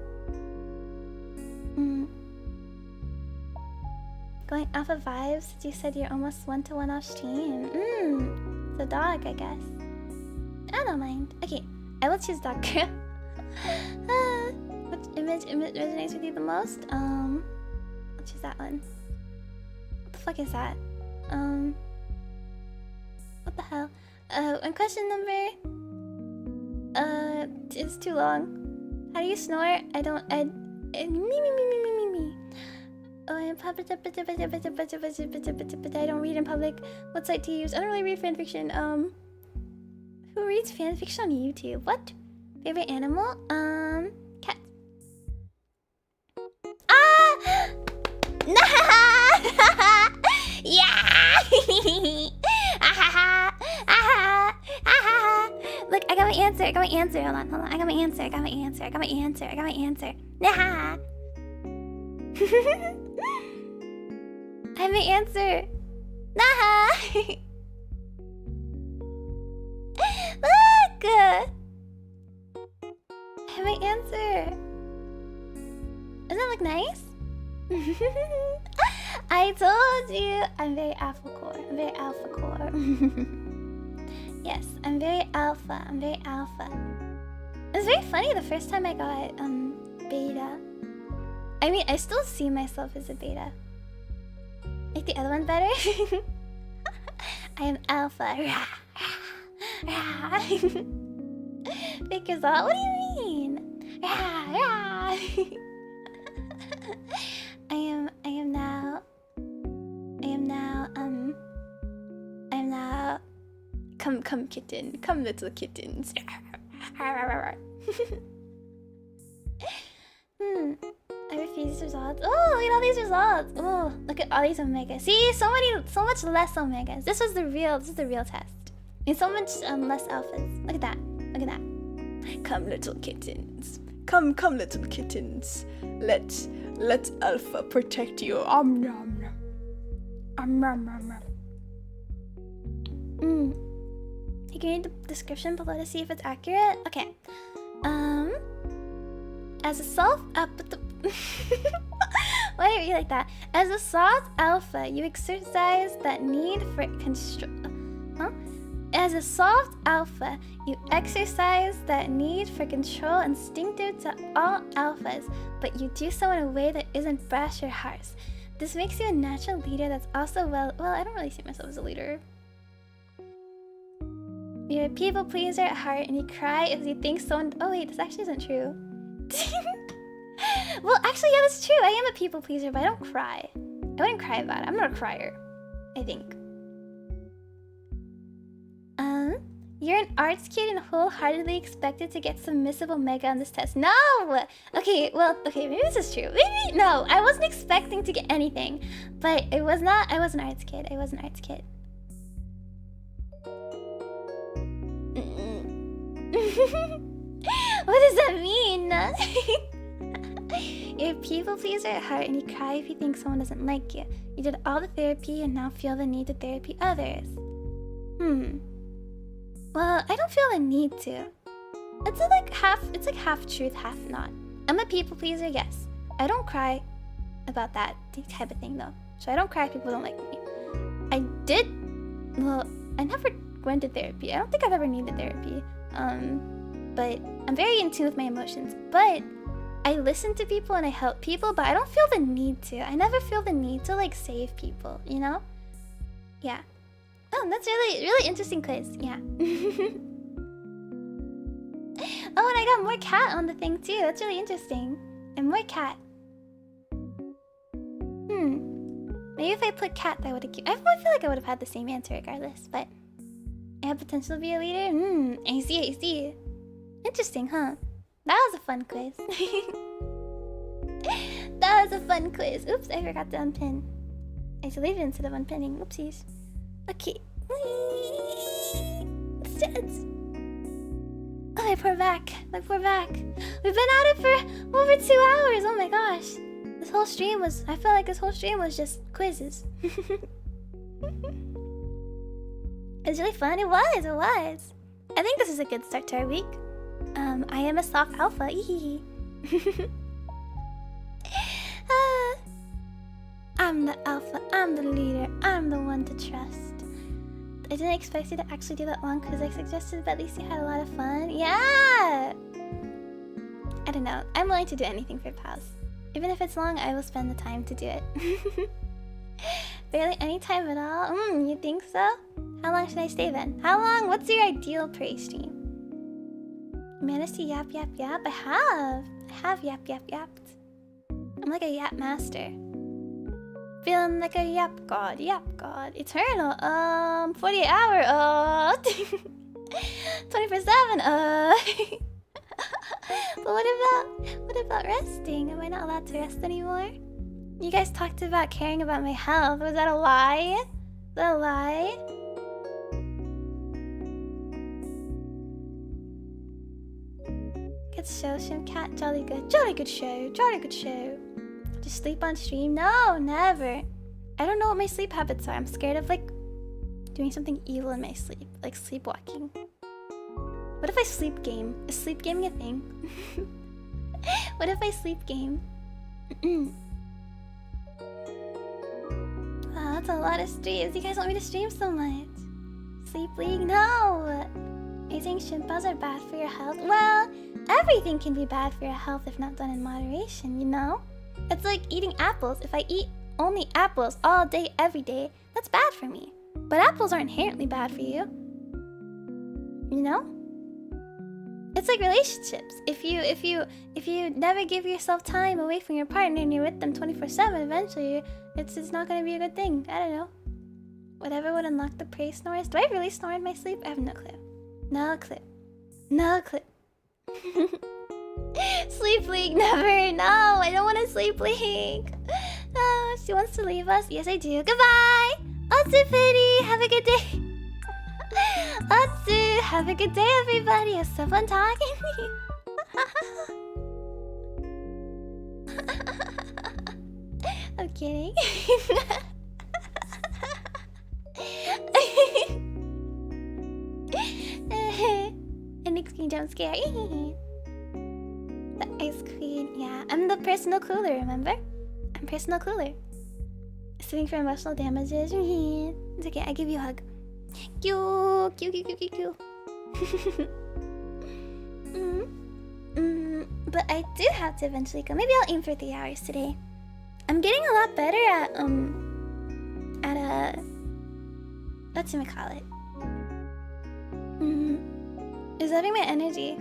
Going off of vibes, you said you're almost one-to-one off stream. It's a dog, I guess. I don't mind. Okay, I will choose dog girl. Which image resonates with you the most? I'll choose that one. What the fuck is that? What the hell? And question number... it's too long. How do you snore? Me. Oh, I don't read in public. What site do you use? I don't really read fanfiction. Who reads fanfiction on YouTube? What? Favorite animal? Cat. Ah! Yeah! Look, I got my answer. I got my answer. Hold on. I got my answer. I got my answer. I got my answer. I got my answer. Nah. I have my answer. Nah. Look. I have my answer. Doesn't that look nice? I told you I'm very alpha core. I'm very alpha core. Yes, I'm very alpha. I'm very alpha. It was very funny the first time I got beta. I mean, I still see myself as a beta. Like the other one better. I am alpha. Figures out. What do you mean? I am now. Come kitten. Come little kittens. I refuse these results. Oh, look at all these results. Oh, look at all these omegas. See, so much less omegas. This is the real test. And so much less alphas. Look at that. Look at that. Come little kittens. Come little kittens. Let alpha protect you. Nom nom. Nom nom. You can read the description below to see if it's accurate. Okay. As a soft alpha, why do you read like that? As a soft alpha, you exercise that need for As a soft alpha, you exercise that need for control instinctive to all alphas, but you do so in a way that isn't brash or harsh. This makes you a natural leader that's also well, I don't really see myself as a leader. You're a people pleaser at heart and you cry if you think someone... Oh wait, this actually isn't true. Well, actually, yeah, that's true. I am a people pleaser, but I don't cry. I wouldn't cry about it. I'm not a crier, I think. You're an arts kid and wholeheartedly expected to get submissive omega on this test. No! Okay, maybe this is true. Maybe, no, I wasn't expecting to get anything. But I was an arts kid. I was an arts kid. What does that mean? You're a people pleaser at heart and you cry if you think someone doesn't like you. You did all the therapy and now feel the need to therapy others. Well, I don't feel the need to. It's like half truth, half not. I'm a people pleaser, yes. I don't cry about that type of thing though. So I don't cry if people don't like me. I never went to therapy. I don't think I've ever needed therapy. But I'm very in tune with my emotions. But I listen to people and I help people, but I don't feel the need to. I never feel the need to like save people, you know? Yeah. Oh, that's really interesting quiz. Yeah. Oh, and I got more cat on the thing too. That's really interesting. And more cat. Maybe if I put cat, that would have. I feel like I would have had the same answer regardless. But I have potential to be a leader. I see. Interesting, huh? That was a fun quiz. That was a fun quiz. Oops, I forgot to unpin. I deleted it instead of unpinning. Oopsies. Okay. Let's Oh, my poor back. My poor back. We've been at it for over 2 hours. Oh my gosh. This whole stream was... I felt like this whole stream was just quizzes. It's really fun. It was. I think this is a good start to our week. I am a soft alpha. I'm the alpha. I'm the leader. I'm the one to trust. I didn't expect you to actually do that long because I suggested, but at least you had a lot of fun. Yeah! I don't know. I'm willing to do anything for pals. Even if it's long, I will spend the time to do it. Barely any time at all? You think so? How long should I stay then? How long? What's your ideal prey stream? You managed to yap. I have yap. I'm like a yap master. Feeling like a yap god. Eternal. 48 hour. 24/7. But what about resting? Am I not allowed to rest anymore? You guys talked about caring about my health. Was that a lie? Was that a lie? Good show, shrimpcat. Jolly good. Jolly good show. Jolly good show. Just sleep on stream? No, never. I don't know what my sleep habits are. I'm scared of like doing something evil in my sleep, like sleepwalking. What if I sleep game? Is sleep gaming a thing? What if I sleep game? Wow, that's a lot of streams. You guys want me to stream so much? Sleep league? No! Are you saying shrimpals are bad for your health? Well, everything can be bad for your health if not done in moderation, you know? It's like eating apples. If I eat only apples all day, every day, that's bad for me. But apples aren't inherently bad for you. You know? It's like relationships. If you never give yourself time away from your partner and you're with them 24/7, eventually it's not gonna be a good thing. I don't know. Whatever would unlock the prey snores. Do I really snore in my sleep? I have no clue. No clue. No clue. Sleep league, never. No, I don't want to sleep league. No, she wants to leave us. Yes, I do. Goodbye. Otsu Pity, have a good day. Otsu, have a good day, everybody. It was so fun talking to you. I'm kidding. An extreme jump scare. The ice queen. Yeah, I'm the personal cooler, remember? I'm personal cooler. Sitting for emotional damages. It's okay, I give you a hug. Cute, cute, cute, cute, cute. But I do have to eventually go. Maybe I'll aim for 3 hours today. I'm getting a lot better at whatchamacallit? Reserving my energy.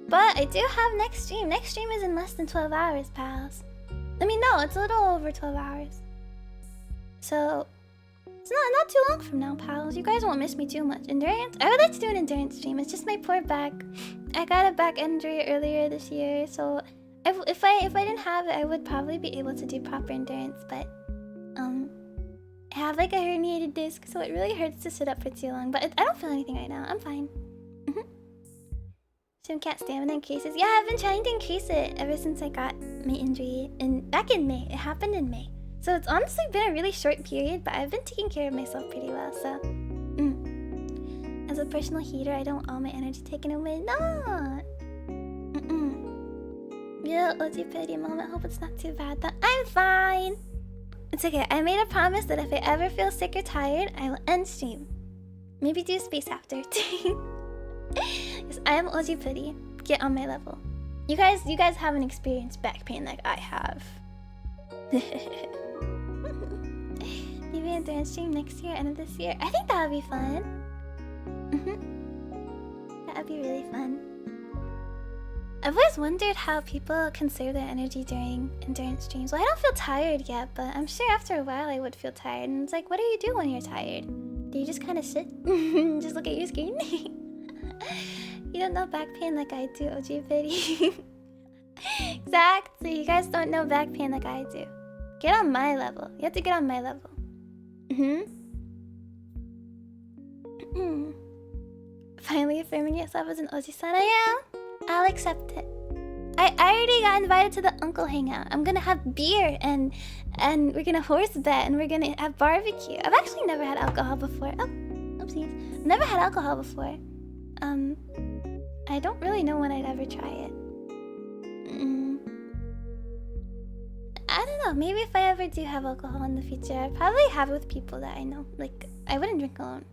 But I do have next stream. Next stream is in less than 12 hours, pals. I mean, no, it's a little over 12 hours. So, it's not too long from now, pals. You guys won't miss me too much. Endurance? I would like to do an endurance stream. It's just my poor back. I got a back injury earlier this year, so if I didn't have it, I would probably be able to do proper endurance, but I have like a herniated disc, so it really hurts to sit up for too long. But I don't feel anything right now. I'm fine. Shrimpcat stamina increases. Yeah, I've been trying to increase it ever since I got my injury back in May. It happened in May. So it's honestly been a really short period, but I've been taking care of myself pretty well, so... As a personal heater, I don't want all my energy taken away. No! Real OG pity moment. Hope it's not too bad, though. I'm fine! It's okay. I made a promise that if I ever feel sick or tired, I will end stream. Maybe do space after. Yes, I am OG pity. Get on my level. You guys haven't experienced back pain like I have. Maybe a dance stream next year, end of this year. I think that would be fun. That would be really fun. I've always wondered how people conserve their energy during endurance streams. Well, I don't feel tired yet, but I'm sure after a while I would feel tired. And it's like, what do you do when you're tired? Do you just kind of sit? Just look at your screen? You don't know back pain like I do, OG pity. Exactly, you guys don't know back pain like I do. Get on my level. You have to get on my level. Finally affirming yourself as an Oji-san. I am. I'll accept it. I already got invited to the uncle hangout. I'm gonna have beer and we're gonna horse bet and we're gonna have barbecue. I've actually never had alcohol before. Oh, oopsies. Never had alcohol before. I don't really know when I'd ever try it. I don't know. Maybe if I ever do have alcohol in the future, I'd probably have it with people that I know. Like, I wouldn't drink alone.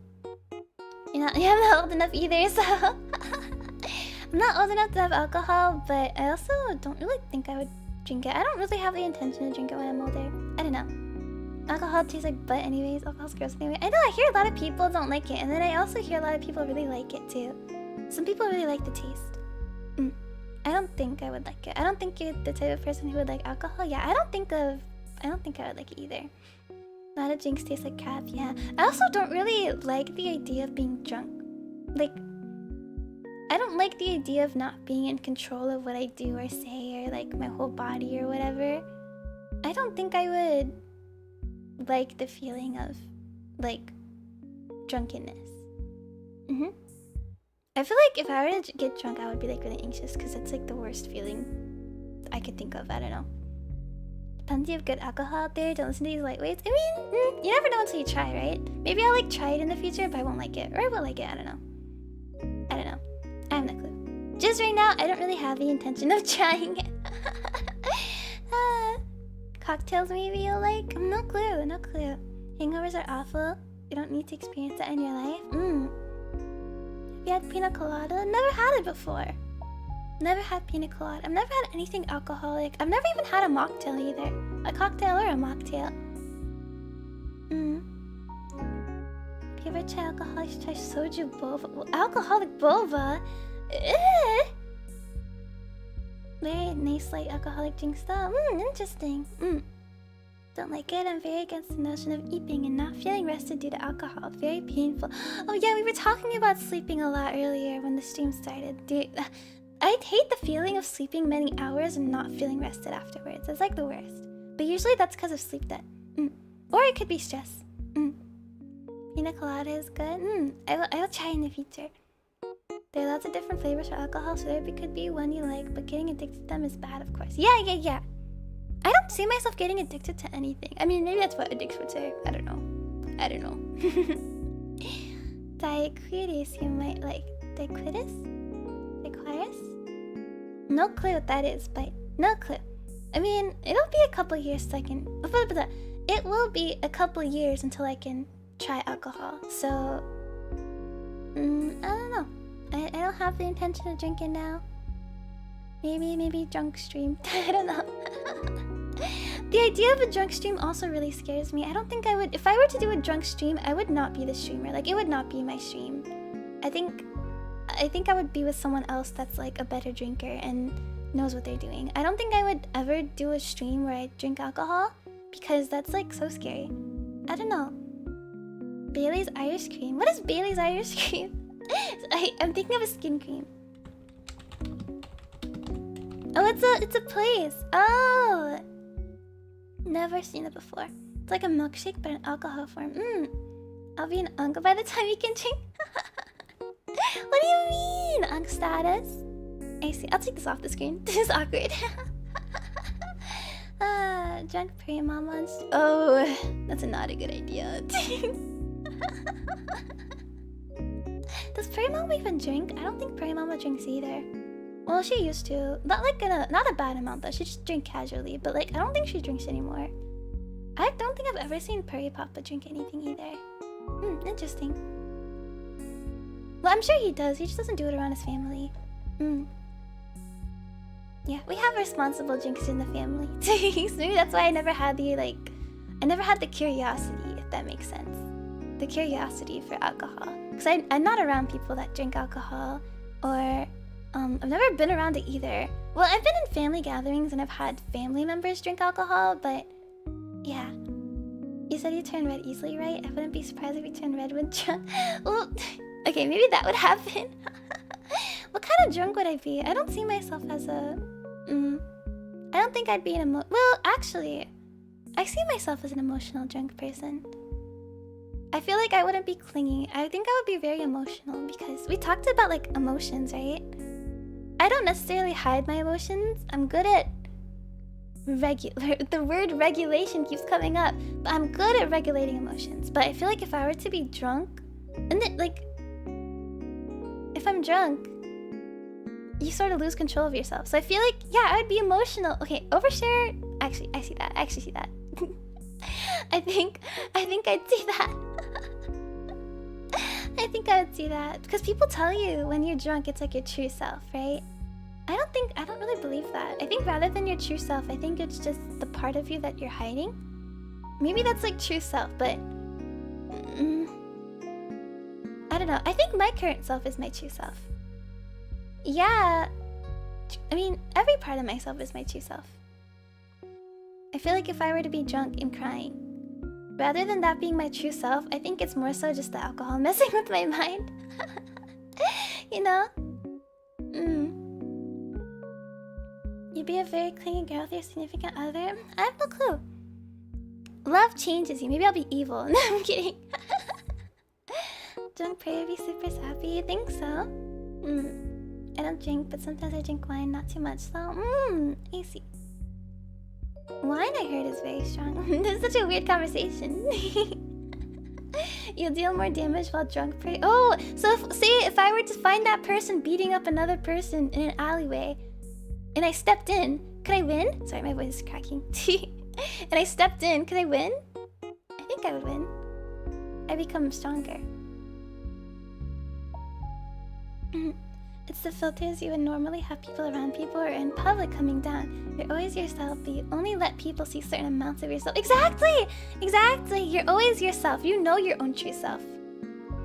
You're not old enough either, so... I'm not old enough to have alcohol, but I also don't really think I would drink it. I don't really have the intention to drink it when I'm older. I don't know. Alcohol tastes like butt anyways. Alcohol's gross anyway. I know, I hear a lot of people don't like it, and then I also hear a lot of people really like it too. Some people really like the taste. I don't think I would like it. I don't think you're the type of person who would like alcohol. Yeah, I don't think I would like it either. A lot of drinks taste like crap, yeah. I also don't really like the idea of being drunk. Like, I don't like the idea of not being in control of what I do or say, or like my whole body or whatever. I don't think I would like the feeling of like drunkenness. I feel like if I were to get drunk, I would be like really anxious because it's like the worst feeling I could think of. I don't know. Plenty of good alcohol out there. Don't listen to these lightweights. I mean, you never know until you try, right? Maybe I'll like try it in the future, but I won't like it, or I will like it. I don't know. I have no clue. Just right now, I don't really have the intention of trying it. Cocktails maybe you'll like? No clue. Hangovers are awful. You don't need to experience that in your life. Have you had pina colada? Never had it before. Never had pina colada. I've never had anything alcoholic. I've never even had a mocktail either. A cocktail or a mocktail. If you ever try alcohol, you should try soju boba. Well, alcoholic boba? Very nice light alcoholic drink style. Interesting. Don't like it. I'm very against the notion of eating and not feeling rested due to alcohol. Very painful. Oh yeah, we were talking about sleeping a lot earlier when the stream started. Dude, I'd hate the feeling of sleeping many hours and not feeling rested afterwards. It's like the worst. But usually that's because of sleep debt. Or it could be stress. Pina colada is good. I'll try in the future. There are lots of different flavors for alcohol, so there could be one you like, but getting addicted to them is bad, of course. Yeah. I don't see myself getting addicted to anything. I mean, maybe that's what addicts would say. I don't know. Daiquiris, you might like. Daiquiris? No clue what that is, but no clue. I mean, it'll be a couple years till I can... It will be a couple years until I can try alcohol, so... I don't know. I don't have the intention of drinking now. Maybe drunk stream. I don't know. The idea of a drunk stream also really scares me. I don't think I would... If I were to do a drunk stream, I would not be the streamer. Like, it would not be my stream. I think I would be with someone else that's like a better drinker and knows what they're doing. I don't think I would ever do a stream where I drink alcohol because that's like so scary. I don't know. Bailey's Irish Cream. What is Bailey's Irish Cream? I'm thinking of a skin cream. Oh, it's a place. Oh, never seen it before. It's like a milkshake but in alcohol form. I'll be an uncle by the time you can drink. What do you mean? Unk status? I see. I'll take this off the screen. This is awkward. Drunk prey mama. Oh, that's not a good idea. Does Prairie Mama even drink? I don't think Prairie Mama drinks either. Well, she used to. Not a bad amount though. She just drink casually, but like I don't think she drinks anymore. I don't think I've ever seen Prairie Papa drink anything either. Interesting. Well, I'm sure he does. He just doesn't do it around his family. Yeah, we have responsible drinkers in the family. So maybe that's why I never had the curiosity, if that makes sense. The curiosity for alcohol. Because I'm not around people that drink alcohol, or I've never been around it either. Well, I've been in family gatherings and I've had family members drink alcohol, but yeah. You said you turn red easily, right? I wouldn't be surprised if you turned red when drunk. Well, okay, maybe that would happen. What kind of drunk would I be? I don't see myself as a... I don't think I'd be an well, actually, I see myself as an emotional drunk person. I feel like I wouldn't be clingy. I think I would be very emotional because we talked about like emotions, right? I don't necessarily hide my emotions. I'm good at the word regulation keeps coming up, but I'm good at regulating emotions. But I feel like if I were to be drunk, and then like if I'm drunk, you sort of lose control of yourself. So I feel like, yeah, I would be emotional. Okay, overshare. Actually, I see that. I actually see that. I think I'd see that. I think I would see that because people tell you when you're drunk, it's like your true self, right? I don't really believe that. I think rather than your true self, I think it's just the part of you that you're hiding. Maybe that's like true self, but I don't know. I think my current self is my true self. Yeah, I mean, every part of myself is my true self. I feel like if I were to be drunk and crying, rather than that being my true self, I think it's more so just the alcohol messing with my mind. You know? You'd be a very clingy girl with your significant other? I have no clue. Love changes you. Maybe I'll be evil. No, I'm kidding. Don't pray to be super sappy. You think so? I don't drink, but sometimes I drink wine, not too much. So, AC. Wine, I heard, is very strong. This is such a weird conversation. You'll deal more damage while drunk. Pray. Oh, so if I were to find that person beating up another person in an alleyway, and I stepped in, could I win? Sorry, my voice is cracking. And I stepped in, could I win? I think I would win. I become stronger. It's the filters you would normally have people around people or in public coming down. You're always yourself, but you only let people see certain amounts of yourself. Exactly! Exactly! You're always yourself. You know your own true self.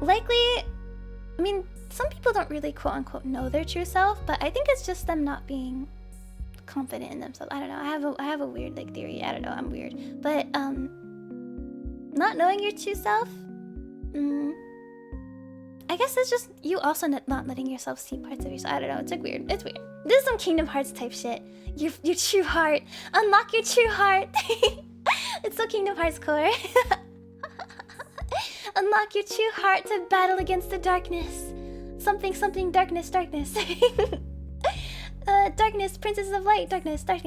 Likely, I mean, some people don't really quote-unquote know their true self, but I think it's just them not being confident in themselves. I don't know. I have a weird like theory. I don't know. I'm weird. But not knowing your true self, I guess it's just you also not letting yourself see parts of yourself. I don't know. It's like weird. It's weird. This is some Kingdom Hearts type shit. Your true heart. Unlock your true heart. It's so Kingdom Hearts core. Unlock your true heart to battle against the darkness. Something, darkness. Darkness, princess of light. Darkness. The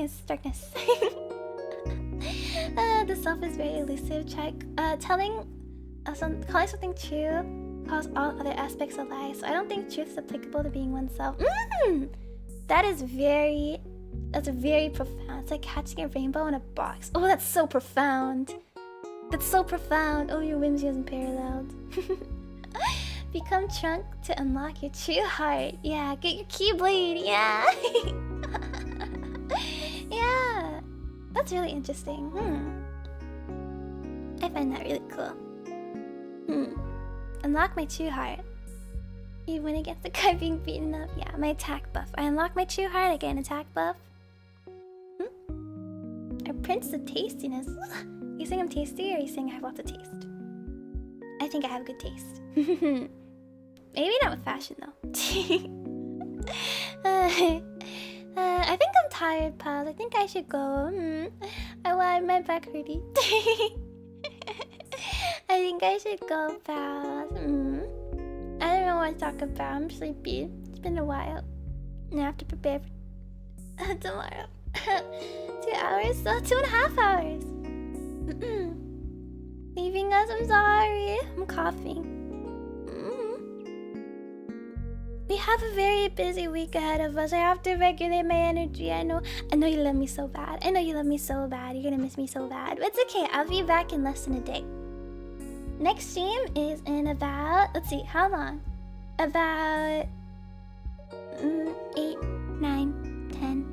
self is very elusive. Calling something true calls all other aspects a lie. So I don't think truth is applicable to being oneself. That's very profound. It's like catching a rainbow in a box. Oh, that's so profound. Oh, your whimsy is unparalleled. Become trunk to unlock your true heart. Yeah, get your keyblade. Yeah. Yeah. That's really interesting. I find that really cool. Unlock my true heart. You win against the guy being beaten up. Yeah, my attack buff. I unlock my true heart, I get an attack buff. I prince the tastiness. You saying I'm tasty or are you saying I have lots of taste? I think I have good taste. Maybe not with fashion though. I think I'm tired, pals. I think I should go. I want my back hurting. I think I should go, pals. I don't know what to talk about. I'm sleepy. It's been a while. And I have to prepare for tomorrow. 2 hours? 2.5 hours. Leaving us, I'm sorry. I'm coughing. We have a very busy week ahead of us. I have to regulate my energy. I know you love me so bad. You're gonna miss me so bad. But it's okay. I'll be back in less than a day. Next stream is in about, let's see, how long? About 8, 9, 10,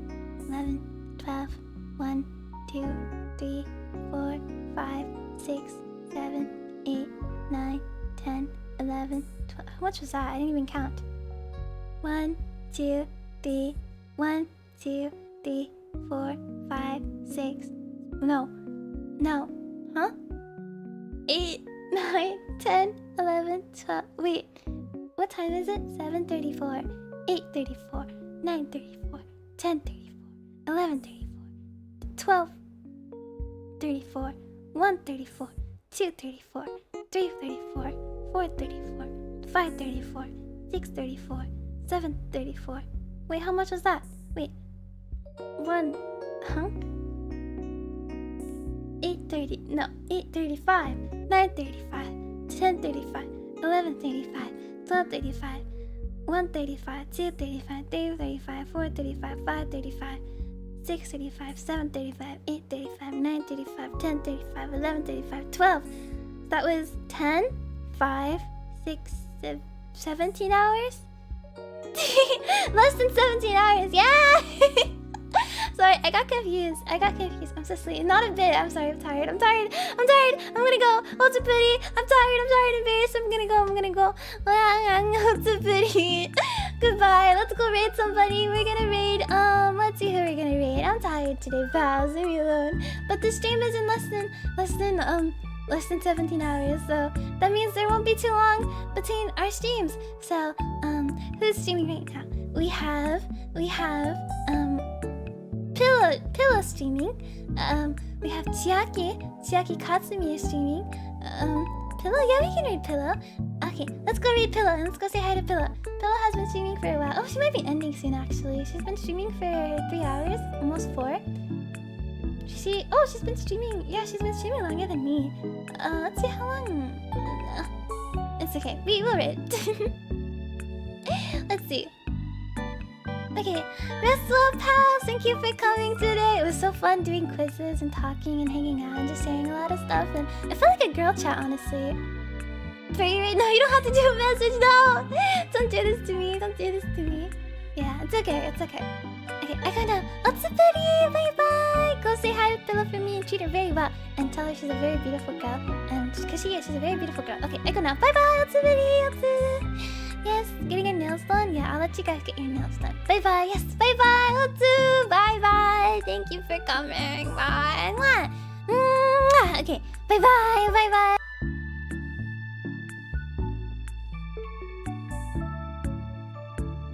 11, 12, 1, 2, 3, 4, 5, 6, 7, 8, 9, 10, 11, 12. How much was that? I didn't even count. 1, 2, 3, 1, 2, 3, 4, 5, 6. No. Huh? 8, 9, 10, 11, 12. Wait. What time is it? 7:34, 8:34, 9:34, 10:34, 11:34, 12:34, 1:34, 2:34, 3:34, 4:34, 5:34, 6:34, 7:34. Wait, how much was that? Wait. 8:30. No, 8:35, 9:35, 10:35, 11:35, 12:35, 1:35, 2:35, 3:35, 4:35, 5:35, 6:35, 7:35, 8:35, 9:35, 10:35, 11:35, 12. That was 10, 5, 6, 17 hours? Less than 17 hours, yeah! Sorry, I got confused. I'm so sleepy. Not a bit. I'm sorry, I'm tired. I'm gonna go. What's a pity? I'm tired, embarrassed. I'm gonna go. What's a pity? Goodbye. Let's go raid somebody. We're gonna raid, let's see who we're gonna raid. I'm tired today, pals. Leave me alone. But the stream is in less than 17 hours, so that means there won't be too long between our streams. So, who's streaming right now? We have Pillow streaming. We have Chiaki Katsumi is streaming. Pillow, yeah, we can read Pillow. Okay, let's go read Pillow and let's go say hi to Pillow. Pillow has been streaming for a while. Oh, she might be ending soon actually. She's been streaming for 3 hours, almost 4. She's been streaming. Yeah, she's been streaming longer than me. Let's see how long. It's okay. We will read. Let's see. Okay, Wrestle Pals, thank you for coming today. It was so fun doing quizzes and talking and hanging out and just sharing a lot of stuff. And it felt like a girl chat, honestly. For you right now, you don't have to do a message, no! Don't do this to me, don't do this to me. Yeah, it's okay, it's okay. Okay, I go now. Otsupuri, bye-bye! Go say hi to Pillow for me and treat her very well. And tell her she's a very beautiful girl. And because she is, she's a very beautiful girl. Okay, I go now. Bye-bye, Otsupuri, Otsu! Yes, getting your nails done? Yeah, I'll let you guys get your nails done. Bye-bye, yes, bye-bye, Otsu! Bye-bye! Thank you for coming, bye! Mwah! Mwah! Okay, bye-bye, bye-bye!